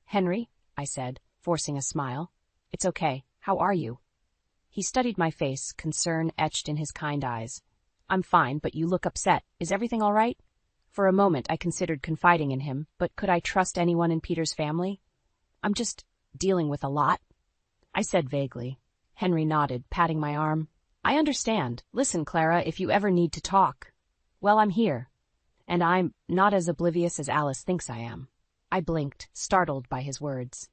"Henry," I said, forcing a smile. "It's okay. How are you?" He studied my face, concern etched in his kind eyes. "I'm fine, but you look upset. Is everything all right?" For a moment, I considered confiding in him, but could I trust anyone in Peter's family? "I'm just dealing with a lot," I said vaguely. Henry nodded, patting my arm. "I understand. Listen, Clara, if you ever need to talk, well, I'm here. And I'm not as oblivious as Alice thinks I am." I blinked, startled by his words.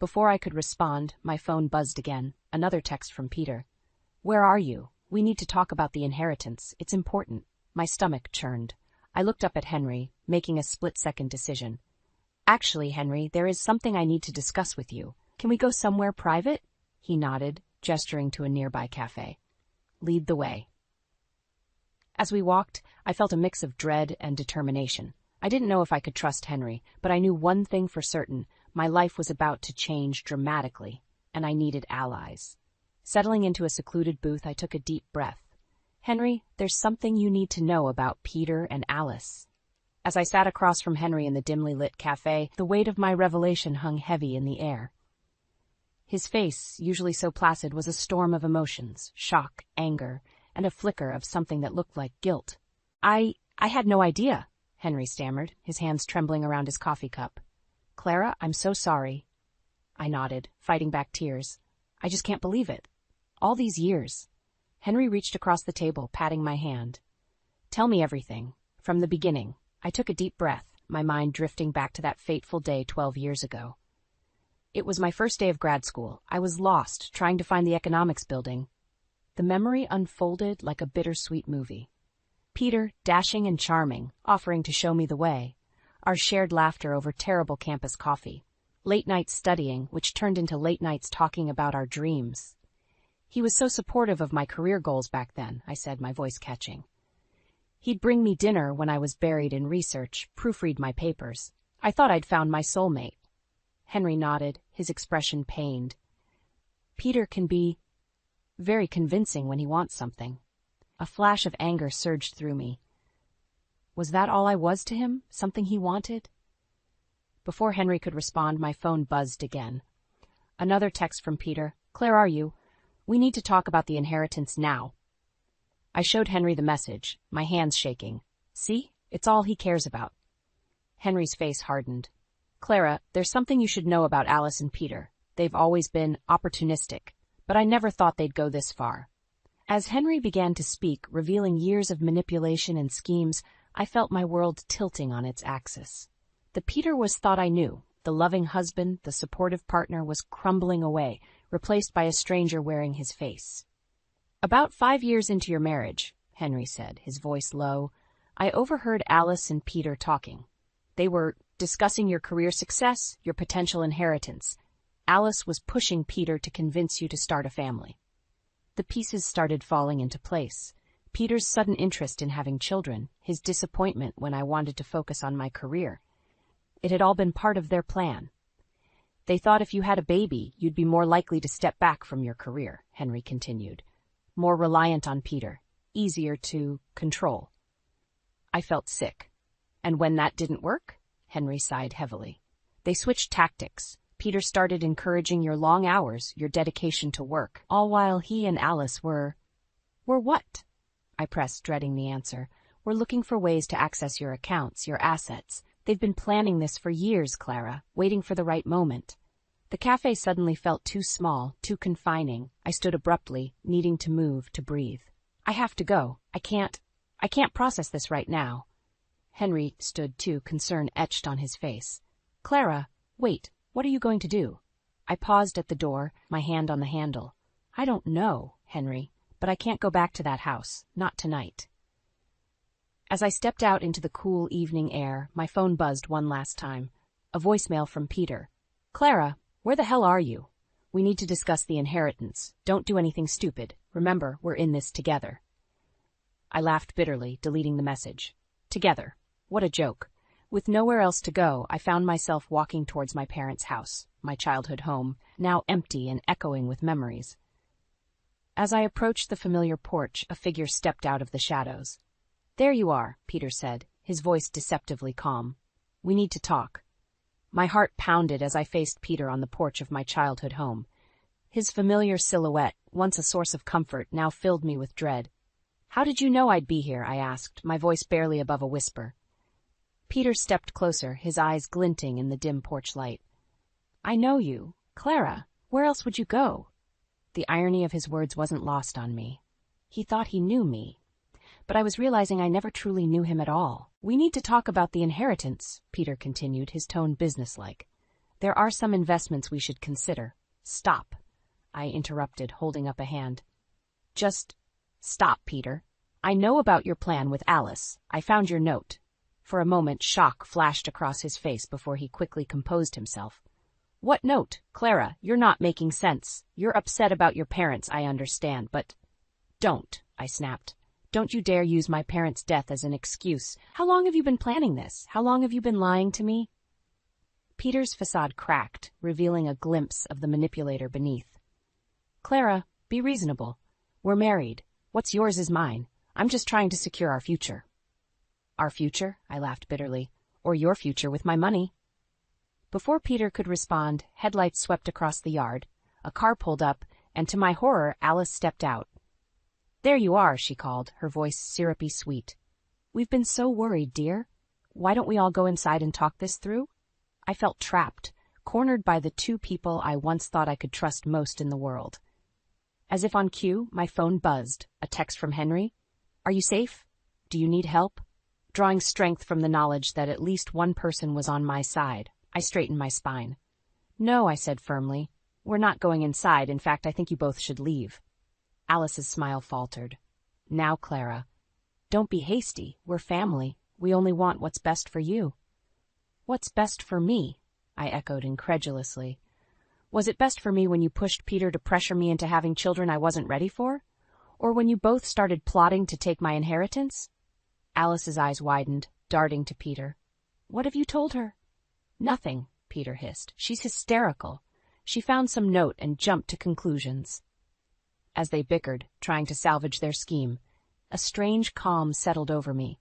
Before I could respond, my phone buzzed again. Another text from Peter. "Where are you? We need to talk about the inheritance. It's important." My stomach churned. I looked up at Henry, making a split-second decision. Actually, Henry, there is something I need to discuss with you. Can we go somewhere private? He nodded, gesturing to a nearby cafe. Lead the way. As we walked, I felt a mix of dread and determination. I didn't know if I could trust Henry, but I knew one thing for certain. My life was about to change dramatically, and I needed allies. Settling into a secluded booth, I took a deep breath. Henry, there's something you need to know about Peter and Alice. As I sat across from Henry in the dimly lit cafe, the weight of my revelation hung heavy in the air. His face, usually so placid, was a storm of emotions, shock, anger, and a flicker of something that looked like guilt. I had no idea, Henry stammered, his hands trembling around his coffee cup. Clara, I'm so sorry. I nodded, fighting back tears. I just can't believe it. All these years. Henry reached across the table, patting my hand. Tell me everything, from the beginning. I took a deep breath, my mind drifting back to that fateful day 12 years ago. It was my first day of grad school. I was lost, trying to find the economics building. The memory unfolded like a bittersweet movie. Peter, dashing and charming, offering to show me the way. Our shared laughter over terrible campus coffee. Late nights studying, which turned into late nights talking about our dreams. He was so supportive of my career goals back then, I said, my voice catching. He'd bring me dinner when I was buried in research, proofread my papers. I thought I'd found my soulmate. Henry nodded, his expression pained. Peter can be very convincing when he wants something. A flash of anger surged through me. Was that all I was to him? Something he wanted? Before Henry could respond, my phone buzzed again. Another text from Peter. Claire, are you? We need to talk about the inheritance now. I showed Henry the message, my hands shaking. See? It's all he cares about. Henry's face hardened. Clara, there's something you should know about Alice and Peter. They've always been opportunistic, but I never thought they'd go this far. As Henry began to speak, revealing years of manipulation and schemes, I felt my world tilting on its axis. The Peter was thought I knew. The loving husband, the supportive partner was crumbling away, replaced by a stranger wearing his face. About 5 years into your marriage, Henry said, his voice low, I overheard Alice and Peter talking. They were discussing your career success, your potential inheritance. Alice was pushing Peter to convince you to start a family. The pieces started falling into place. Peter's sudden interest in having children, his disappointment when I wanted to focus on my career. It had all been part of their plan. They thought if you had a baby, you'd be more likely to step back from your career, Henry continued. More reliant on Peter, easier to control. I felt sick. And when that didn't work, Henry sighed heavily. They switched tactics. Peter started encouraging your long hours, your dedication to work, all while he and Alice were what? I pressed, dreading the answer. We're looking for ways to access your accounts, your assets. They've been planning this for years, Clara, waiting for the right moment. The cafe suddenly felt too small, too confining. I stood abruptly, needing to move, to breathe. I have to go. I can't process this right now. Henry stood too, concern etched on his face. Clara, wait, what are you going to do? I paused at the door, my hand on the handle. I don't know, Henry, but I can't go back to that house, not tonight. As I stepped out into the cool evening air, my phone buzzed one last time. A voicemail from Peter. Clara, where the hell are you? We need to discuss the inheritance. Don't do anything stupid. Remember, we're in this together. I laughed bitterly, deleting the message. Together. What a joke. With nowhere else to go, I found myself walking towards my parents' house, my childhood home, now empty and echoing with memories. As I approached the familiar porch, a figure stepped out of the shadows. There you are, Peter said, his voice deceptively calm. We need to talk. My heart pounded as I faced Peter on the porch of my childhood home. His familiar silhouette, once a source of comfort, now filled me with dread. How did you know I'd be here? I asked, my voice barely above a whisper. Peter stepped closer, his eyes glinting in the dim porch light. I know you. Clara, where else would you go? The irony of his words wasn't lost on me. He thought he knew me. But I was realizing I never truly knew him at all. We need to talk about the inheritance, Peter continued, his tone businesslike. There are some investments we should consider. Stop, I interrupted, holding up a hand. Just stop, Peter. I know about your plan with Alice. I found your note. For a moment, shock flashed across his face before he quickly composed himself. What note? Clara, you're not making sense. You're upset about your parents, I understand, but... Don't, I snapped. Don't you dare use my parents' death as an excuse. How long have you been planning this? How long have you been lying to me? Peter's facade cracked, revealing a glimpse of the manipulator beneath. Clara, be reasonable. We're married. What's yours is mine. I'm just trying to secure our future. Our future? I laughed bitterly. Or your future with my money. Before Peter could respond, headlights swept across the yard, a car pulled up, and to my horror, Alice stepped out. There you are, she called, her voice syrupy sweet. We've been so worried, dear. Why don't we all go inside and talk this through? I felt trapped, cornered by the two people I once thought I could trust most in the world. As if on cue, my phone buzzed, a text from Henry. Are you safe? Do you need help? Drawing strength from the knowledge that at least one person was on my side, I straightened my spine. No, I said firmly. We're not going inside. In fact, I think you both should leave. Alice's smile faltered. Now, Clara, don't be hasty. We're family. We only want what's best for you. What's best for me? I echoed incredulously. Was it best for me when you pushed Peter to pressure me into having children I wasn't ready for? Or when you both started plotting to take my inheritance? Alice's eyes widened, darting to Peter. What have you told her? Nothing, Peter hissed. She's hysterical. She found some note and jumped to conclusions. As they bickered, trying to salvage their scheme, a strange calm settled over me.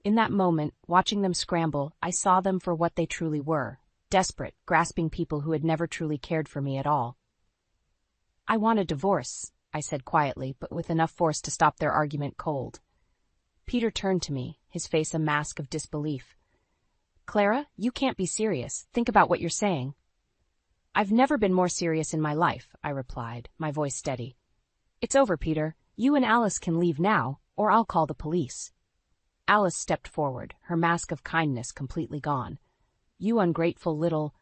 In that moment, watching them scramble, I saw them for what they truly were, desperate, grasping people who had never truly cared for me at all. I want a divorce, I said quietly, but with enough force to stop their argument cold. Peter turned to me, his face a mask of disbelief. Clara, you can't be serious. Think about what you're saying. I've never been more serious in my life, I replied, my voice steady. It's over, Peter. You and Alice can leave now, or I'll call the police. Alice stepped forward, her mask of kindness completely gone. You ungrateful little...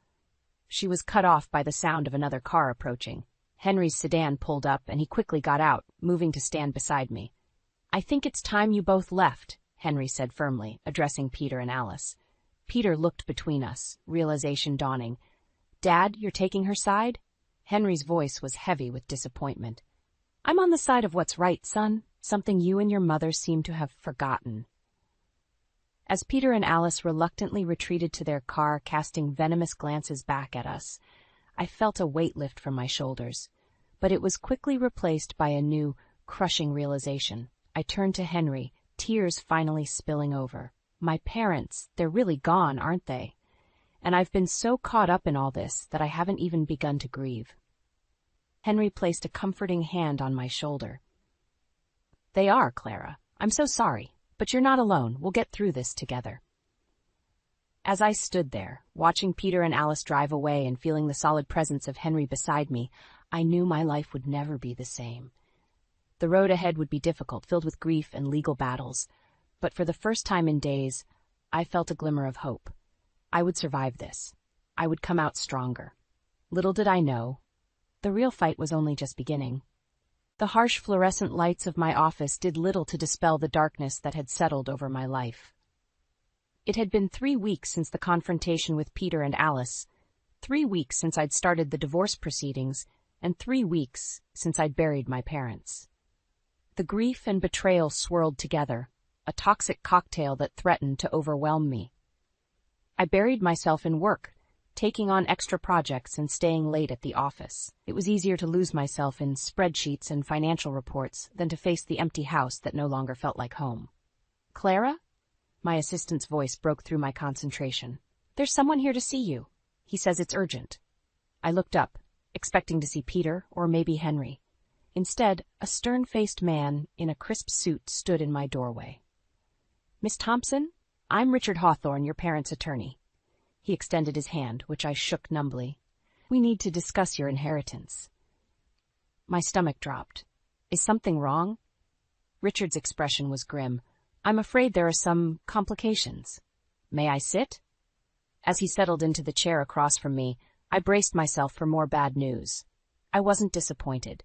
She was cut off by the sound of another car approaching. Henry's sedan pulled up, and he quickly got out, moving to stand beside me. I think it's time you both left, Henry said firmly, addressing Peter and Alice. Peter looked between us, realization dawning. Dad, you're taking her side? Henry's voice was heavy with disappointment. I'm on the side of what's right, son, something you and your mother seem to have forgotten. As Peter and Alice reluctantly retreated to their car, casting venomous glances back at us, I felt a weight lift from my shoulders, but it was quickly replaced by a new, crushing realization. I turned to Henry, tears finally spilling over. My parents, they're really gone, aren't they? And I've been so caught up in all this that I haven't even begun to grieve. Henry placed a comforting hand on my shoulder. They are, Clara. I'm so sorry, but you're not alone. We'll get through this together. As I stood there, watching Peter and Alice drive away and feeling the solid presence of Henry beside me, I knew my life would never be the same. The road ahead would be difficult, filled with grief and legal battles, but for the first time in days, I felt a glimmer of hope. I would survive this. I would come out stronger. Little did I know, the real fight was only just beginning. The harsh fluorescent lights of my office did little to dispel the darkness that had settled over my life. It had been 3 weeks since the confrontation with Peter and Alice, 3 weeks since I'd started the divorce proceedings, and 3 weeks since I'd buried my parents. The grief and betrayal swirled together, a toxic cocktail that threatened to overwhelm me. I buried myself in work, taking on extra projects and staying late at the office. It was easier to lose myself in spreadsheets and financial reports than to face the empty house that no longer felt like home. Clara? My assistant's voice broke through my concentration. There's someone here to see you. He says it's urgent. I looked up, expecting to see Peter or maybe Henry. Instead, a stern-faced man in a crisp suit stood in my doorway. Miss Thompson, I'm Richard Hawthorne, your parents' attorney. He extended his hand, which I shook numbly. We need to discuss your inheritance. My stomach dropped. Is something wrong? Richard's expression was grim. I'm afraid there are some complications. May I sit? As he settled into the chair across from me, I braced myself for more bad news. I wasn't disappointed.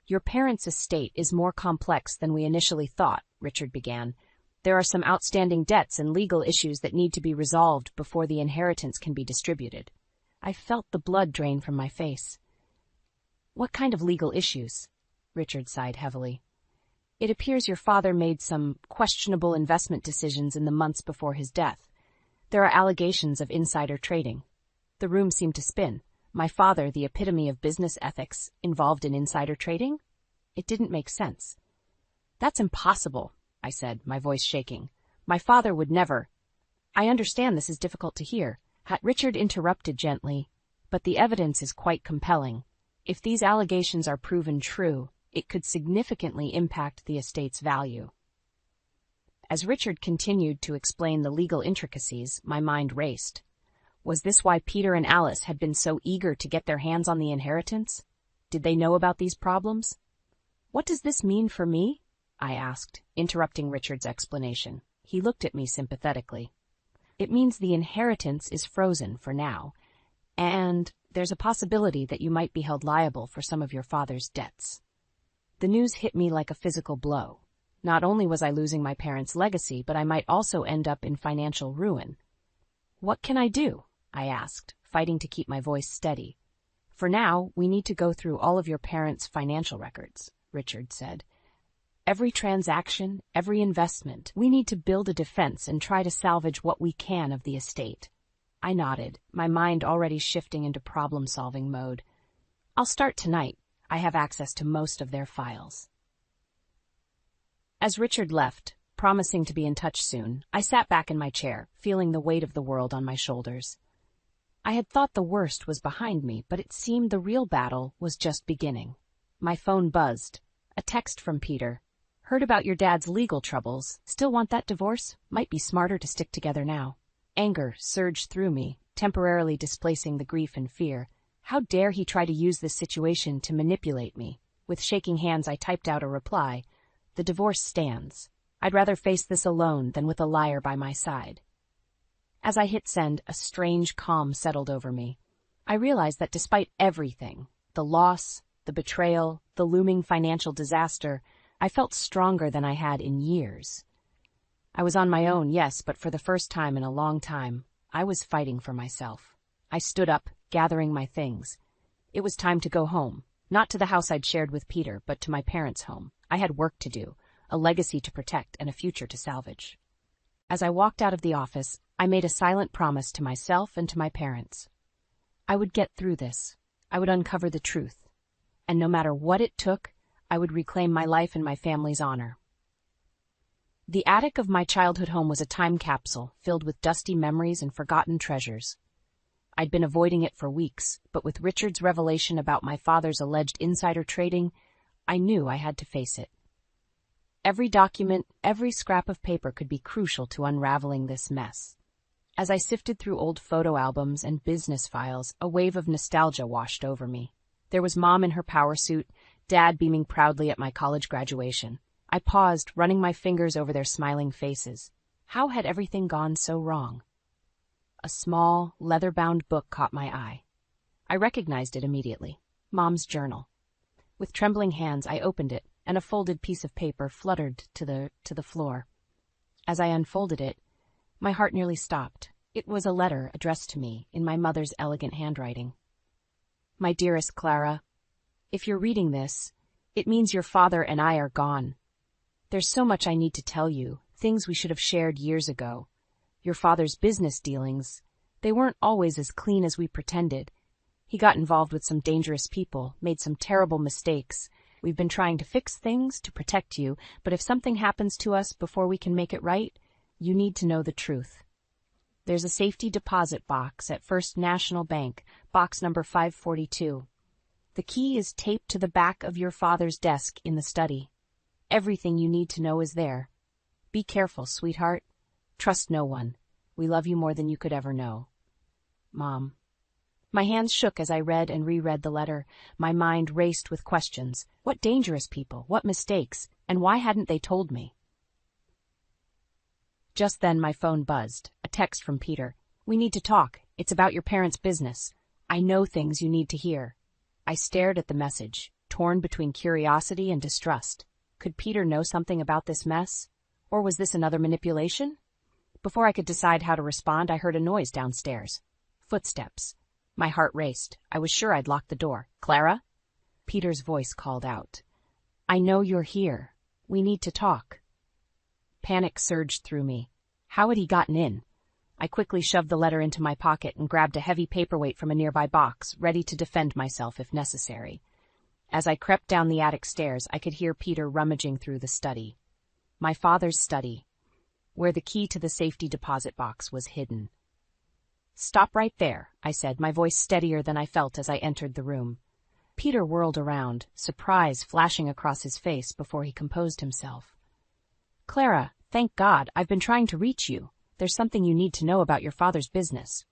Your parents' estate is more complex than we initially thought, Richard began. "There are some outstanding debts and legal issues that need to be resolved before the inheritance can be distributed." I felt the blood drain from my face. "What kind of legal issues?" Richard sighed heavily. "It appears your father made some questionable investment decisions in the months before his death. There are allegations of insider trading." The room seemed to spin. My father, the epitome of business ethics, involved in insider trading? It didn't make sense. "That's impossible," I said, my voice shaking. "My father would never—" "I understand this is difficult to hear," Richard interrupted gently, "but the evidence is quite compelling. If these allegations are proven true, it could significantly impact the estate's value." As Richard continued to explain the legal intricacies, my mind raced. Was this why Peter and Alice had been so eager to get their hands on the inheritance? Did they know about these problems? "What does this mean for me?" I asked, interrupting Richard's explanation. He looked at me sympathetically. "It means the inheritance is frozen for now, and there's a possibility that you might be held liable for some of your father's debts." The news hit me like a physical blow. Not only was I losing my parents' legacy, but I might also end up in financial ruin. "What can I do?" I asked, fighting to keep my voice steady. "For now, we need to go through all of your parents' financial records," Richard said. "Every transaction, every investment. We need to build a defense and try to salvage what we can of the estate." I nodded, my mind already shifting into problem-solving mode. "I'll start tonight. I have access to most of their files." As Richard left, promising to be in touch soon, I sat back in my chair, feeling the weight of the world on my shoulders. I had thought the worst was behind me, but it seemed the real battle was just beginning. My phone buzzed. A text from Peter. "Heard about your dad's legal troubles. Still want that divorce? Might be smarter to stick together now." Anger surged through me, temporarily displacing the grief and fear. How dare he try to use this situation to manipulate me? With shaking hands, I typed out a reply. "The divorce stands. I'd rather face this alone than with a liar by my side." As I hit send, a strange calm settled over me. I realized that despite everything, the loss, the betrayal, the looming financial disaster, I felt stronger than I had in years. I was on my own, yes, but for the first time in a long time, I was fighting for myself. I stood up, gathering my things. It was time to go home, not to the house I'd shared with Peter, but to my parents' home. I had work to do, a legacy to protect and a future to salvage. As I walked out of the office, I made a silent promise to myself and to my parents. I would get through this. I would uncover the truth. And no matter what it took, I would reclaim my life and my family's honor. The attic of my childhood home was a time capsule filled with dusty memories and forgotten treasures. I'd been avoiding it for weeks, but with Richard's revelation about my father's alleged insider trading, I knew I had to face it. Every document, every scrap of paper could be crucial to unraveling this mess. As I sifted through old photo albums and business files, a wave of nostalgia washed over me. There was Mom in her power suit, Dad beaming proudly at my college graduation. I paused, running my fingers over their smiling faces. How had everything gone so wrong? A small, leather-bound book caught my eye. I recognized it immediately. Mom's journal. With trembling hands, I opened it, and a folded piece of paper fluttered to the floor. As I unfolded it, my heart nearly stopped. It was a letter addressed to me in my mother's elegant handwriting. "My dearest Clara, if you're reading this, it means your father and I are gone. There's so much I need to tell you, things we should have shared years ago. Your father's business dealings, they weren't always as clean as we pretended. He got involved with some dangerous people, made some terrible mistakes. We've been trying to fix things to protect you, but if something happens to us before we can make it right, you need to know the truth. There's a safety deposit box at First National Bank, box number 542. The key is taped to the back of your father's desk in the study. Everything you need to know is there. Be careful, sweetheart. Trust no one. We love you more than you could ever know. Mom." My hands shook as I read and reread the letter. My mind raced with questions. What dangerous people? What mistakes? And why hadn't they told me? Just then my phone buzzed. A text from Peter. "We need to talk. It's about your parents' business. I know things you need to hear." I stared at the message, torn between curiosity and distrust. Could Peter know something about this mess? Or was this another manipulation? Before I could decide how to respond, I heard a noise downstairs. Footsteps. My heart raced. I was sure I'd locked the door. "Clara?" Peter's voice called out. "I know you're here. We need to talk." Panic surged through me. How had he gotten in? I quickly shoved the letter into my pocket and grabbed a heavy paperweight from a nearby box, ready to defend myself if necessary. As I crept down the attic stairs, I could hear Peter rummaging through the study. My father's study, where the key to the safety deposit box was hidden. "Stop right there," I said, my voice steadier than I felt as I entered the room. Peter whirled around, surprise flashing across his face before he composed himself. "Clara, thank God, I've been trying to reach you. There's something you need to know about your father's business."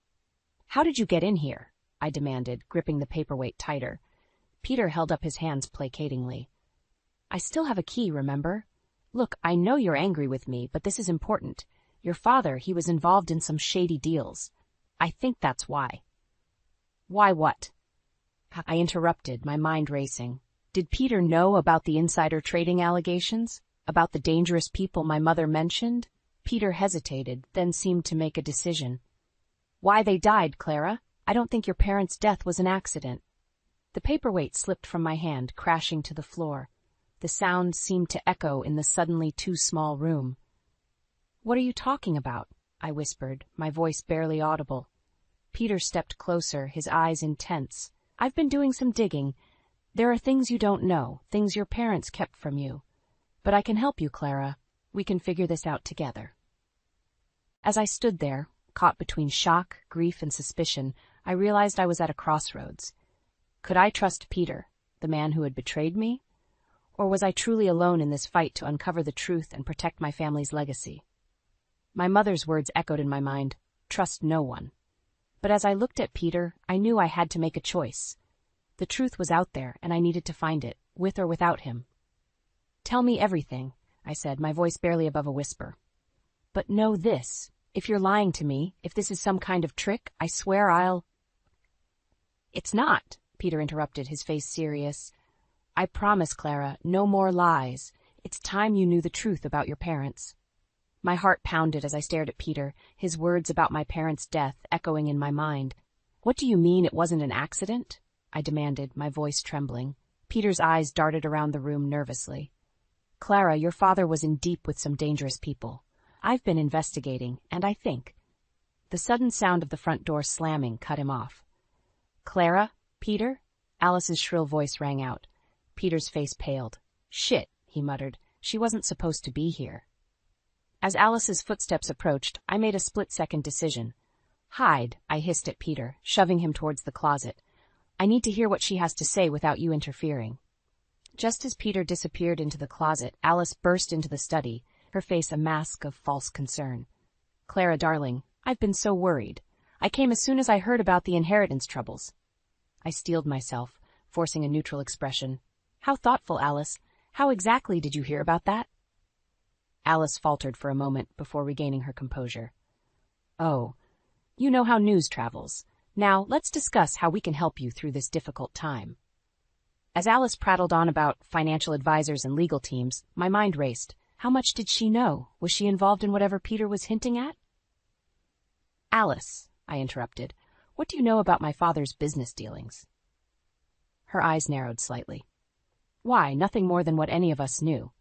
"How did you get in here?" I demanded, gripping the paperweight tighter. Peter held up his hands placatingly. "I still have a key, remember? Look, I know you're angry with me, but this is important. Your father, he was involved in some shady deals. I think that's why." "Why what?" I interrupted, my mind racing. Did Peter know about the insider trading allegations? About the dangerous people my mother mentioned? Peter hesitated, then seemed to make a decision. "Why they died, Clara. I don't think your parents' death was an accident." The paperweight slipped from my hand, crashing to the floor. The sound seemed to echo in the suddenly too small room. "What are you talking about?" I whispered, my voice barely audible. Peter stepped closer, his eyes intense. "I've been doing some digging. There are things you don't know, things your parents kept from you. But I can help you, Clara. We can figure this out together." As I stood there, caught between shock, grief, and suspicion, I realized I was at a crossroads. Could I trust Peter, the man who had betrayed me? Or was I truly alone in this fight to uncover the truth and protect my family's legacy? My mother's words echoed in my mind, "Trust no one." But as I looked at Peter, I knew I had to make a choice. The truth was out there, and I needed to find it, with or without him. "Tell me everything," I said, my voice barely above a whisper. "But know this, if you're lying to me, if this is some kind of trick, I swear I'll—" "It's not," Peter interrupted, his face serious. "I promise, Clara, no more lies. It's time you knew the truth about your parents." My heart pounded as I stared at Peter, his words about my parents' death echoing in my mind. "What do you mean it wasn't an accident?" I demanded, my voice trembling. Peter's eyes darted around the room nervously. "Clara, your father was in deep with some dangerous people. I've been investigating, and I think—" The sudden sound of the front door slamming cut him off. "Clara? Peter?" Alice's shrill voice rang out. Peter's face paled. "Shit," he muttered. "She wasn't supposed to be here." As Alice's footsteps approached, I made a split-second decision. "Hide," I hissed at Peter, shoving him towards the closet. "I need to hear what she has to say without you interfering." Just as Peter disappeared into the closet, Alice burst into the study, her face a mask of false concern. "Clara, darling, I've been so worried. I came as soon as I heard about the inheritance troubles." I steeled myself, forcing a neutral expression. "How thoughtful, Alice. How exactly did you hear about that?" Alice faltered for a moment before regaining her composure. "Oh, you know how news travels. Now, let's discuss how we can help you through this difficult time." As Alice prattled on about financial advisors and legal teams, my mind raced. How much did she know? Was she involved in whatever Peter was hinting at? "Alice," I interrupted, "what do you know about my father's business dealings?" Her eyes narrowed slightly. "Why, nothing more than what any of us knew.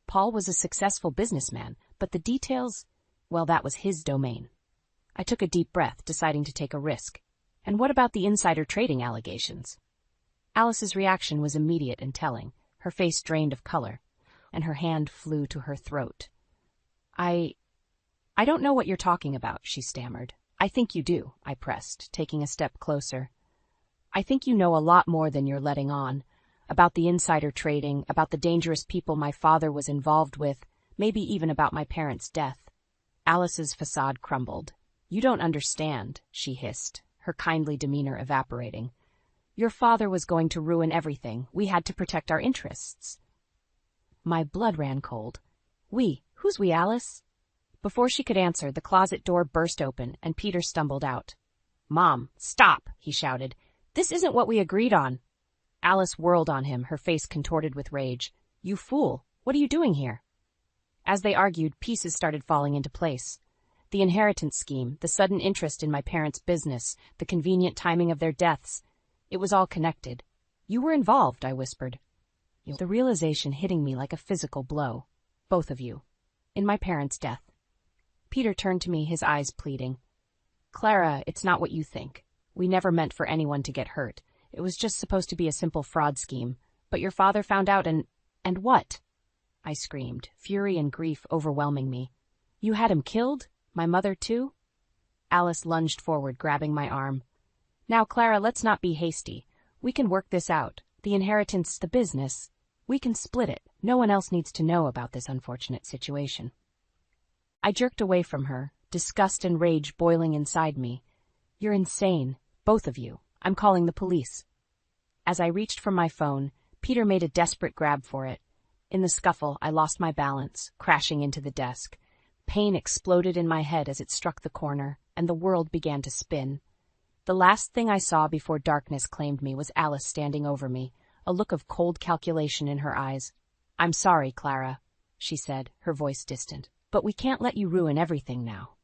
Paul was a successful businessman, but the details, well, that was his domain." I took a deep breath, deciding to take a risk. "And what about the insider trading allegations?" Alice's reaction was immediate and telling. Her face drained of color, and her hand flew to her throat. I don't know what you're talking about," she stammered. "I think you do," I pressed, taking a step closer. "I think you know a lot more than you're letting on. About the insider trading, about the dangerous people my father was involved with, maybe even about my parents' death." Alice's facade crumbled. "You don't understand," she hissed, her kindly demeanor evaporating. "Your father was going to ruin everything. We had to protect our interests." My blood ran cold. "We? Who's we, Alice?" Before she could answer, the closet door burst open, and Peter stumbled out. "Mom, stop!" he shouted. "This isn't what we agreed on." Alice whirled on him, her face contorted with rage. "You fool! What are you doing here?" As they argued, pieces started falling into place. The inheritance scheme, the sudden interest in my parents' business, the convenient timing of their deaths. It was all connected. "You were involved," I whispered. The realization hitting me like a physical blow. Both of you. In my parents' death. Peter turned to me, his eyes pleading. "Clara, it's not what you think. We never meant for anyone to get hurt. It was just supposed to be a simple fraud scheme. But your father found out and what?" I screamed, fury and grief overwhelming me. "You had him killed? My mother, too?" Alice lunged forward, grabbing my arm. "Now, Clara, let's not be hasty. We can work this out. The inheritance, the business. We can split it. No one else needs to know about this unfortunate situation." I jerked away from her, disgust and rage boiling inside me. "You're insane. Both of you. I'm calling the police." As I reached for my phone, Peter made a desperate grab for it. In the scuffle, I lost my balance, crashing into the desk. Pain exploded in my head as it struck the corner, and the world began to spin. The last thing I saw before darkness claimed me was Alice standing over me, a look of cold calculation in her eyes. "I'm sorry, Clara," she said, her voice distant, "but we can't let you ruin everything now."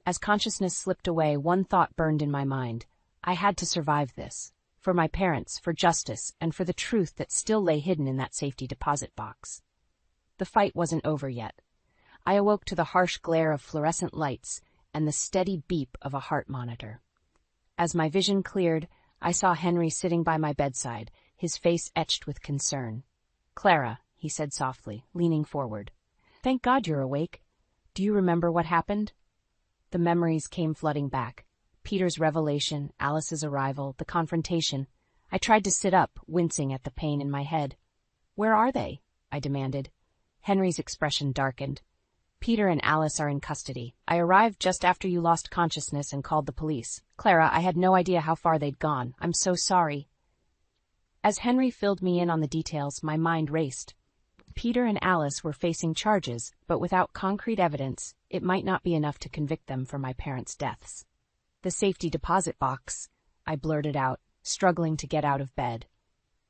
As consciousness slipped away, one thought burned in my mind. I had to survive this. For my parents, for justice, and for the truth that still lay hidden in that safety deposit box. The fight wasn't over yet. I awoke to the harsh glare of fluorescent lights and the steady beep of a heart monitor. As my vision cleared, I saw Henry sitting by my bedside, his face etched with concern. "Clara," he said softly, leaning forward. "Thank God you're awake. Do you remember what happened?" The memories came flooding back. Peter's revelation, Alice's arrival, the confrontation. I tried to sit up, wincing at the pain in my head. "Where are they?" I demanded. Henry's expression darkened. "Peter and Alice are in custody. I arrived just after you lost consciousness and called the police. Clara, I had no idea how far they'd gone. I'm so sorry." As Henry filled me in on the details, my mind raced. Peter and Alice were facing charges, but without concrete evidence, it might not be enough to convict them for my parents' deaths. "The safety deposit box," I blurted out, struggling to get out of bed.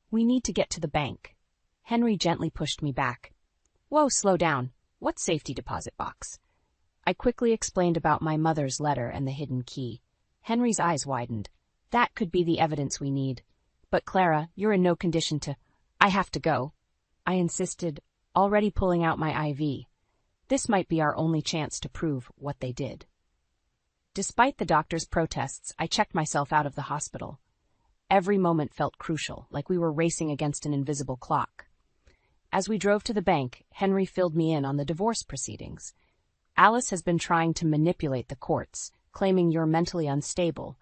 "We need to get to the bank." Henry gently pushed me back. "Whoa, slow down. What safety deposit box?" I quickly explained about my mother's letter and the hidden key. Henry's eyes widened. "That could be the evidence we need. But Clara, you're in no condition to—" "I have to go," I insisted, already pulling out my IV. This might be our only chance to prove what they did. Despite the doctor's protests, I checked myself out of the hospital. Every moment felt crucial, like we were racing against an invisible clock. As we drove to the bank, Henry filled me in on the divorce proceedings. "Alice has been trying to manipulate the courts, claiming you're mentally unstable.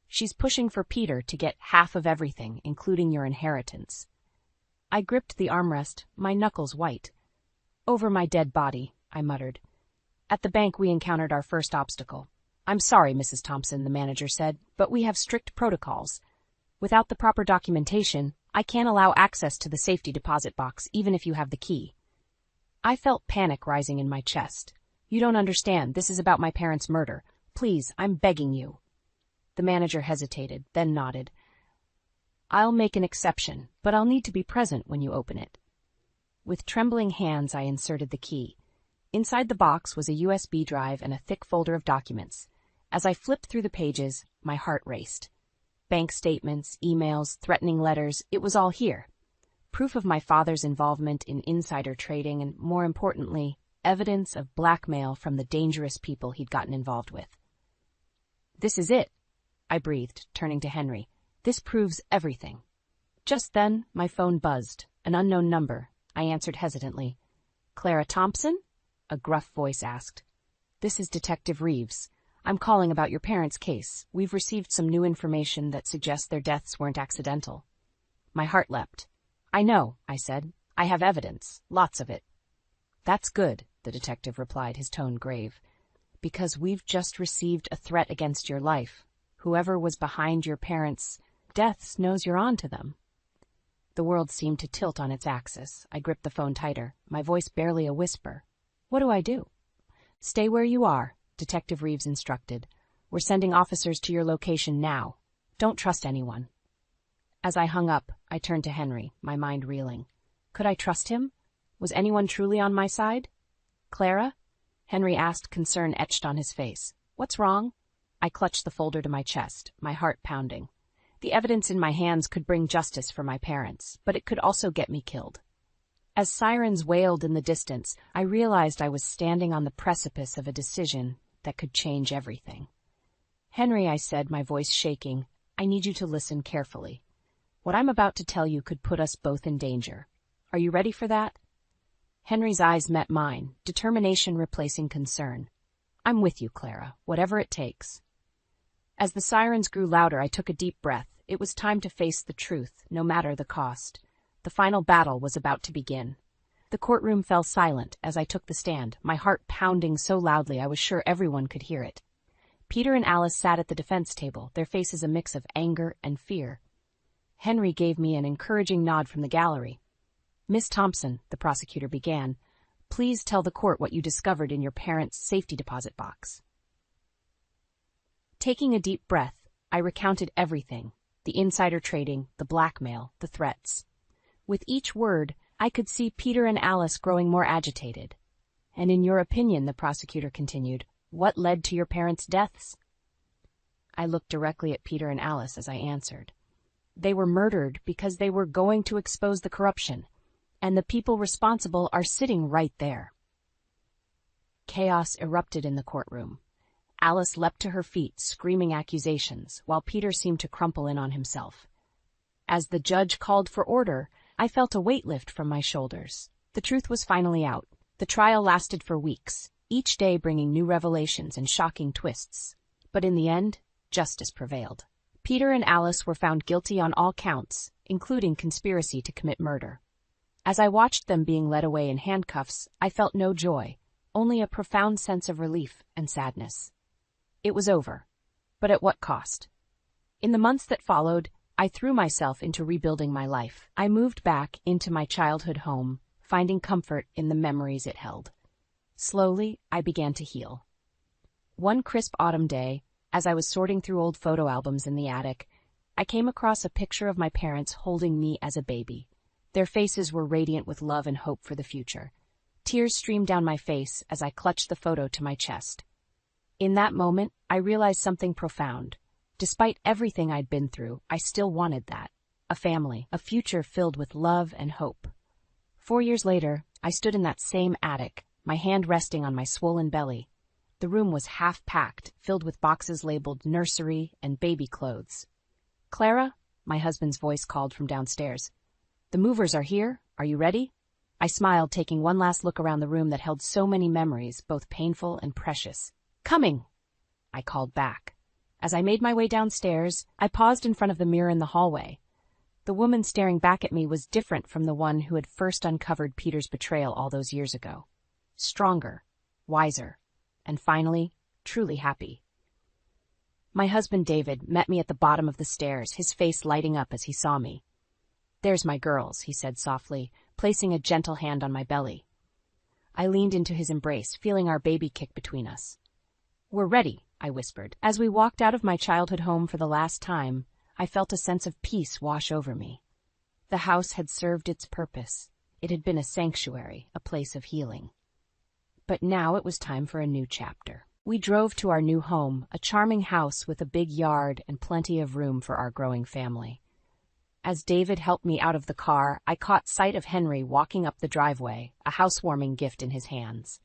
She's pushing for Peter to get half of everything, including your inheritance." I gripped the armrest, my knuckles white. "Over my dead body," I muttered. At the bank we encountered our first obstacle. "I'm sorry, Mrs. Thompson," the manager said, "but we have strict protocols. Without the proper documentation, I can't allow access to the safety deposit box, even if you have the key." I felt panic rising in my chest. "You don't understand. This is about my parents' murder. Please, I'm begging you." The manager hesitated, then nodded. "I'll make an exception, but I'll need to be present when you open it." With trembling hands, I inserted the key. Inside the box was a USB drive and a thick folder of documents. As I flipped through the pages, my heart raced. Bank statements, emails, threatening letters, it was all here. Proof of my father's involvement in insider trading and, more importantly, evidence of blackmail from the dangerous people he'd gotten involved with. "This is it," I breathed, turning to Henry. "This proves everything." Just then, my phone buzzed. An unknown number. I answered hesitantly. "Clara Thompson?" a gruff voice asked. "This is Detective Reeves. I'm calling about your parents' case. We've received some new information that suggests their deaths weren't accidental." My heart leapt. "I know," I said. "I have evidence. Lots of it." "That's good," the detective replied, his tone grave. "Because we've just received a threat against your life. Whoever was behind your parents' deaths knows you're on to them." The world seemed to tilt on its axis. I gripped the phone tighter, my voice barely a whisper. "What do I do?" "Stay where you are," Detective Reeves instructed. "We're sending officers to your location now. Don't trust anyone." As I hung up, I turned to Henry, my mind reeling. Could I trust him? Was anyone truly on my side? Clara? Henry asked, concern etched on his face. What's wrong? I clutched the folder to my chest, my heart pounding. The evidence in my hands could bring justice for my parents, but it could also get me killed. As sirens wailed in the distance, I realized I was standing on the precipice of a decision that could change everything. Henry, I said, my voice shaking, I need you to listen carefully. What I'm about to tell you could put us both in danger. Are you ready for that? Henry's eyes met mine, determination replacing concern. I'm with you, Clara, whatever it takes. As the sirens grew louder, I took a deep breath. It was time to face the truth, no matter the cost. The final battle was about to begin. The courtroom fell silent as I took the stand, my heart pounding so loudly I was sure everyone could hear it. Peter and Alice sat at the defense table, their faces a mix of anger and fear. Henry gave me an encouraging nod from the gallery. Miss Thompson, the prosecutor began, please tell the court what you discovered in your parents' safety deposit box. Taking a deep breath, I recounted everything, the insider trading, the blackmail, the threats. With each word, I could see Peter and Alice growing more agitated. And in your opinion, the prosecutor continued, what led to your parents' deaths? I looked directly at Peter and Alice as I answered. They were murdered because they were going to expose the corruption, and the people responsible are sitting right there. Chaos erupted in the courtroom. Alice leapt to her feet, screaming accusations, while Peter seemed to crumple in on himself. As the judge called for order, I felt a weight lift from my shoulders. The truth was finally out. The trial lasted for weeks, each day bringing new revelations and shocking twists. But in the end, justice prevailed. Peter and Alice were found guilty on all counts, including conspiracy to commit murder. As I watched them being led away in handcuffs, I felt no joy, only a profound sense of relief and sadness. It was over, but at what cost? In the months that followed, I threw myself into rebuilding my life. I moved back into my childhood home, finding comfort in the memories it held. Slowly, I began to heal. One crisp autumn day, as I was sorting through old photo albums in the attic, I came across a picture of my parents holding me as a baby. Their faces were radiant with love and hope for the future. Tears streamed down my face as I clutched the photo to my chest. In that moment, I realized something profound. Despite everything I'd been through, I still wanted that. A family, a future filled with love and hope. 4 years later, I stood in that same attic, my hand resting on my swollen belly. The room was half-packed, filled with boxes labeled nursery and baby clothes. Clara, my husband's voice called from downstairs. The movers are here. Are you ready? I smiled, taking one last look around the room that held so many memories, both painful and precious. Coming, I called back. As I made my way downstairs, I paused in front of the mirror in the hallway. The woman staring back at me was different from the one who had first uncovered Peter's betrayal all those years ago. Stronger, wiser, and finally, truly happy. My husband David met me at the bottom of the stairs, his face lighting up as he saw me. There's my girls, he said softly, placing a gentle hand on my belly. I leaned into his embrace, feeling our baby kick between us. We're ready, I whispered. As we walked out of my childhood home for the last time, I felt a sense of peace wash over me. The house had served its purpose. It had been a sanctuary, a place of healing. But now it was time for a new chapter. We drove to our new home, a charming house with a big yard and plenty of room for our growing family. As David helped me out of the car, I caught sight of Henry walking up the driveway, a housewarming gift in his hands.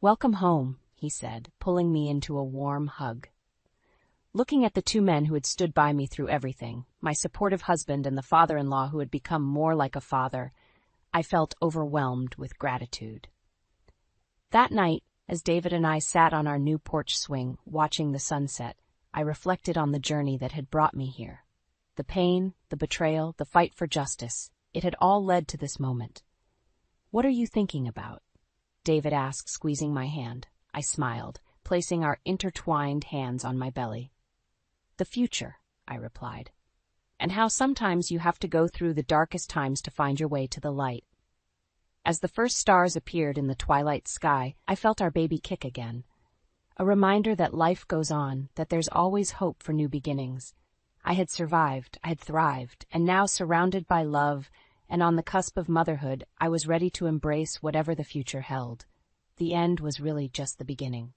Welcome home, he said, pulling me into a warm hug. Looking at the two men who had stood by me through everything, my supportive husband and the father-in-law who had become more like a father, I felt overwhelmed with gratitude. That night, as David and I sat on our new porch swing, watching the sunset, I reflected on the journey that had brought me here. The pain, the betrayal, the fight for justice, it had all led to this moment. What are you thinking about? David asked, squeezing my hand. I smiled, placing our intertwined hands on my belly. The future, I replied, and how sometimes you have to go through the darkest times to find your way to the light. As the first stars appeared in the twilight sky, I felt our baby kick again. A reminder that life goes on, that there's always hope for new beginnings. I had survived, I had thrived, and now surrounded by love and on the cusp of motherhood, I was ready to embrace whatever the future held. The end was really just the beginning.